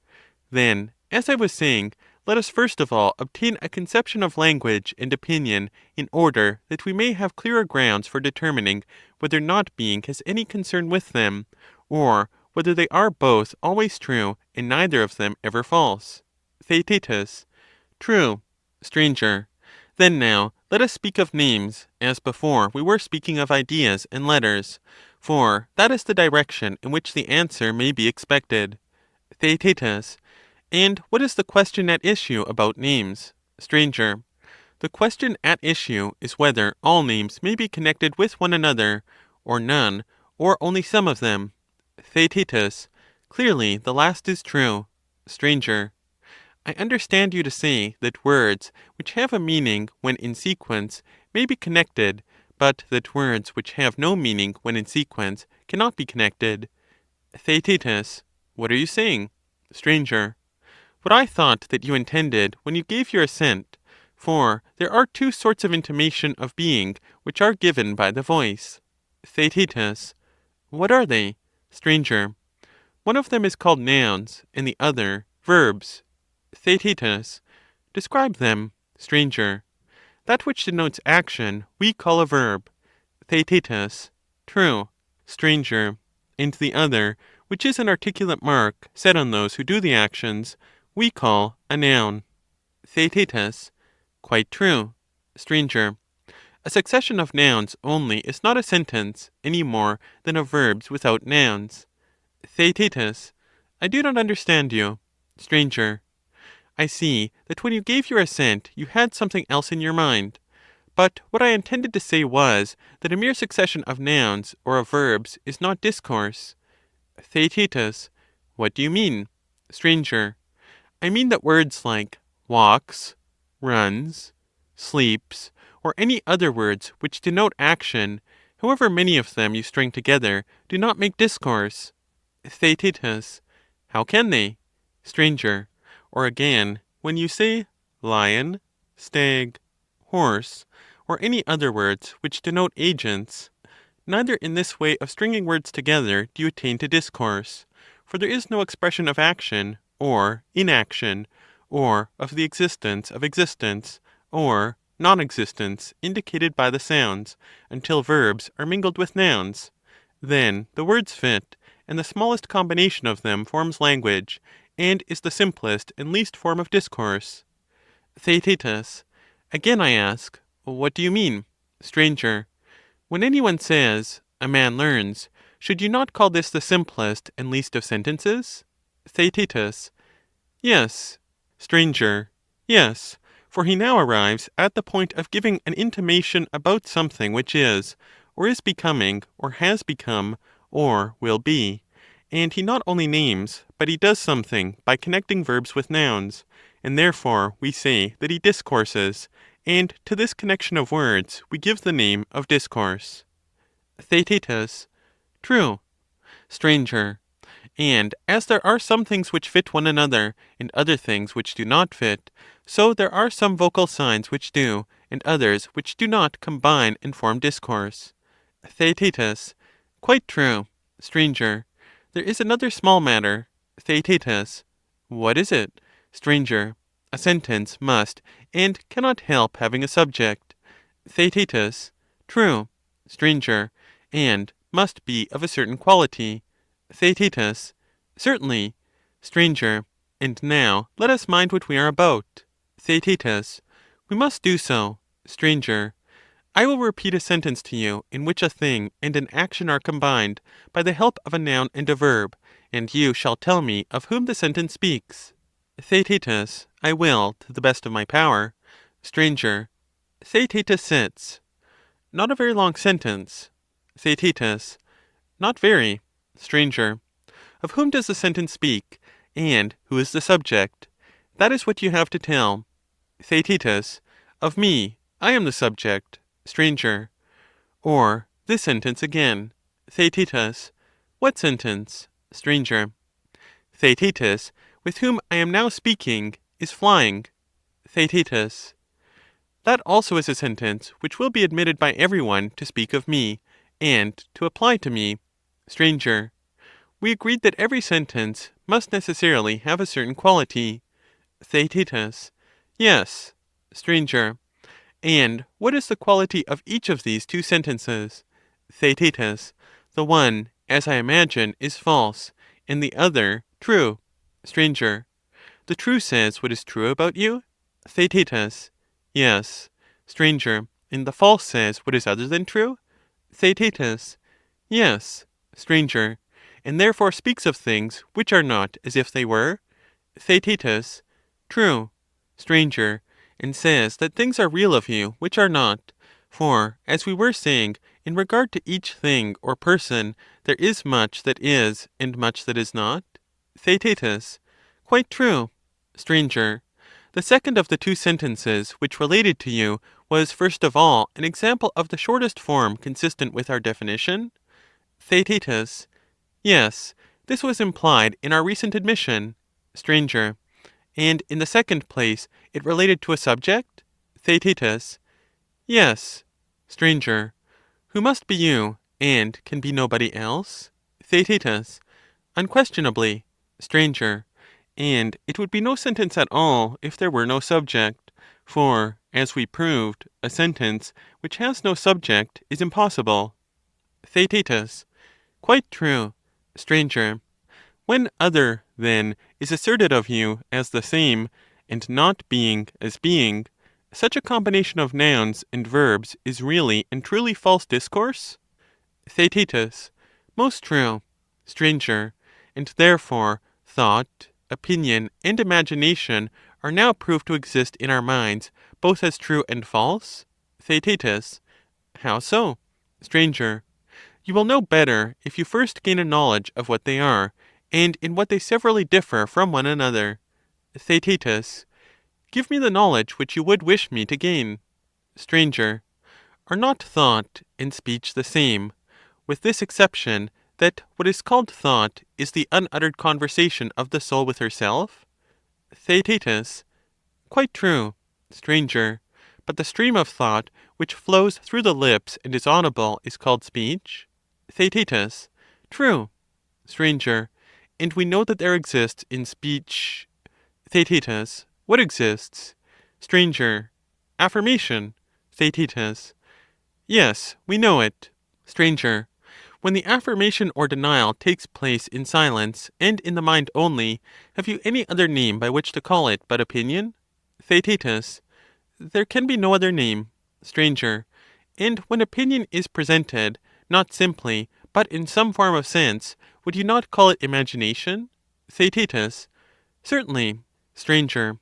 Then, as I was saying, let us first of all obtain a conception of language and opinion, in order that we may have clearer grounds for determining whether not being has any concern with them, or whether they are both always true and neither of them ever false. Theaetetus. True. Stranger. Then now let us speak of names, as before we were speaking of ideas and letters, for that is the direction in which the answer may be expected. Theaetetus. And what is the question at issue about names? Stranger. The question at issue is whether all names may be connected with one another, or none, or only some of them. Theaetetus. Clearly the last is true. Stranger. I understand you to say that words which have a meaning when in sequence may be connected, but that words which have no meaning when in sequence cannot be connected. Theaetetus. What are you saying? Stranger. What I thought that you intended when you gave your assent, for there are two sorts of intimation of being which are given by the voice. Theaetetus. What are they? Stranger. One of them is called nouns, and the other verbs. Theaetetus. Describe them. Stranger. That which denotes action we call a verb. Theaetetus. True. Stranger. And the other, which is an articulate mark set on those who do the actions, we call a noun. Theaetetus. Quite true. Stranger. A succession of nouns only is not a sentence, any more than of verbs without nouns. Theaetetus. I do not understand you. Stranger. I see that when you gave your assent you had something else in your mind. But what I intended to say was, that a mere succession of nouns or of verbs is not discourse. Theaetetus. What do you mean? Stranger. I mean that words like walks, runs, sleeps, or any other words which denote action, however many of them you string together, do not make discourse. Theaetetus. How can they? Stranger. Or again, when you say lion, stag, horse, or any other words which denote agents, neither in this way of stringing words together do you attain to discourse, for there is no expression of action, or inaction, or of the existence of existence, or non-existence indicated by the sounds, until verbs are mingled with nouns. Then the words fit, and the smallest combination of them forms language, and is the simplest and least form of discourse. Theaetetus. Again I ask, what do you mean? Stranger. When any one says, a man learns, should you not call this the simplest and least of sentences? Theaetetus. Yes. Stranger. Yes, for he now arrives at the point of giving an intimation about something which is, or is becoming, or has become, or will be. And he not only names, but he does something by connecting verbs with nouns, and therefore we say that he discourses, and to this connection of words we give the name of discourse. Theaetetus. True. Stranger. And as there are some things which fit one another, and other things which do not fit, so there are some vocal signs which do, and others which do not combine and form discourse. Theaetetus. Quite true. Stranger. There is another small matter. Theaetetus. What is it? Stranger. A sentence must and cannot help having a subject. Theaetetus. True. Stranger. And must be of a certain quality. Theaetetus. Certainly. Stranger. And now let us mind what we are about. Theaetetus. We must do so. Stranger. I will repeat a sentence to you in which a thing and an action are combined by the help of a noun and a verb, and you shall tell me of whom the sentence speaks. Theaetetus. I will, to the best of my power. Stranger. Theaetetus sits. Not a very long sentence. Theaetetus. Not very. Stranger. Of whom does the sentence speak, and who is the subject? That is what you have to tell. Theaetetus. Of me. I am the subject. Stranger. Or this sentence again. Theaetetus. What sentence? Stranger. Theaetetus, with whom I am now speaking, is flying. Theaetetus. That also is a sentence which will be admitted by every one to speak of me, and to apply to me. Stranger. We agreed that every sentence must necessarily have a certain quality. Theaetetus. Yes. Stranger. And what is the quality of each of these two sentences? Theaetetus. The one, as I imagine, is false, and the other true. Stranger. The true says what is true about you? Theaetetus. Yes. Stranger. And the false says what is other than true? Theaetetus. Yes. Stranger. And therefore speaks of things which are not as if they were? Theaetetus. True. Stranger. And says that things are real of you which are not. For, as we were saying, in regard to each thing or person, there is much that is and much that is not. Theaetetus. Quite true. Stranger. The second of the two sentences which related to you was first of all an example of the shortest form consistent with our definition? Theaetetus. Yes, this was implied in our recent admission. Stranger. And in the second place, it related to a subject? Theaetetus. Yes. Stranger. Who must be you, and can be nobody else? Theaetetus. Unquestionably. Stranger. And it would be no sentence at all if there were no subject. For, as we proved, a sentence which has no subject is impossible. Theaetetus. Quite true. Stranger. When other, then, is asserted of you as the same, and not being as being, such a combination of nouns and verbs is really and truly false discourse? Theaetetus. Most true. Stranger. And therefore thought, opinion, and imagination are now proved to exist in our minds, both as true and false? Theaetetus. How so? Stranger. You will know better if you first gain a knowledge of what they are, and in what they severally differ from one another. Theaetetus. Give me the knowledge which you would wish me to gain. Stranger. Are not thought and speech the same, with this exception, that what is called thought is the unuttered conversation of the soul with herself? Theaetetus. Quite true. Stranger. But the stream of thought which flows through the lips and is audible is called speech? Theaetetus. True. Stranger. And we know that there exists in speech. Theaetetus. What exists? Stranger. Affirmation. Theaetetus. Yes, we know it. Stranger. When the affirmation or denial takes place in silence and in the mind only, have you any other name by which to call it but opinion? Theaetetus. There can be no other name. Stranger. And when opinion is presented, not simply, but in some form of sense, would you not call it imagination? Theaetetus. Certainly. Stranger.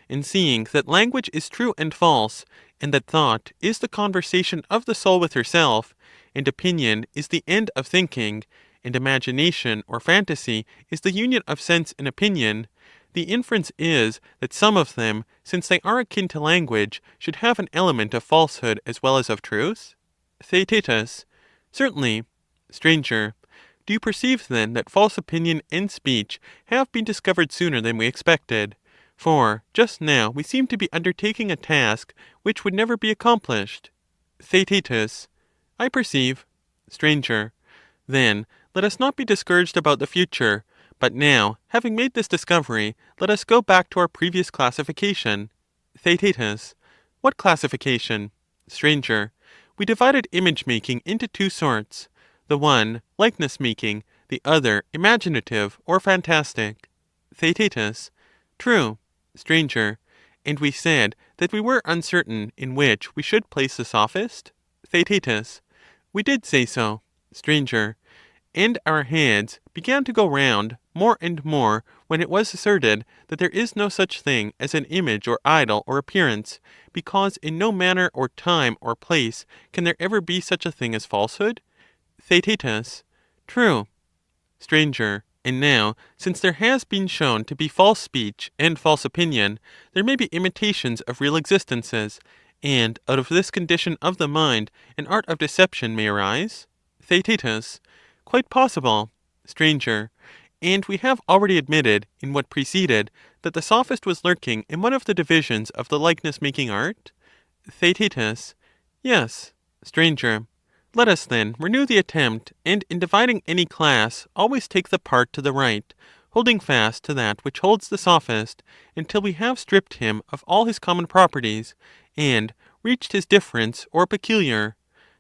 In seeing that language is true and false, and that thought is the conversation of the soul with herself, and opinion is the end of thinking, and imagination or fantasy is the union of sense and opinion, the inference is that some of them, since they are akin to language, should have an element of falsehood as well as of truth? Theaetetus. Certainly. Stranger. Do you perceive then that false opinion and speech have been discovered sooner than we expected? For just now we seem to be undertaking a task which would never be accomplished. Theaetetus. I perceive. Stranger. Then let us not be discouraged about the future, But now, having made this discovery, let us go back to our previous classification. Theaetetus. What classification? Stranger. We divided image-making into two sorts. The one, likeness-making, the other, imaginative or fantastic. Theaetetus. True. Stranger. And we said that we were uncertain in which we should place the Sophist? Theaetetus. We did say so. Stranger. And our heads began to go round more and more when it was asserted that there is no such thing as an image or idol or appearance, because in no manner or time or place can there ever be such a thing as falsehood? Theaetetus. True. Stranger. And now, since there has been shown to be false speech and false opinion, there may be imitations of real existences, and out of this condition of the mind an art of deception may arise? Theaetetus. Quite possible. Stranger. And we have already admitted, in what preceded, that the Sophist was lurking in one of the divisions of the likeness-making art? Theaetetus. Yes. Stranger. Let us then renew the attempt, and in dividing any class always take the part to the right, holding fast to that which holds the Sophist, until we have stripped him of all his common properties, and reached his difference or peculiar.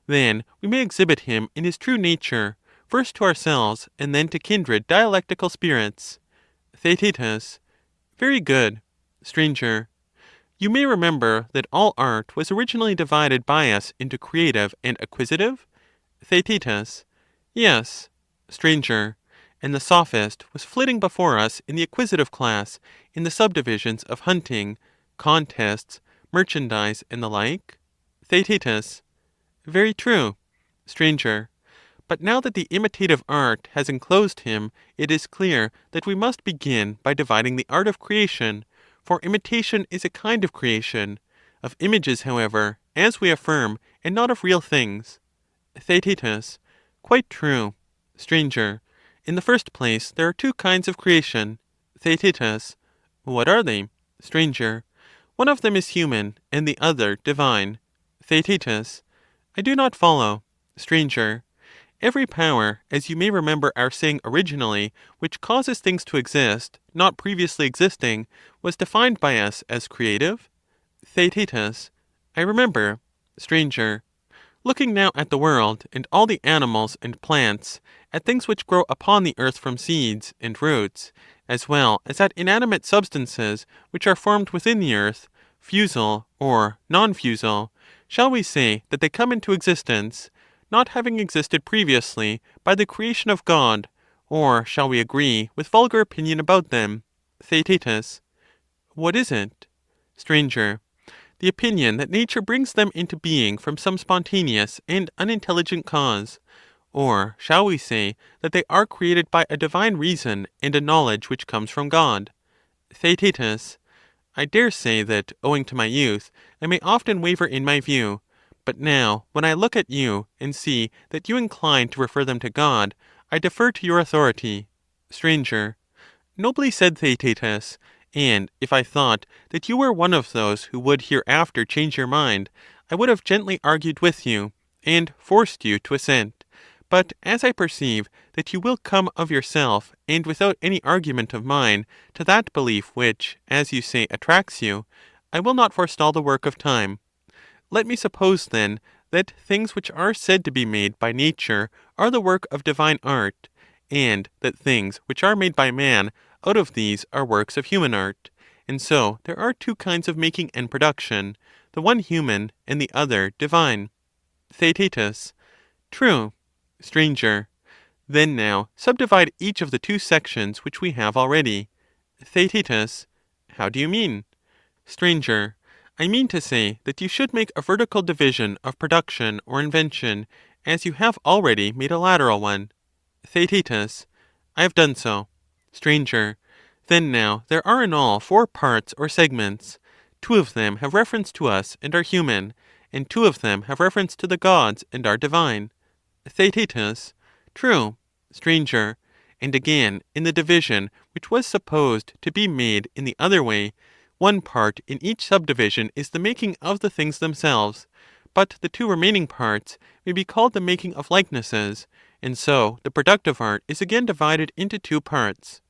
Then we may exhibit him in his true nature, first to ourselves, and then to kindred dialectical spirits. Theaetetus. Very good. Stranger. You may remember that all art was originally divided by us into creative and acquisitive? Theaetetus. Yes. Stranger. And the Sophist was flitting before us in the acquisitive class, in the subdivisions of hunting, contests, merchandise, and the like? Theaetetus. Very true. Stranger. But now that the imitative art has enclosed him, it is clear that we must begin by dividing the art of creation, for imitation is a kind of creation, of images, however, as we affirm, and not of real things. Theaetetus. Quite true. Stranger. In the first place, there are two kinds of creation. Theaetetus. What are they? Stranger. One of them is human, and the other divine. Theaetetus. I do not follow. Stranger. Every power, as you may remember our saying originally, which causes things to exist, not previously existing, was defined by us as creative? Theaetetus. I remember. Stranger. Looking now at the world, and all the animals and plants, at things which grow upon the earth from seeds and roots, as well as at inanimate substances which are formed within the earth, fusel or non-fusel, shall we say that they come into existence, not having existed previously, by the creation of God, or shall we agree with vulgar opinion about them? Theaetetus. What is it? Stranger. The opinion that nature brings them into being from some spontaneous and unintelligent cause. Or shall we say that they are created by a divine reason and a knowledge which comes from God? Theaetetus. I dare say that, owing to my youth, I may often waver in my view. But now, when I look at you, and see that you incline to refer them to God, I defer to your authority. Stranger. Nobly said, Theaetetus. And if I thought that you were one of those who would hereafter change your mind, I would have gently argued with you, and forced you to assent. But as I perceive that you will come of yourself, and without any argument of mine, to that belief which, as you say, attracts you, I will not forestall the work of time. Let me suppose, then, that things which are said to be made by nature are the work of divine art, and that things which are made by man out of these are works of human art. And so there are two kinds of making and production, the one human and the other divine. Theaetetus. True. Stranger. Then now subdivide each of the two sections which we have already. Theaetetus. How do you mean? Stranger. I mean to say that you should make a vertical division of production or invention, as you have already made a lateral one. Theaetetus. I have done so. Stranger. Then now there are in all 4 parts or segments. 2 of them have reference to us and are human, and 2 of them have reference to the gods and are divine. Theaetetus. True. Stranger. And again, in the division which was supposed to be made in the other way, 1 part in each subdivision is the making of the things themselves, but the 2 remaining parts may be called the making of likenesses, and so the productive art is again divided into 2 parts.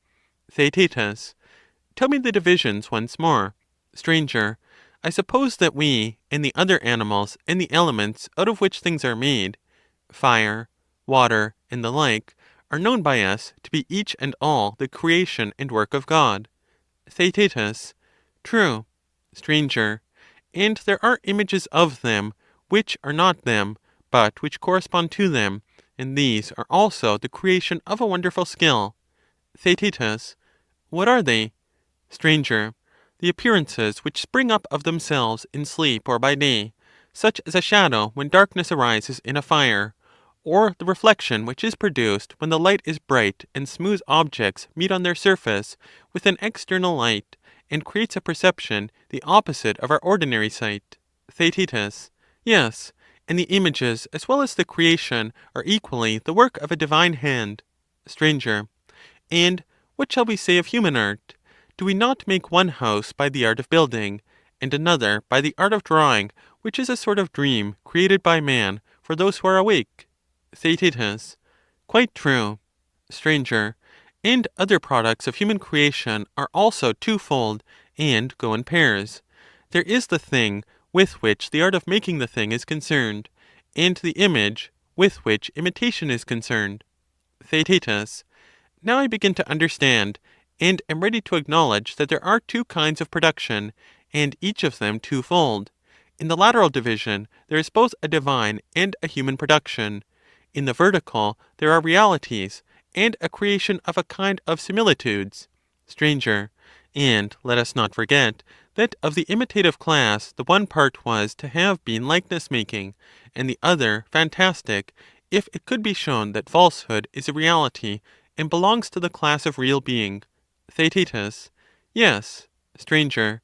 Theaetetus. Tell me the divisions once more. Stranger. I suppose that we, and the other animals, and the elements out of which things are made, fire, water, and the like, are known by us to be each and all the creation and work of God. Theaetetus. True. Stranger. And there are images of them, which are not them, but which correspond to them, and these are also the creation of a wonderful skill. Theaetetus. What are they? Stranger. The appearances which spring up of themselves in sleep or by day, such as a shadow when darkness arises in a fire, or the reflection which is produced when the light is bright and smooth objects meet on their surface with an external light, and creates a perception the opposite of our ordinary sight. Theaetetus. Yes, and the images as well as the creation are equally the work of a divine hand. Stranger. And what shall we say of human art? Do we not make one house by the art of building, and another by the art of drawing, which is a sort of dream created by man for those who are awake? Theaetetus. Quite true. Stranger. And other products of human creation are also twofold, and go in pairs. There is the thing with which the art of making the thing is concerned, and the image with which imitation is concerned. Theaetetus. Now I begin to understand, and am ready to acknowledge that there are two kinds of production, and each of them twofold. In the lateral division there is both a divine and a human production. In the vertical there are realities, and a creation of a kind of similitudes. Stranger. And let us not forget that of the imitative class the one part was to have been likeness-making, and the other fantastic, if it could be shown that falsehood is a reality, and belongs to the class of real being. Theaetetus. Yes. Stranger.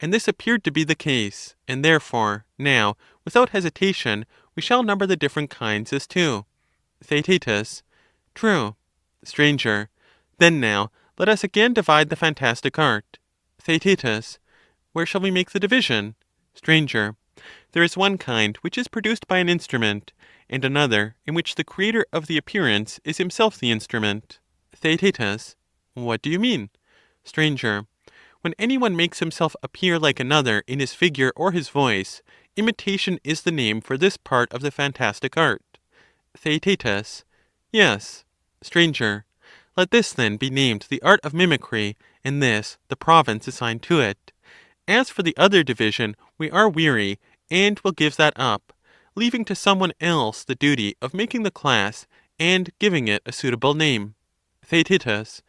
And this appeared to be the case, and therefore, now, without hesitation, we shall number the different kinds as two. Theaetetus. True. Stranger. Then now, let us again divide the fantastic art. Theaetetus. Where shall we make the division? Stranger. There is one kind which is produced by an instrument, and another in which the creator of the appearance is himself the instrument. Theaetetus. What do you mean? Stranger. When any one makes himself appear like another in his figure or his voice, imitation is the name for this part of the fantastic art. Theaetetus. Yes. Stranger. Let this then be named the art of mimicry, and this the province assigned to it. As for the other division, we are weary, and will give that up, leaving to some one else the duty of making the class, and giving it a suitable name. Theaetetus.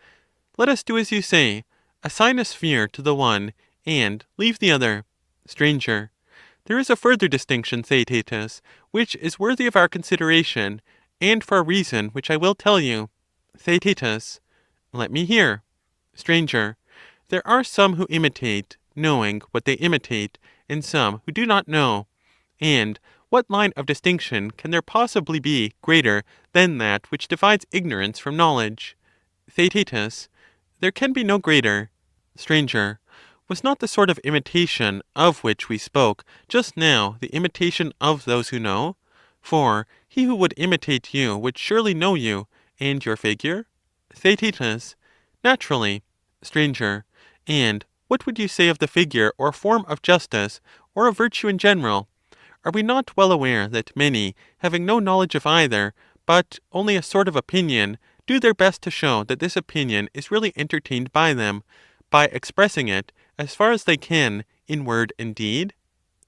Let us do as you say, assign a sphere to the one, and leave the other. Stranger. There is a further distinction, Theaetetus, which is worthy of our consideration, and for a reason which I will tell you. Theaetetus. Let me hear. Stranger. There are some who imitate, knowing what they imitate, and some who do not know. And what line of distinction can there possibly be greater than that which divides ignorance from knowledge? Theaetetus. There can be no greater. Stranger. Was not the sort of imitation of which we spoke just now the imitation of those who know? For he who would imitate you would surely know you, and your figure? Theaetetus. Naturally. Stranger. And what would you say of the figure or form of justice, or of virtue in general? Are we not well aware that many, having no knowledge of either, but only a sort of opinion, do their best to show that this opinion is really entertained by them, by expressing it, as far as they can, in word and deed?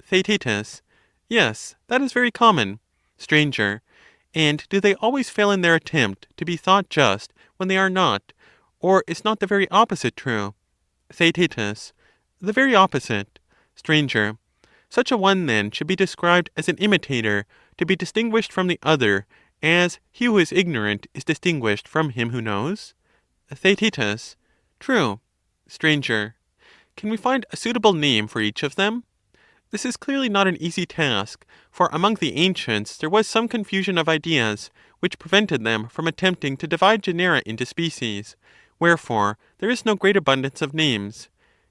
Theaetetus. Yes, that is very common. Stranger. And do they always fail in their attempt to be thought just when they are not, or is not the very opposite true? Theaetetus. The very opposite. Stranger. Such a one then should be described as an imitator, to be distinguished from the other, as he who is ignorant is distinguished from him who knows? Theaetetus. True. Stranger. Can we find a suitable name for each of them? This is clearly not an easy task, for among the ancients there was some confusion of ideas, which prevented them from attempting to divide genera into species, wherefore there is no great abundance of names.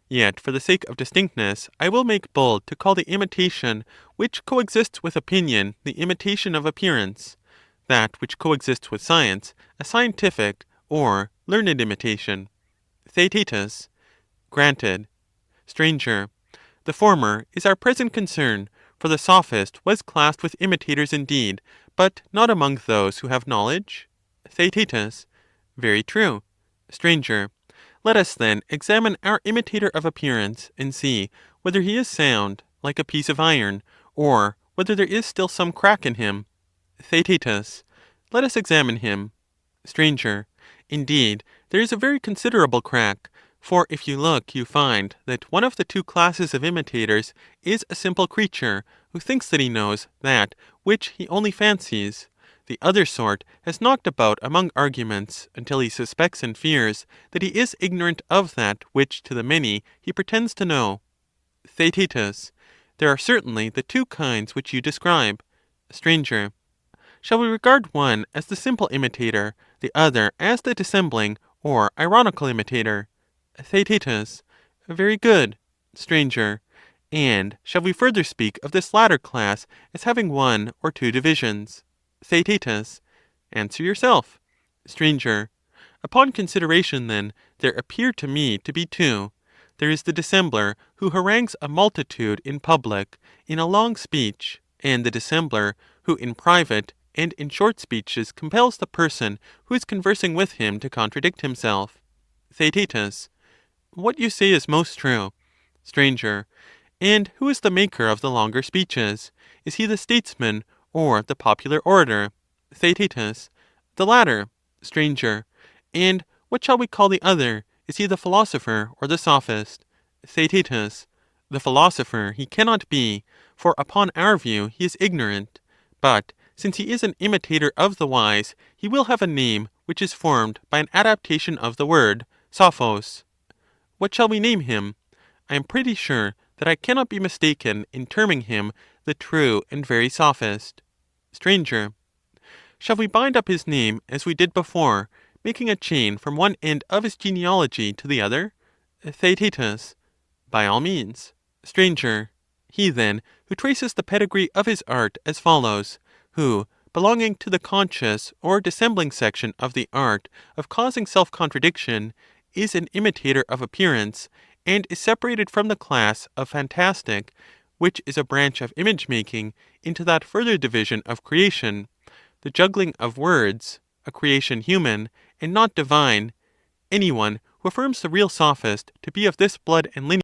Yet for the sake of distinctness I will make bold to call the imitation which coexists with opinion the imitation of appearance, that which coexists with science a scientific or learned imitation. Theaetetus. Granted. Stranger. The former is our present concern, for the Sophist was classed with imitators indeed, but not among those who have knowledge? Theaetetus. Very true. Stranger. Let us then examine our imitator of appearance, and see whether he is sound, like a piece of iron, or whether there is still some crack in him. Theaetetus. Let us examine him. Stranger. Indeed, there is a very considerable crack, for if you look you find that one of the two classes of imitators is a simple creature, who thinks that he knows that which he only fancies. The other sort has knocked about among arguments, until he suspects and fears that he is ignorant of that which to the many he pretends to know. Theaetetus. There are certainly the two kinds which you describe. Stranger. Shall we regard one as the simple imitator, the other as the dissembling or ironical imitator? Theaetetus. Very good. Stranger. And shall we further speak of this latter class as having one or two divisions? Theaetetus. Answer yourself. Stranger. Upon consideration, then, there appear to me to be two. There is the dissembler, who harangues a multitude in public, in a long speech, and the dissembler, who in private and in short speeches compels the person who is conversing with him to contradict himself. Theaetetus. What you say is most true. Stranger. And who is the maker of the longer speeches? Is he the statesman, or the popular orator? Theaetetus. The latter. Stranger. And what shall we call the other? Is he the philosopher or the sophist? Theaetetus. The philosopher he cannot be, for upon our view he is ignorant. But since he is an imitator of the wise, he will have a name which is formed by an adaptation of the word, Sophos. What shall we name him? I am pretty sure that I cannot be mistaken in terming him the true and very sophist. Stranger. Shall we bind up his name as we did before, making a chain from one end of his genealogy to the other? Theaetetus. By all means. Stranger. He, then, who traces the pedigree of his art as follows, who, belonging to the conscious or dissembling section of the art of causing self-contradiction, is an imitator of appearance, and is separated from the class of fantastic, which is a branch of image-making, into that further division of creation, the juggling of words, a creation human, and not divine. Any one who affirms the real sophist to be of this blood and lineage